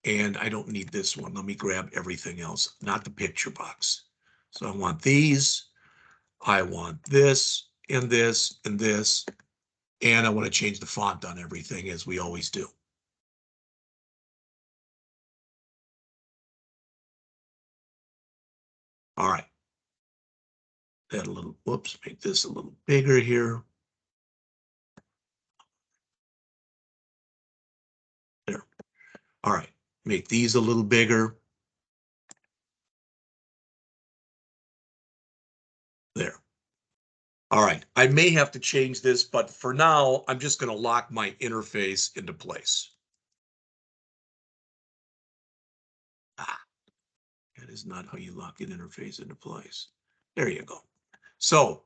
and I don't need this one. Let me grab everything else, not the picture box. So I want these, I want this, and this, and this, and I want to change the font on everything as we always do. All right. Add a little, whoops, make this a little bigger here. There. All right, make these a little bigger. There. All right, I may have to change this, but for now, I'm just going to lock my interface into place. Ah, that is not how you lock an interface into place. There you go. So,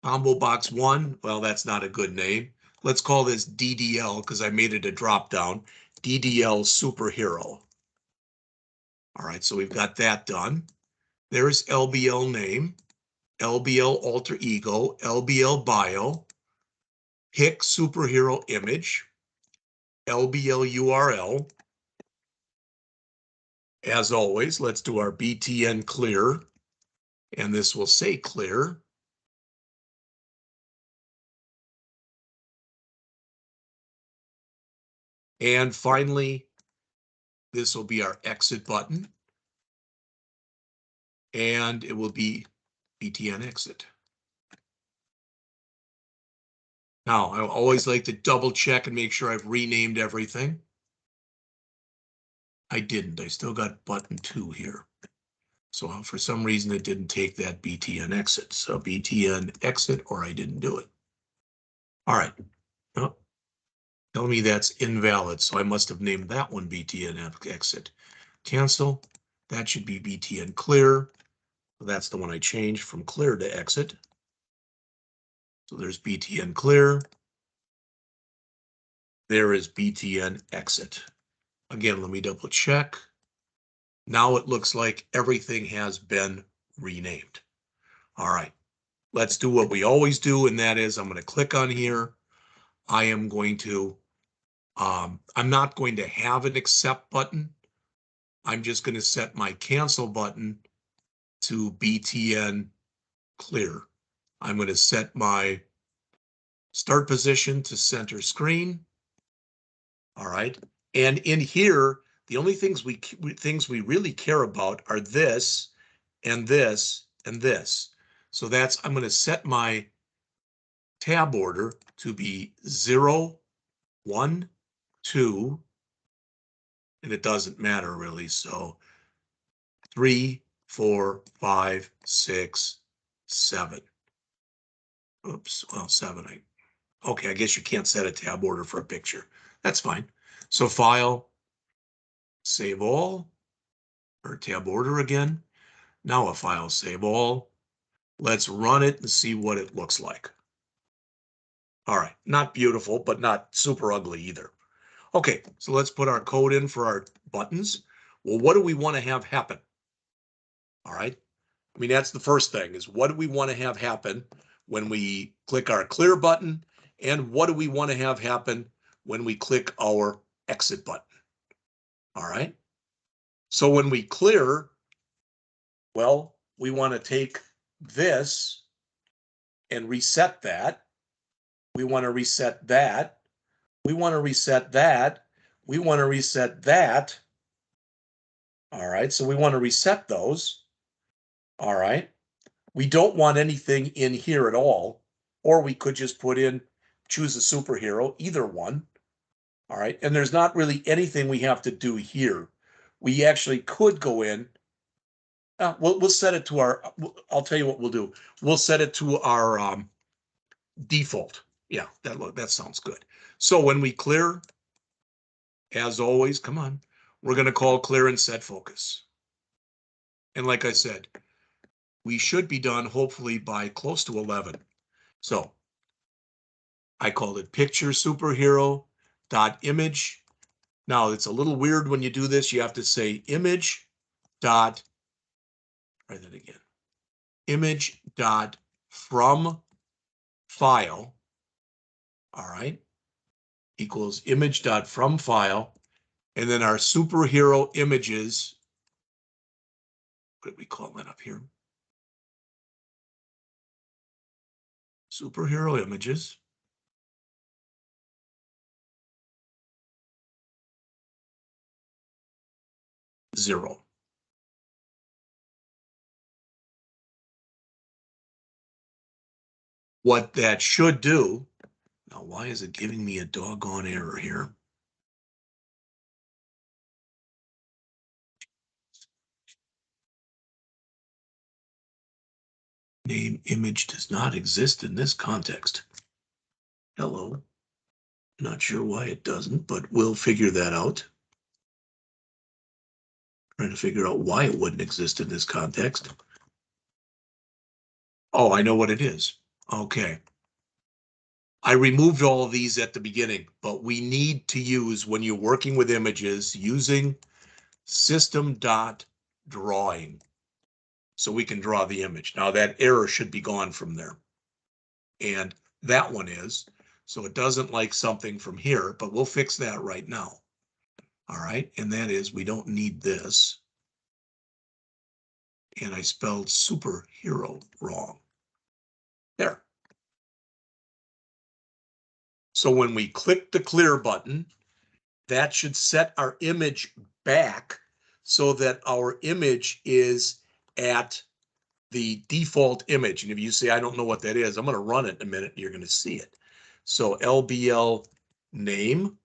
combo box 1, well, that's not a good name. Let's call this DDL because I made it a drop down. DDL superhero. All right, so we've got that done. There's LBL name, LBL alter ego, LBL bio, pick superhero image, LBL URL. As always, let's do our BTN clear, and this will say clear. And finally, this will be our exit button, and it will be BTN exit. Now, I always like to double check and make sure I've renamed everything. I didn't. I still got button 2 here. So for some reason, it didn't take that BTN exit. So BTN exit, or I didn't do it. All right. Oh, tell me that's invalid. So I must have named that one BTN exit. Cancel. That should be BTN clear. That's the one I changed from clear to exit. So there's BTN clear. There is BTN exit. Again, let me double check. Now it looks like everything has been renamed. All right, let's do what we always do, and that is I'm going to click on here. I am going to, I'm not going to have an accept button. I'm just going to set my cancel button to BTN clear. I'm going to set my start position to center screen. All right, and in here, the only things we really care about are this and this and this. So that's, I'm going to set my tab order to be 0, 1, 2, and it doesn't matter really. So 3, 4, 5, 6, 7. Oops, well, 7. Okay, I guess you can't set a tab order for a picture. That's fine. So file, save all, or tab order again. Now a file, save all. Let's run it and see what it looks like. All right, not beautiful, but not super ugly either. Okay, so let's put our code in for our buttons. Well, what do we want to have happen? All right, I mean, that's the first thing is what do we want to have happen when we click our clear button? And what do we want to have happen when we click our exit button? All right, so when we clear, well, we want to take this and reset that. We want to reset that. We want to reset that. We want to reset that. All right, so we want to reset those. All right. We don't want anything in here at all, or we could just put in, choose a superhero, either one. All right, and there's not really anything we have to do here. We actually could go in, we'll set it to our, I'll tell you what we'll do. We'll set it to our default. Yeah, that sounds good. So when we clear, as always, come on, we're going to call clear and set focus. And like I said, we should be done hopefully by close to 11. So I called it picture superhero dot image. Now it's a little weird when you do this. You have to say image dot, try that again, image dot from file. All right, equals image dot from file. And then our superhero images, what did we call that up here? Superhero images. Zero. What that should do, now why is it giving me a doggone error here? Name image does not exist in this context. Hello. Not sure why it doesn't, but we'll figure that out. Trying to figure out why it wouldn't exist in this context. Oh, I know what it is. Okay. I removed all of these at the beginning, but we need to use, when you're working with images, using system.drawing so we can draw the image. Now that error should be gone from there. And that one is, so it doesn't like something from here, but we'll fix that right now. All right, and that is we don't need this. And I spelled superhero wrong. There. So when we click the clear button, that should set our image back so that our image is at the default image. And if you say, I don't know what that is, I'm going to run it in a minute and you're going to see it. So LBL name.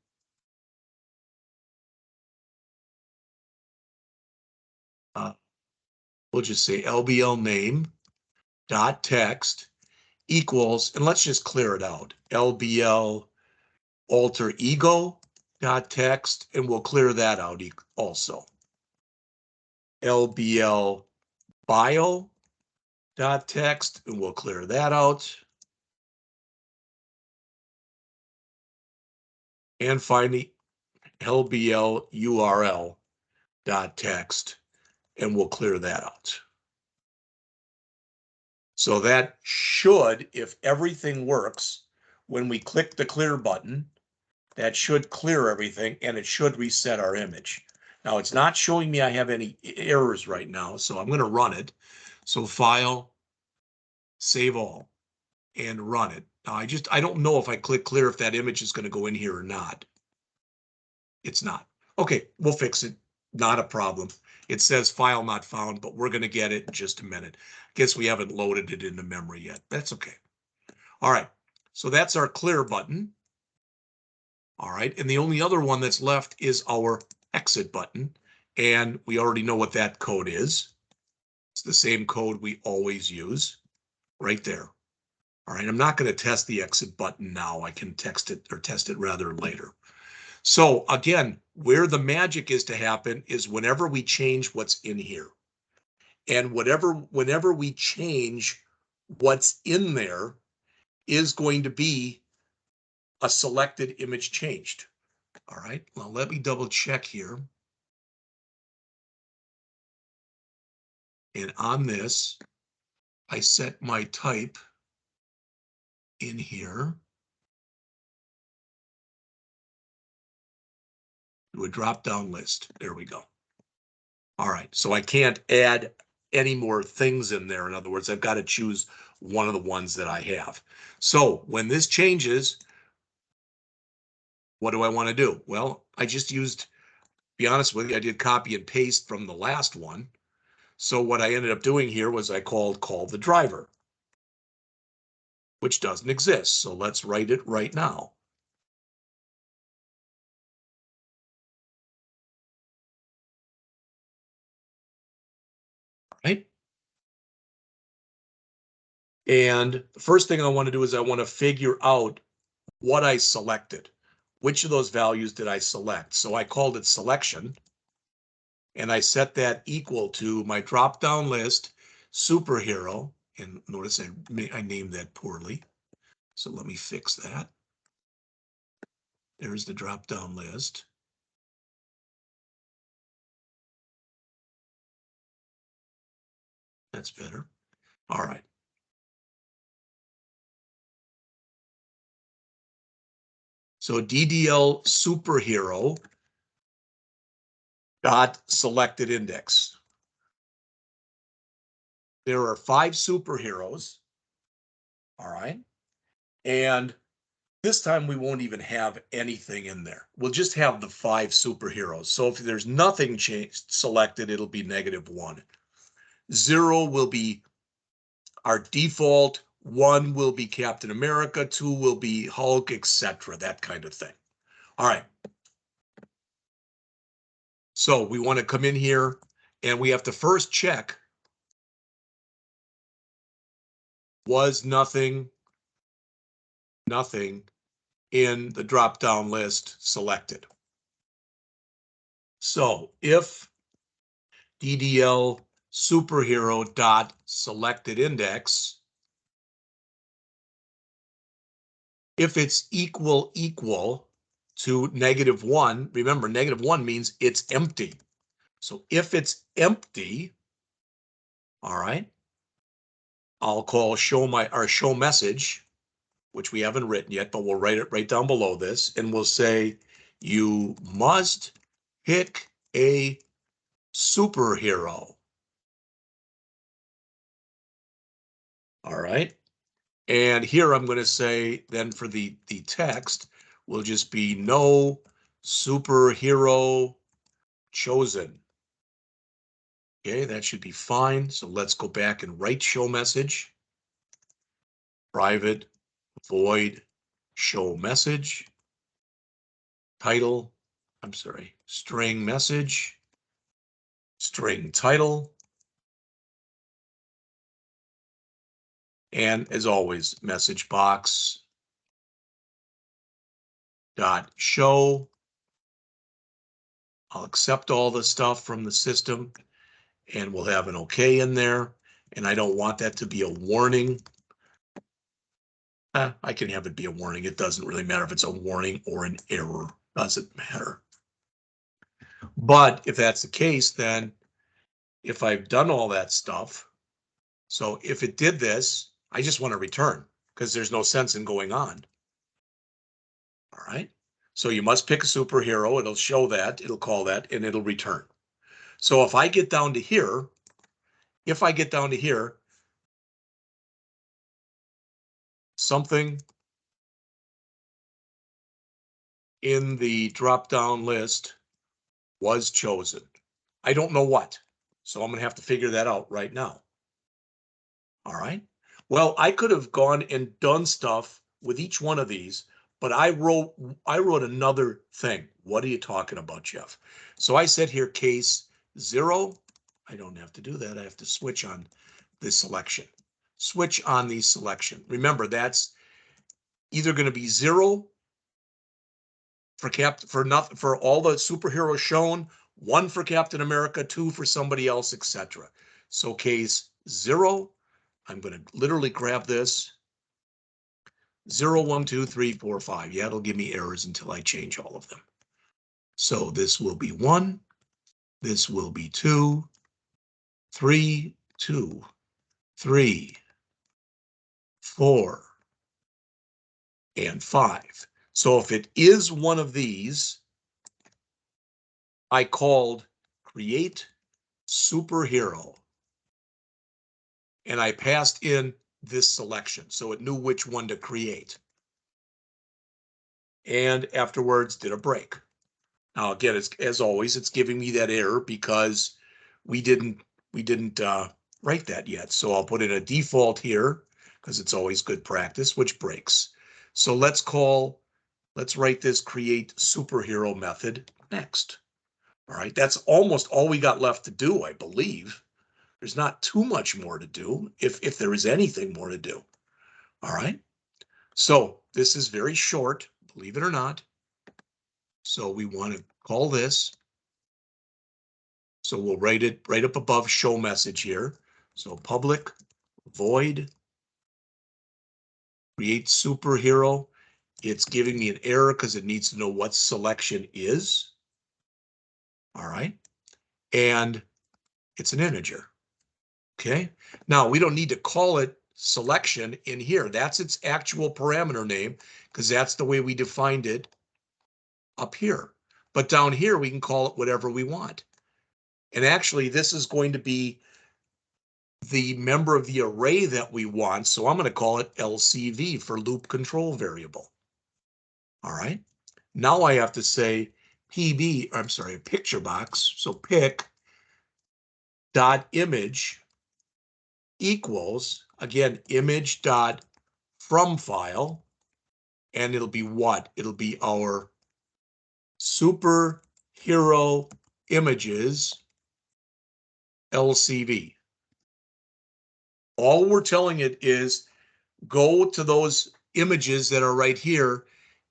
We'll just say LBL name dot text equals, and let's just clear it out. LBL alter ego dot text, and we'll clear that out also. LBL bio dot text, and we'll clear that out. And finally, LBL URL dot text, and we'll clear that out. So that should, if everything works, when we click the clear button, that should clear everything and it should reset our image. Now it's not showing me I have any errors right now, so I'm going to run it. So file, save all, and run it. Now I don't know if I click clear if that image is going to go in here or not. It's not. Okay, we'll fix it. Not a problem. It says file not found, but we're going to get it in just a minute. Guess we haven't loaded it into memory yet. That's okay. All right, so that's our clear button. All right, and the only other one that's left is our exit button. And we already know what that code is. It's the same code we always use right there. All right, I'm not going to test the exit button now. I can test it rather later. So again, where the magic is to happen is whenever we change what's in here. And whenever we change what's in there is going to be a selected image changed. All right, well, let me double check here. And on this, I set my type in here to a drop-down list. There we go. All right, so I can't add any more things in there. In other words, I've got to choose one of the ones that I have. So when this changes, what do I want to do? Well, I just used, to be honest with you, I did copy and paste from the last one. So what I ended up doing here was I called call the driver, which doesn't exist. So let's write it right now. Right? And the first thing I want to do is I want to figure out what I selected. Which of those values did I select? So I called it selection. And I set that equal to my drop-down list, superhero. And notice I named that poorly. So let me fix that. There's the drop-down list. That's better. All right. So DDL superhero dot selected index. There are 5 superheroes. All right. And this time we won't even have anything in there. We'll just have the 5 superheroes. So if there's nothing changed selected, it'll be -1. 0 will be our default. 1 will be Captain America. 2 will be Hulk, etc. That kind of thing. All right. So we want to come in here and we have to first check, was nothing in the drop-down list selected. So if DDL superhero dot selected index, if it's equal to -1, remember -1 means it's empty. So if it's empty, all right, I'll call show message, which we haven't written yet, but we'll write it right down below this, and we'll say you must pick a superhero. All right. And here I'm going to say then for the text will just be no superhero chosen. Okay, that should be fine. So let's go back and write show message. Private void show message. Title, I'm sorry, string message. String title. And as always, message box dot show. I'll accept all the stuff from the system and we'll have an OK in there. And I don't want that to be a warning. I can have it be a warning. It doesn't really matter if it's a warning or an error. Doesn't matter. But if that's the case, then if I've done all that stuff, so if it did this, I just want to return because there's no sense in going on. All right. So you must pick a superhero. It'll show that, it'll call that, and it'll return. So if I get down to here, something in the drop-down list was chosen. I don't know what, so I'm going to have to figure that out right now. All right. Well, I could have gone and done stuff with each one of these, but I wrote another thing. What are you talking about, Jeff? So I said here case 0. I don't have to do that. I have to switch on this selection. Switch on the selection. Remember, that's either going to be 0 for all the superheroes shown, 1 for Captain America, 2 for somebody else, etc. So case 0, I'm going to literally grab this. 0, 1, 2, 3, 4, 5. Yeah, it'll give me errors until I change all of them. So this will be 1, this will be 2, 3, 2, 3, 4, and 5. So if it is one of these, I called create superhero, and I passed in this selection, so it knew which one to create. And afterwards did a break. Now again, it's, as always, it's giving me that error because we didn't write that yet. So I'll put in a default here because it's always good practice, which breaks. So let's write this create superhero method next. All right, that's almost all we got left to do, I believe. There's not too much more to do, if there is anything more to do. All right, so this is very short, believe it or not. So we want to call this. So we'll write it right up above show message here. So public void create superhero. It's giving me an error because it needs to know what selection is. All right, and it's an integer. Okay, now we don't need to call it selection in here. That's its actual parameter name because that's the way we defined it up here. But down here we can call it whatever we want. And actually this is going to be the member of the array that we want. So I'm going to call it LCV for loop control variable. All right, now I have to say picture box. So pic dot image equals, again, image dot from file, and it'll be what? It'll be our superhero images LCV. All we're telling it is go to those images that are right here,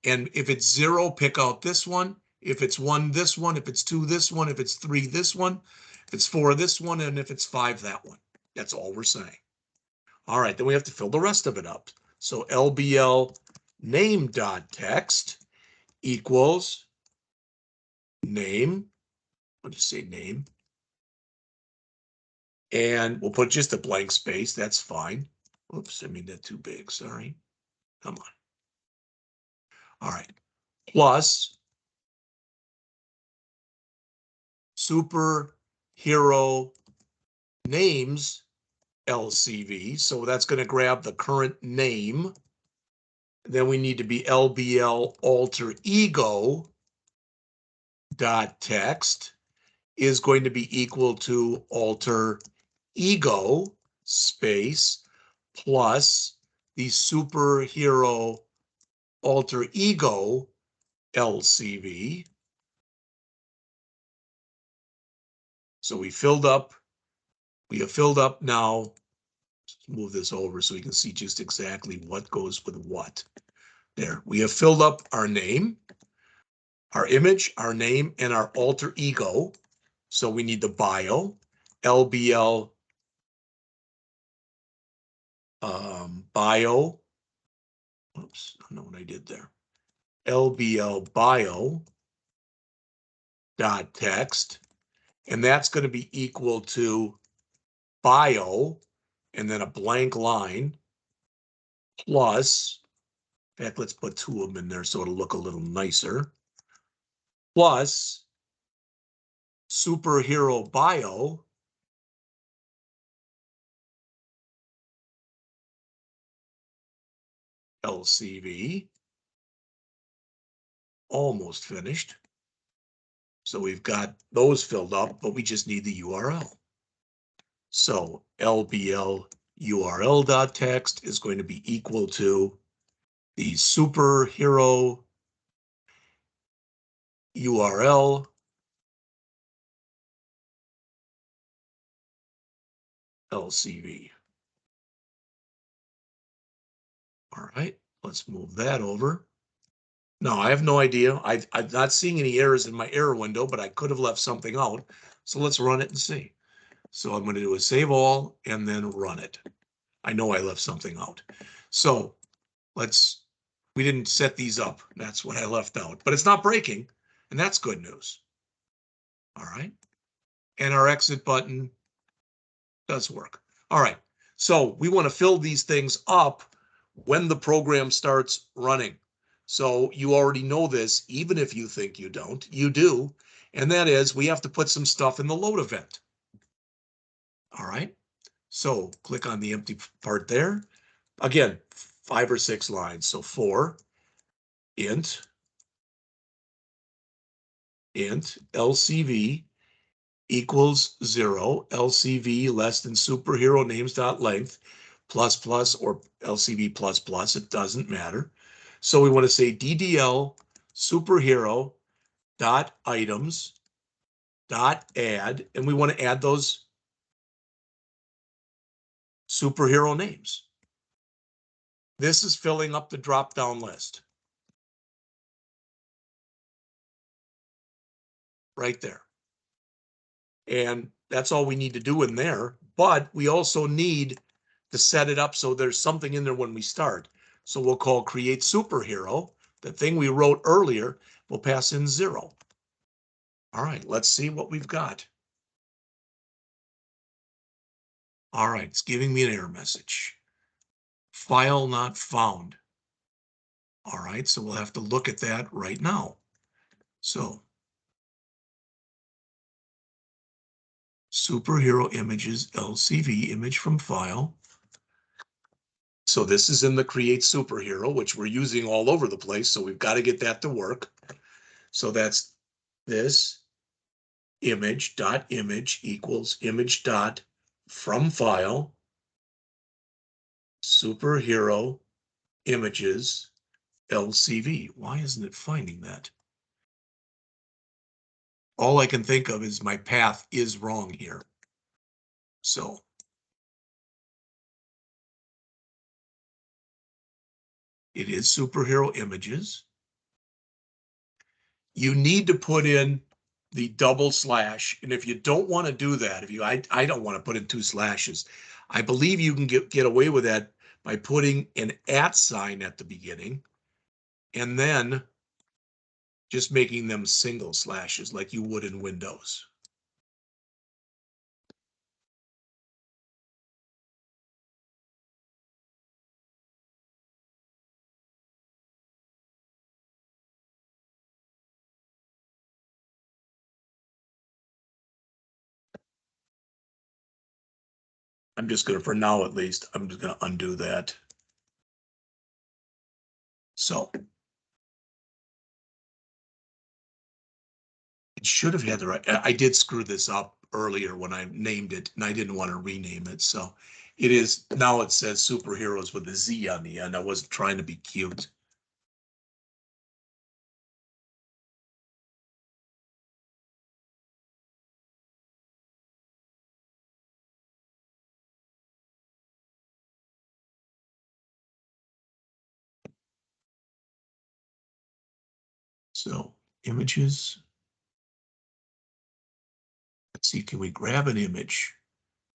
and if it's 0, pick out this one. If it's 1, this one. If it's 2, this one. If it's 3, this one. If it's 4, this one. And if it's 5, that one. That's all we're saying. All right, then we have to fill the rest of it up. So LBL name.text equals name. I'll just say name. And we'll put just a blank space. That's fine. Oops, I made that too big. Sorry. Come on. All right. Plus superhero names LCV. So that's going to grab the current name. Then we need to be LBL alter ego dot text is going to be equal to alter ego space plus the superhero alter ego LCV. So we have filled up now. Let's move this over so we can see just exactly what goes with what. There, we have filled up our name, our image, our name, and our alter ego. So we need the bio, LBL bio. Oops, I don't know what I did there. LBL bio dot text, and that's going to be equal to bio, and then a blank line plus. In fact, let's put 2 of them in there so it'll look a little nicer. Plus superhero bio LCV. Almost finished. So we've got those filled up, but we just need the URL. So LBL URL.text is going to be equal to the superhero URL LCV. All right, let's move that over. No, I have no idea. I'm not seeing any errors in my error window, but I could have left something out. So let's run it and see. So I'm going to do a save all and then run it. I know I left something out. So let's We didn't set these up. That's what I left out, but it's not breaking, and that's good news. All right. And our exit button does work. All right. So we want to fill these things up when the program starts running. So you already know this, even if you think you don't, you do. And that is, we have to put some stuff in the load event. All right. So click on the empty part there. Again, 5 or 6 lines. So int LCV equals 0, LCV less than superhero names dot length plus or LCV plus, it doesn't matter. So we want to say DDL superhero dot items dot add, and we want to add those superhero names. This is filling up the drop-down list right there. And that's all we need to do in there, but we also need to set it up so there's something in there when we start. So we'll call create superhero, the thing we wrote earlier, we'll pass in 0. All right, let's see what we've got. All right, it's giving me an error message. File not found. All right, so we'll have to look at that right now. So superhero images, LCV image from file. So this is in the create superhero, which we're using all over the place. So we've got to get that to work. So that's this image equals image dot from file superhero images LCV. Why isn't it finding that? All I can think of is my path is wrong here. So it is superhero images. You need to put in the double slash. And if you don't want to do that, I don't want to put in 2 slashes. I believe you can get away with that by putting an @ sign at the beginning and then just making them single slashes like you would in Windows. I'm just going to, for now at least, I'm just going to undo that. So it should have had the right, I did screw this up earlier when I named it and I didn't want to rename it. So it is, now it says superheroes with a Z on the end. I wasn't trying to be cute. So images, let's see, can we grab an image?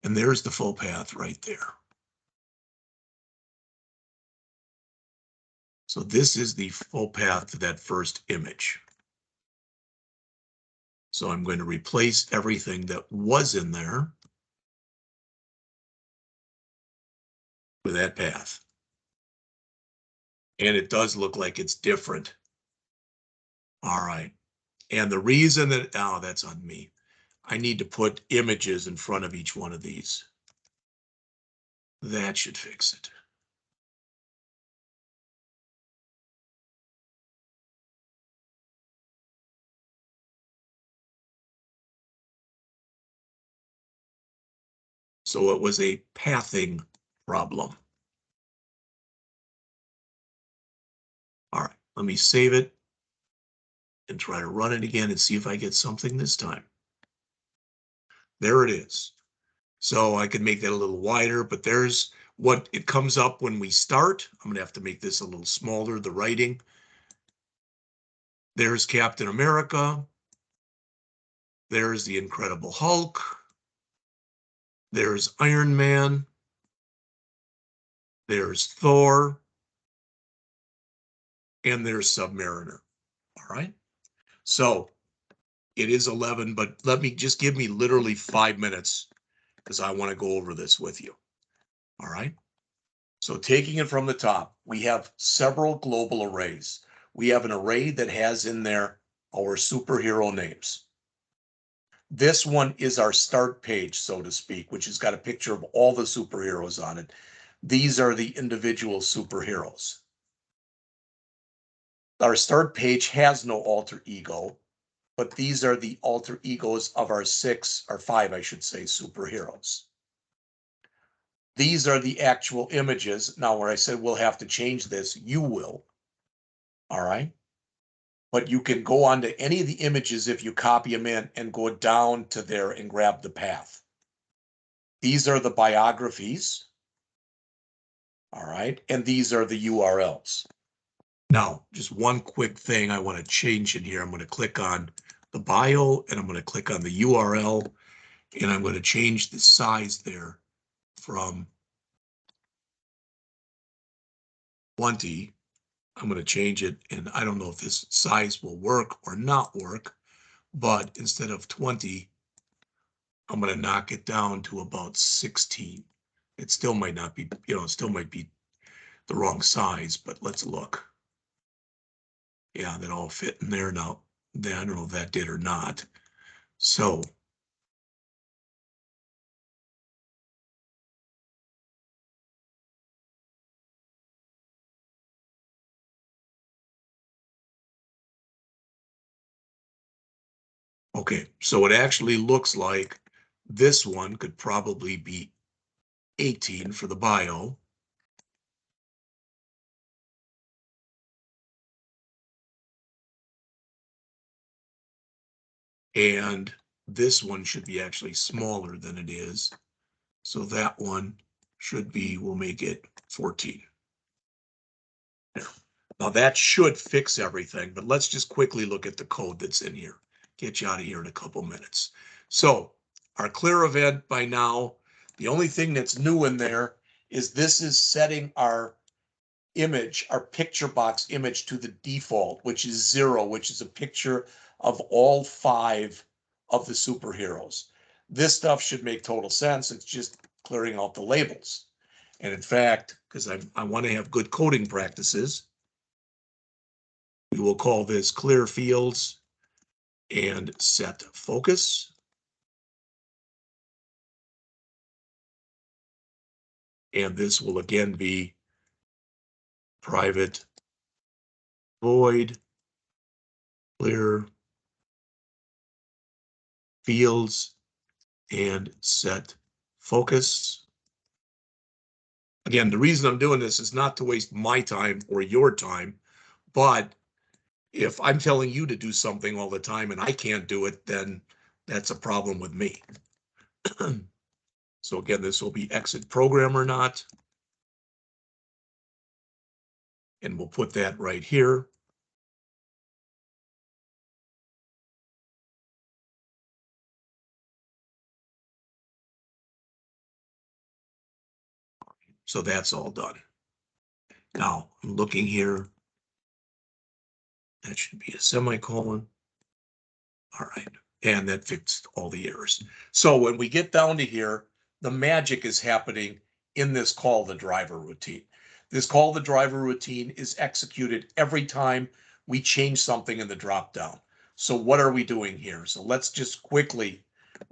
And there's the full path right there. So this is the full path to that first image. So I'm going to replace everything that was in there with that path. And it does look like it's different. All right. And the reason that, oh, that's on me. I need to put images in front of each one of these. That should fix it. So it was a pathing problem. All right, let me save it and try to run it again and see if I get something this time. There it is. So I can make that a little wider, but there's what it comes up when we start. I'm going to have to make this a little smaller, the writing. There's Captain America. There's the Incredible Hulk. There's Iron Man. There's Thor. and there's Submariner. All right. So it is 11, but give me literally 5 minutes because I want to go over this with you. All right. So taking it from the top, we have several global arrays. We have an array that has in there our superhero names. This one is our start page, so to speak, which has got a picture of all the superheroes on it. These are the individual superheroes. Our start page has no alter ego, but these are the alter egos of our five, I should say, superheroes. These are the actual images. Now, where I said we'll have to change this, you will. All right. But you can go on to any of the images if you copy them in and go down to there and grab the path. These are the biographies. All right. And these are the URLs. Now, just one quick thing I want to change in here. I'm going to click on the bio and I'm going to click on the URL and I'm going to change the size there from 20. I'm going to change it, and I don't know if this size will work or not work, but instead of 20, I'm going to knock it down to about 16. It still might not be, it still might be the wrong size, but let's look. Yeah, that all fit in there now. Then I don't know if that did or not. So okay, so it actually looks like this one could probably be 18 for the bio. And this one should be actually smaller than it is. So that one should be, we'll make it 14. Now that should fix everything, but let's just quickly look at the code that's in here. Get you out of here in a couple minutes. So our clear event by now, the only thing that's new in there is this is setting our image, our picture box image to the default, which is 0, which is a picture of all 5 of the superheroes. This stuff should make total sense. It's just clearing out the labels. And in fact, because I want to have good coding practices, we will call this clear fields and set focus. And this will again be private void clear fields and set focus. Again, the reason I'm doing this is not to waste my time or your time, but if I'm telling you to do something all the time and I can't do it, then that's a problem with me. So again, this will be exit program or not. And we'll put that right here. So that's all done. Now I'm looking here. That should be a semicolon. All right. And that fixed all the errors. So when we get down to here, the magic is happening in this call the driver routine. This call the driver routine is executed every time we change something in the dropdown. So what are we doing here? So let's just quickly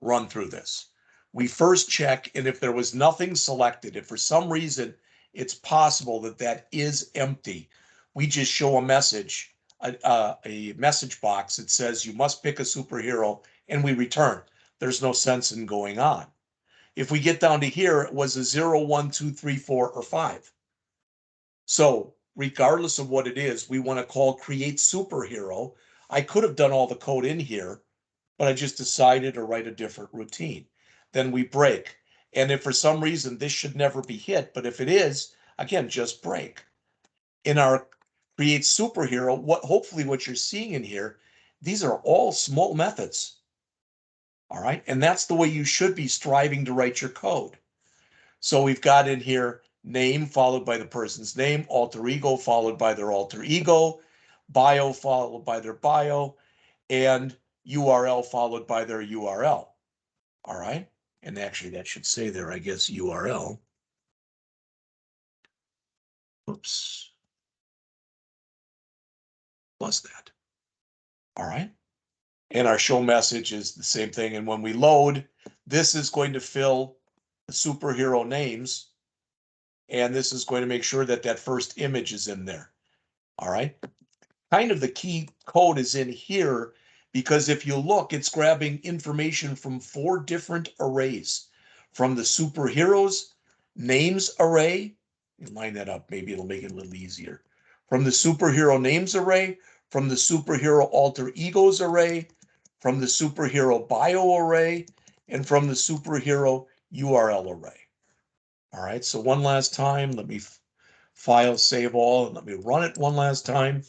run through this. We first check, and if there was nothing selected, if for some reason it's possible that that is empty, we just show a message, a message box that says you must pick a superhero, and we return. There's no sense in going on. If we get down to here, it was a 0, 1, 2, 3, 4, or 5. So regardless of what it is, we want to call create superhero. I could have done all the code in here, but I just decided to write a different routine. Then we break. And if for some reason this should never be hit, but if it is, again, just break. In our create superhero, hopefully what you're seeing in here, these are all small methods. All right. And that's the way you should be striving to write your code. So we've got in here name followed by the person's name, alter ego followed by their alter ego, bio followed by their bio, and URL followed by their URL. All right. And actually that should say there, I guess, URL. Oops. Plus that. All right. And our show message is the same thing. And when we load, this is going to fill the superhero names. And this is going to make sure that that first image is in there. All right. Kind of the key code is in here because if you look, it's grabbing information from 4 different arrays. From the superheroes names array, line that up, maybe it'll make it a little easier. From the superhero names array, from the superhero alter egos array, from the superhero bio array, and from the superhero URL array. All right, so one last time, let me file save all, and let me run it one last time.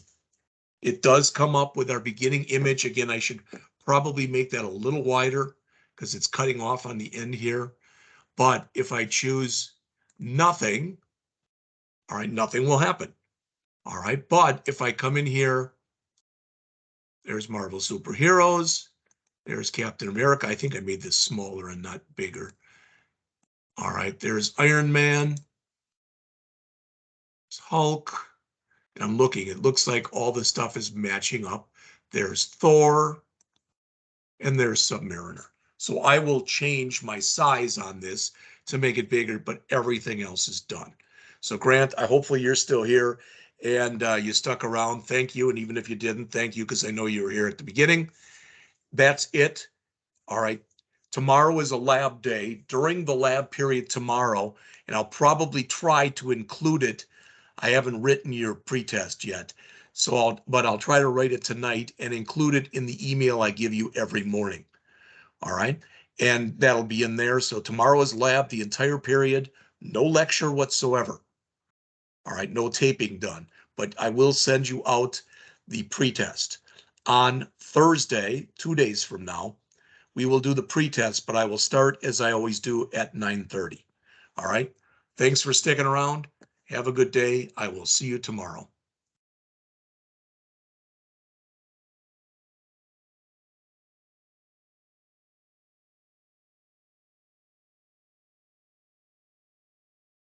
It does come up with our beginning image. Again, I should probably make that a little wider because it's cutting off on the end here. But if I choose nothing, all right, nothing will happen. All right, but if I come in here, there's Marvel Superheroes, there's Captain America. I think I made this smaller and not bigger. All right, there's Iron Man, there's Hulk. And I'm looking, it looks like all the stuff is matching up. There's Thor, and there's Submariner. So I will change my size on this to make it bigger, but everything else is done. So Grant, hopefully you're still here and you stuck around. Thank you. And even if you didn't, thank you, because I know you were here at the beginning. That's it. All right. Tomorrow is a lab day. During the lab period tomorrow, and I'll probably try to include it. I haven't written your pretest yet, so I'll try to write it tonight and include it in the email I give you every morning. All right, and that'll be in there. So tomorrow is lab, the entire period, no lecture whatsoever. All right, no taping done, but I will send you out the pretest. On Thursday, 2 days from now, we will do the pretest, but I will start as I always do at 9:30. All right, thanks for sticking around. Have a good day. I will see you tomorrow.